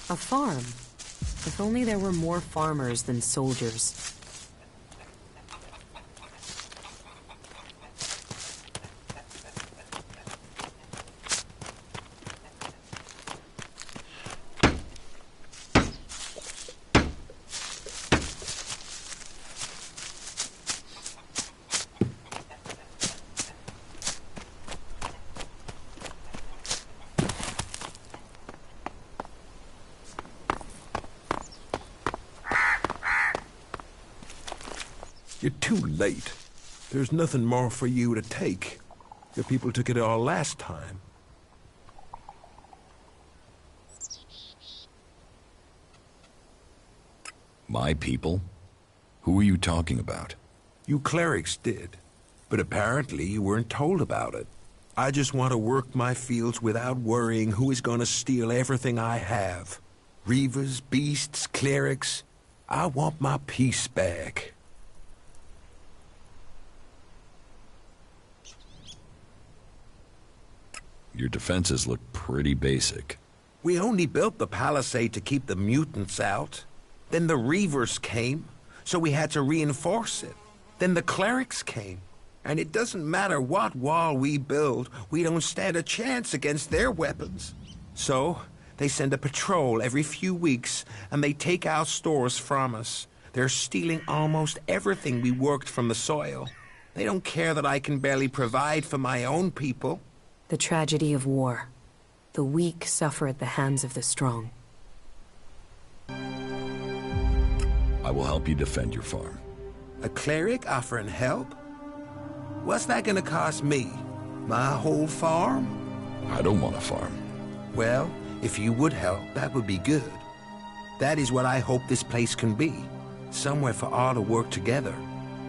A farm. If only there were more farmers than soldiers. You're too late. There's nothing more for you to take. The people took it all last time. My people? Who are you talking about? You clerics did. But apparently you weren't told about it. I just want to work my fields without worrying who is going to steal everything I have. Reavers, beasts, clerics. I want my peace back. Your defenses look pretty basic. We only built the palisade to keep the mutants out. Then the Reavers came, so we had to reinforce it. Then the clerics came. And it doesn't matter what wall we build, we don't stand a chance against their weapons. So, they send a patrol every few weeks, and they take our stores from us. They're stealing almost everything we worked from the soil. They don't care that I can barely provide for my own people. The tragedy of war. The weak suffer at the hands of the strong. I will help you defend your farm. A cleric offering help? What's that gonna cost me? My whole farm? I don't want a farm. Well, if you would help, that would be good. That is what I hope this place can be. Somewhere for all to work together.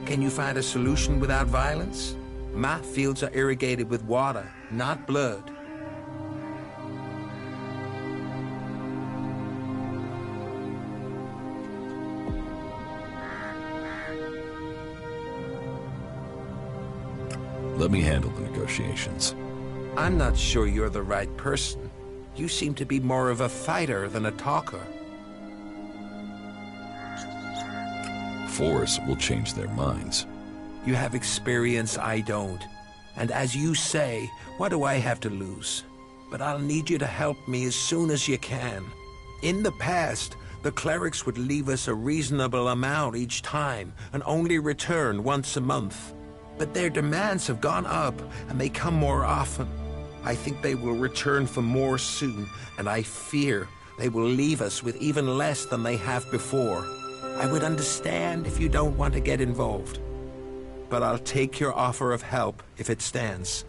Can you find a solution without violence? My fields are irrigated with water, not blood. Let me handle the negotiations. I'm not sure you're the right person. You seem to be more of a fighter than a talker. Force will change their minds. You have experience I don't. And as you say, what do I have to lose? But I'll need you to help me as soon as you can. In the past, the clerics would leave us a reasonable amount each time and only return once a month. But their demands have gone up, and they come more often. I think they will return for more soon, and I fear they will leave us with even less than they have before. I would understand if you don't want to get involved. But I'll take your offer of help if it stands.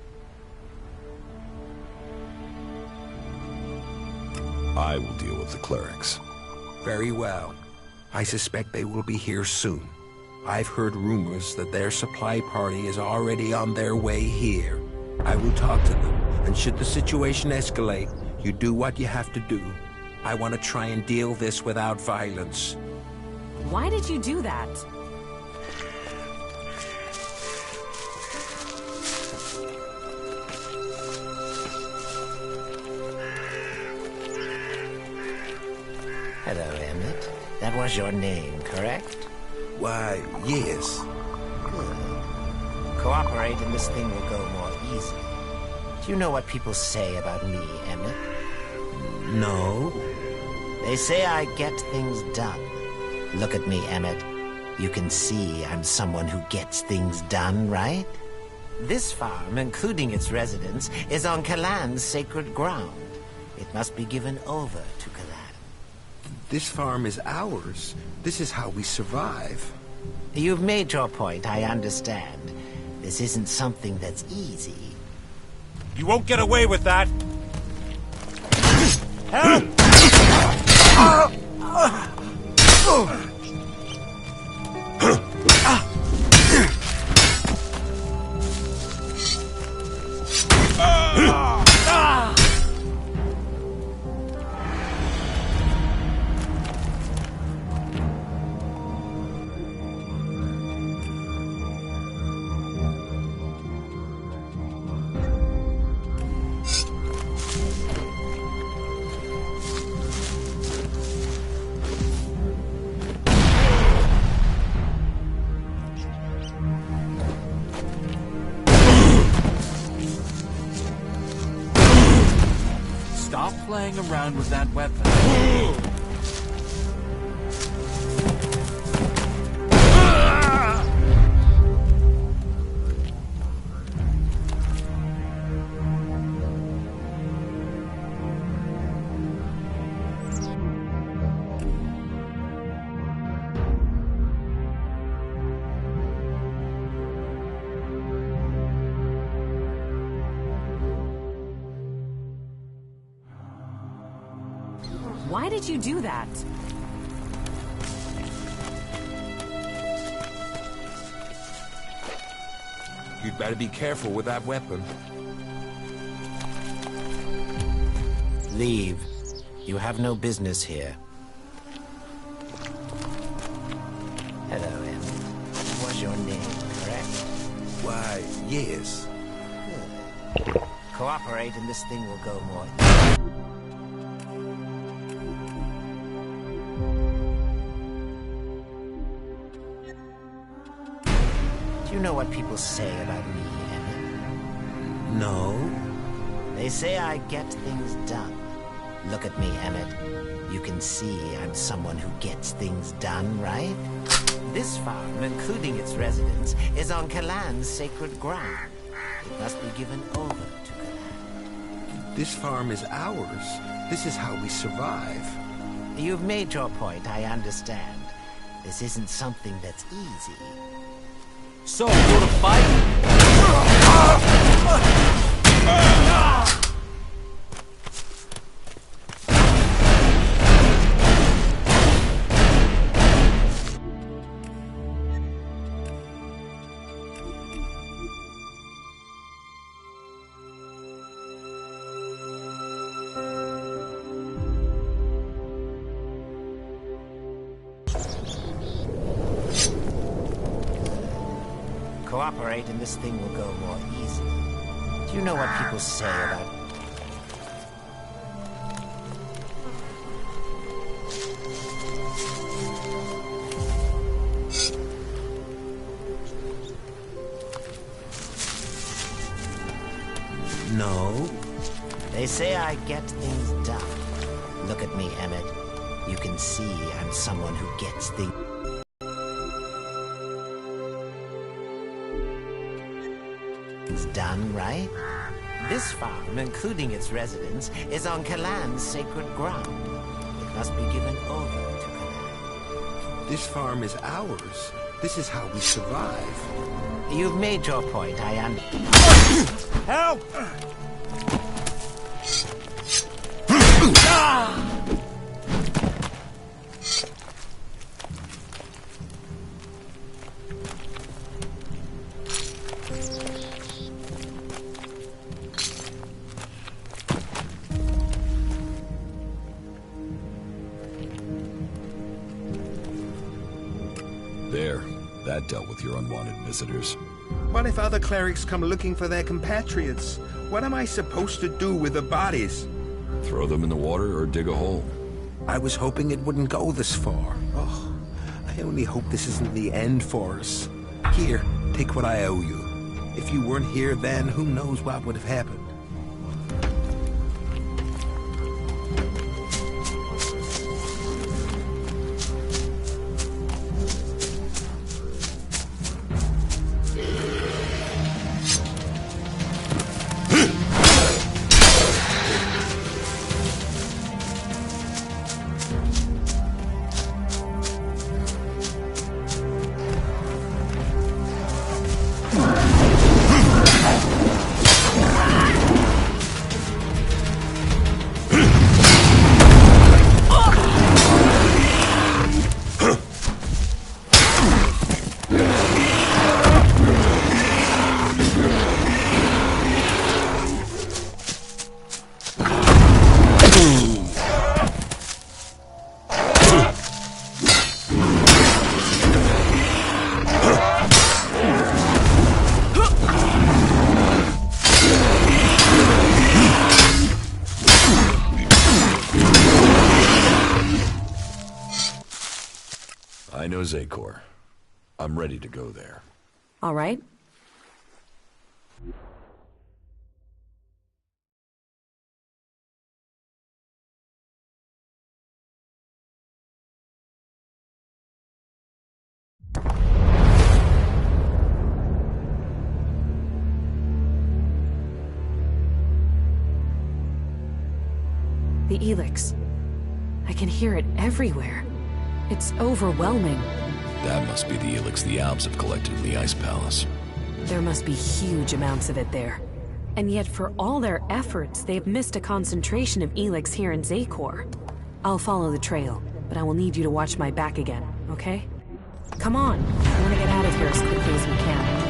I will deal with the clerics. Very well. I suspect they will be here soon. I've heard rumors that their supply party is already on their way here. I will talk to them, and should the situation escalate, you do what you have to do. I want to try and deal this without violence. Why did you do that? Hello, Emmett. That was your name, correct? Why, yes. Good. Cooperate and this thing will go more easily. Do you know what people say about me, Emmett? No. They say I get things done. Look at me, Emmett. You can see I'm someone who gets things done, right? This farm, including its residents, is on Kalan's sacred ground. It must be given over to Kalan. This farm is ours. This is how we survive. You've made your point, I understand. This isn't something that's easy. You won't get away with that! Help! Stop playing around with that weapon. Why did you do that? You'd better be careful with that weapon. Leave. You have no business here. Hello, Em. What's your name, correct? Why, yes. Good. Cooperate and this thing will go more. Do you know what people say about me, Emmett? No. They say I get things done. Look at me, Emmett. You can see I'm someone who gets things done, right? This farm, including its residents, is on Kalan's sacred ground. It must be given over to Kalan. This farm is ours. This is how we survive. You've made your point, I understand. This isn't something that's easy. So, you wanna fight? Cooperate and this thing will go more easily. Do you know what people say about... No. They say I get things done. Look at me, Emmett. You can see I'm someone who gets things done, right? This farm, including its residents, is on Kalan's sacred ground. It must be given over to Kalan. This farm is ours. This is how we survive. You've made your point, I understand. Help! There. That dealt with your unwanted visitors. What if other clerics come looking for their compatriots? What am I supposed to do with the bodies? Throw them in the water or dig a hole. I was hoping it wouldn't go this far. Oh, I only hope this isn't the end for us. Here, take what I owe you. If you weren't here then, who knows what would have happened. I know Zakor. I'm ready to go there. All right. The Elex. I can hear it everywhere. It's overwhelming. That must be the Elex the Alps have collected in the Ice Palace. There must be huge amounts of it there. And yet for all their efforts, they've missed a concentration of Elex here in Zakor. I'll follow the trail, but I will need you to watch my back again, okay? Come on, I want to get out of here as quickly as we can.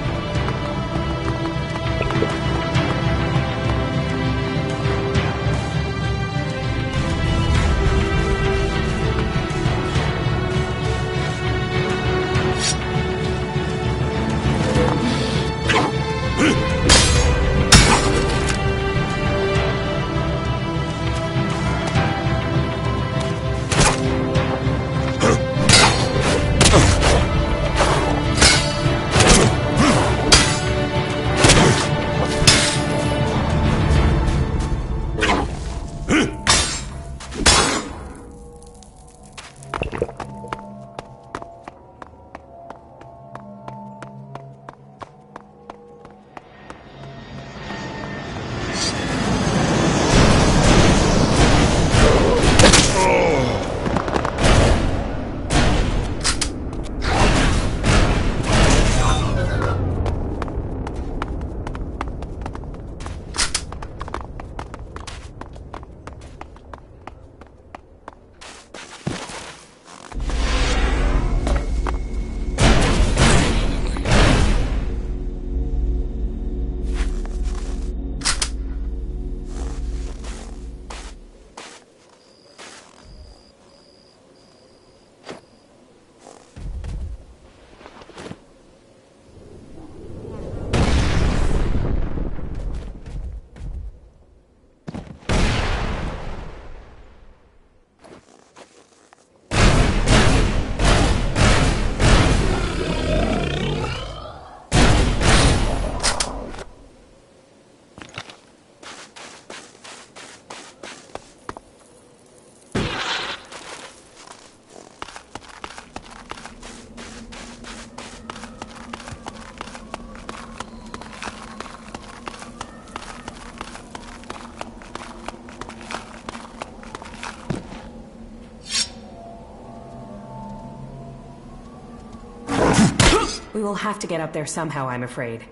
We will have to get up there somehow, I'm afraid.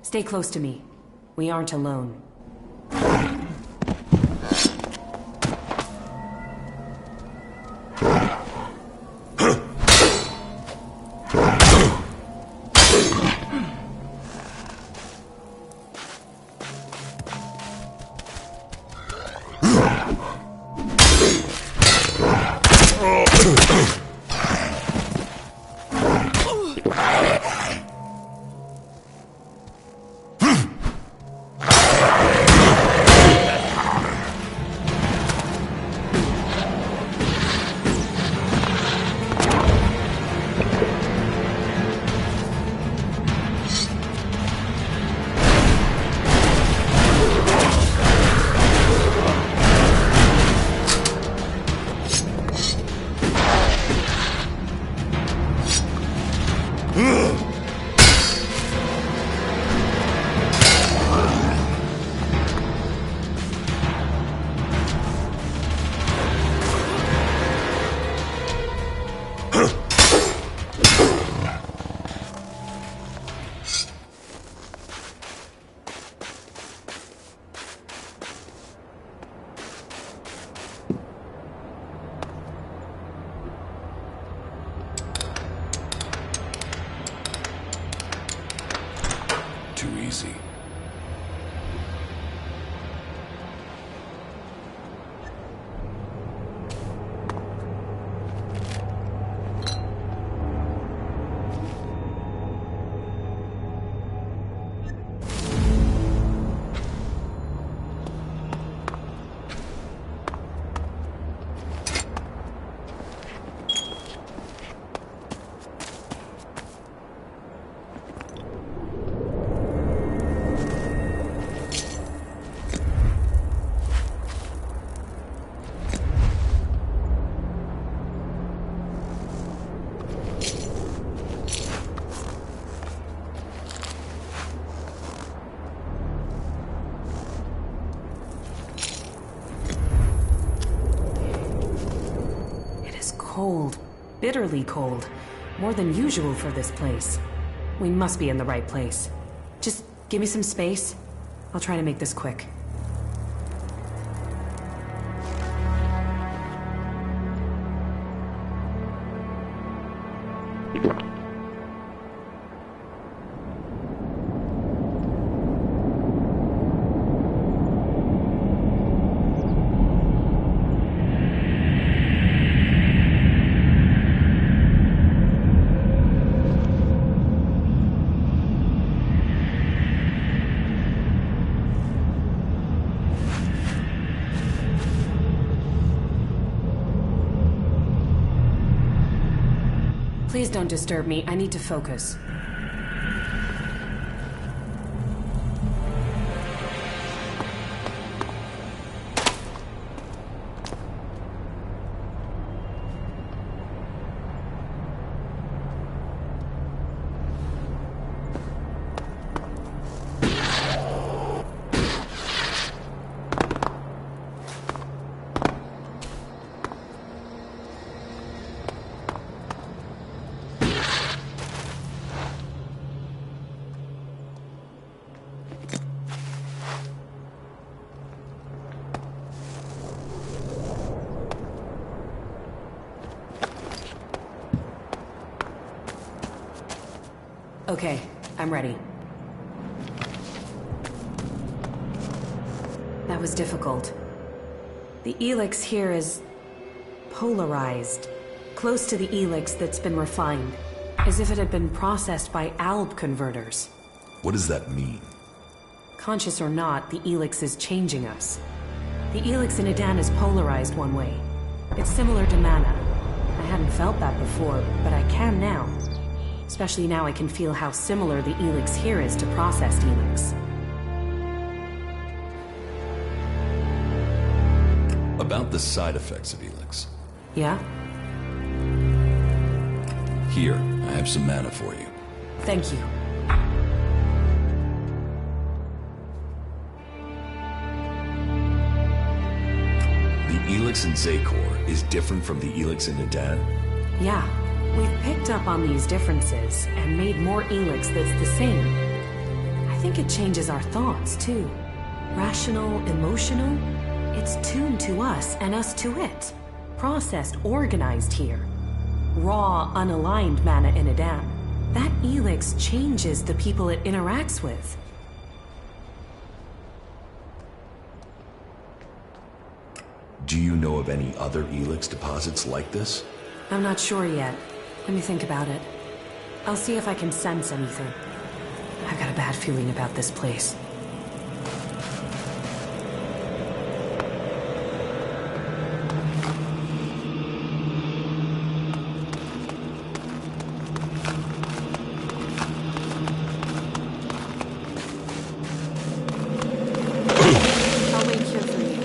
Stay close to me. We aren't alone. cold. Bitterly cold. More than usual for this place. We must be in the right place. Just give me some space. I'll try to make this quick. Please don't disturb me. I need to focus. Okay, I'm ready. That was difficult. The Elex here is polarized, close to the Elex that's been refined, as if it had been processed by alb converters. What does that mean? Conscious or not, the Elex is changing us. The Elex in Adan is polarized one way. It's similar to mana. I hadn't felt that before, but I can now. Especially now I can feel how similar the Elex here is to processed Elex. About the side effects of Elex. Yeah? Here, I have some mana for you. Thank you. The Elex in Zakor is different from the Elex in Adan? Yeah. We've picked up on these differences and made more Elex that's the same. I think it changes our thoughts, too. Rational, emotional, it's tuned to us and us to it. Processed, organized here. Raw, unaligned mana in Adan. That Elex changes the people it interacts with. Do you know of any other Elex deposits like this? I'm not sure yet. Let me think about it. I'll see if I can sense anything. I've got a bad feeling about this place. I'll wait here for you.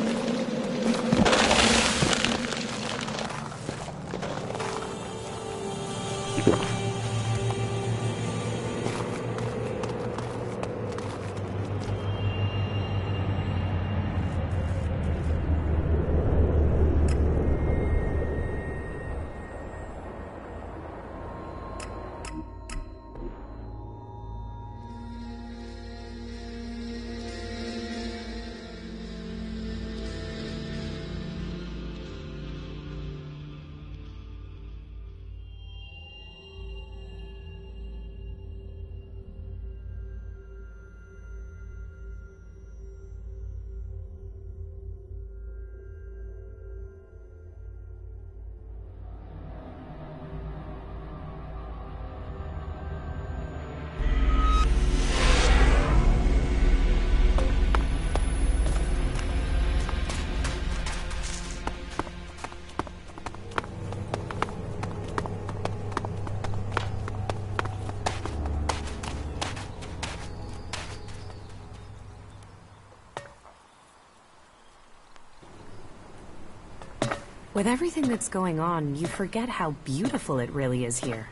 With everything that's going on, you forget how beautiful it really is here.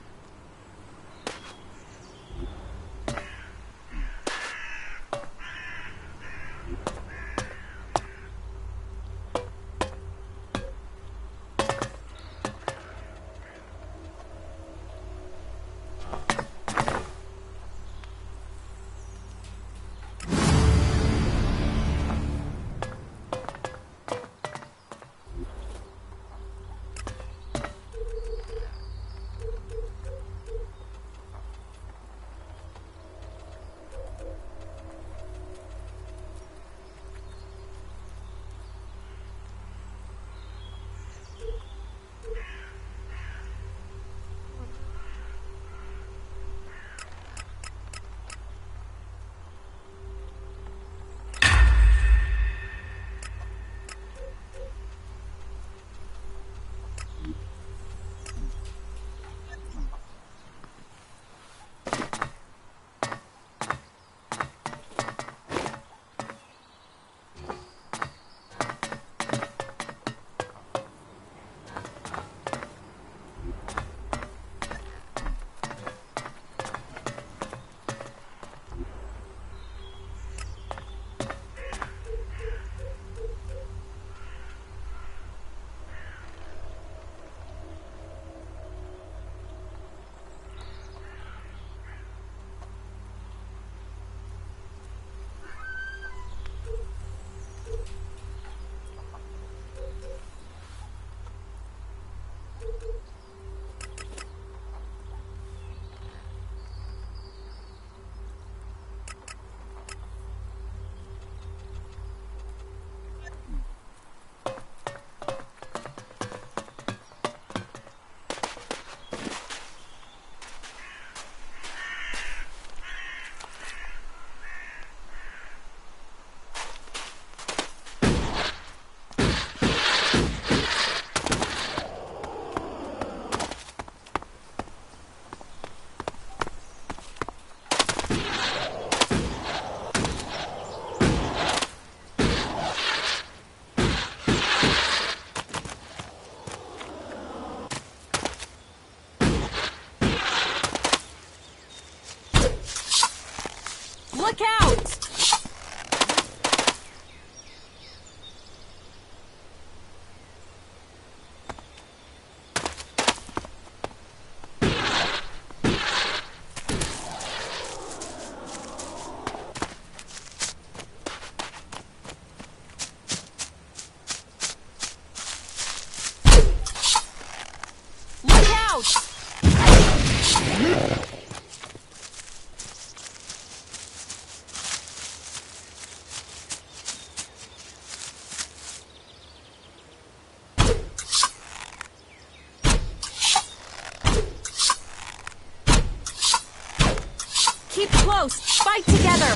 fight together!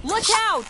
Look out!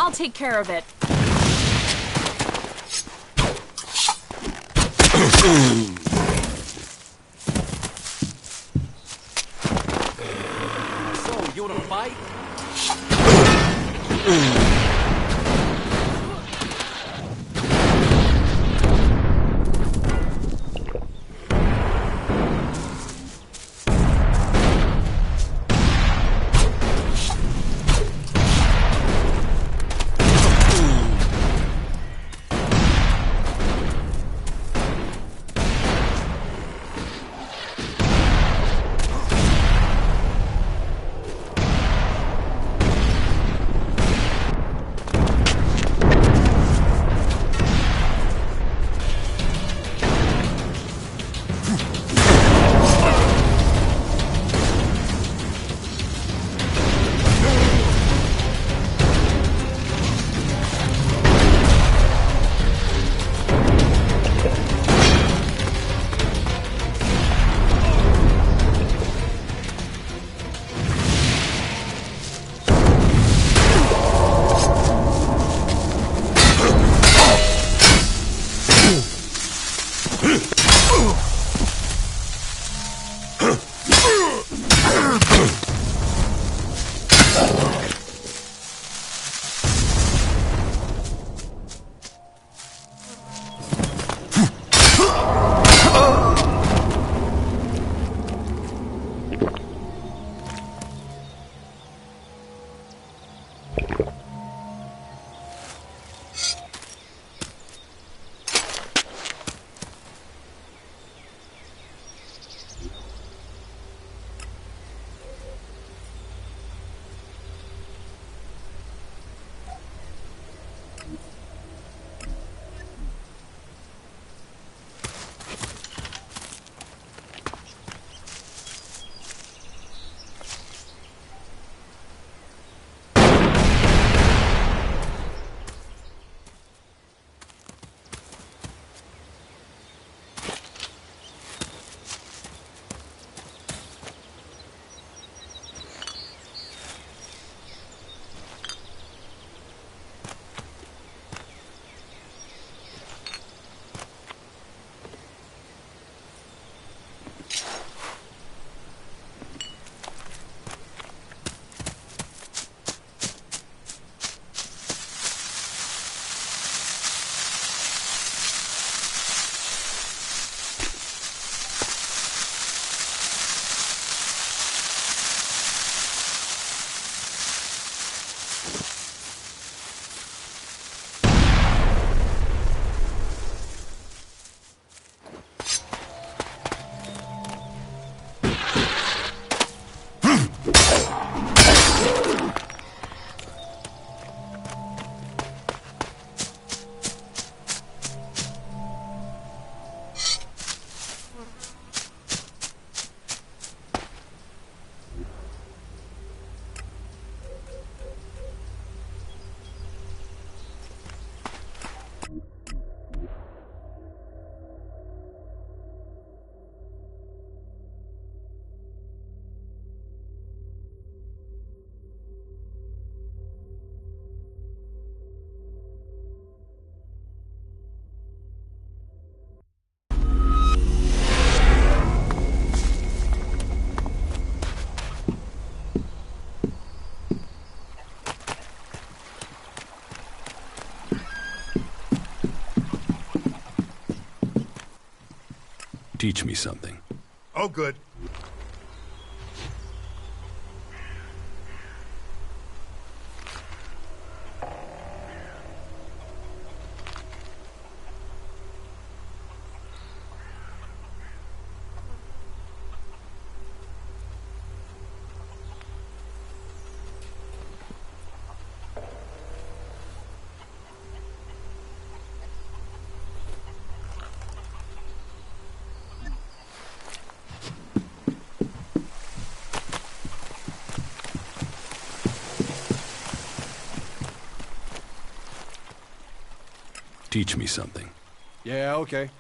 I'll take care of it. So, you wanna fight? Teach me something. Oh, good. Teach me something. Yeah, okay.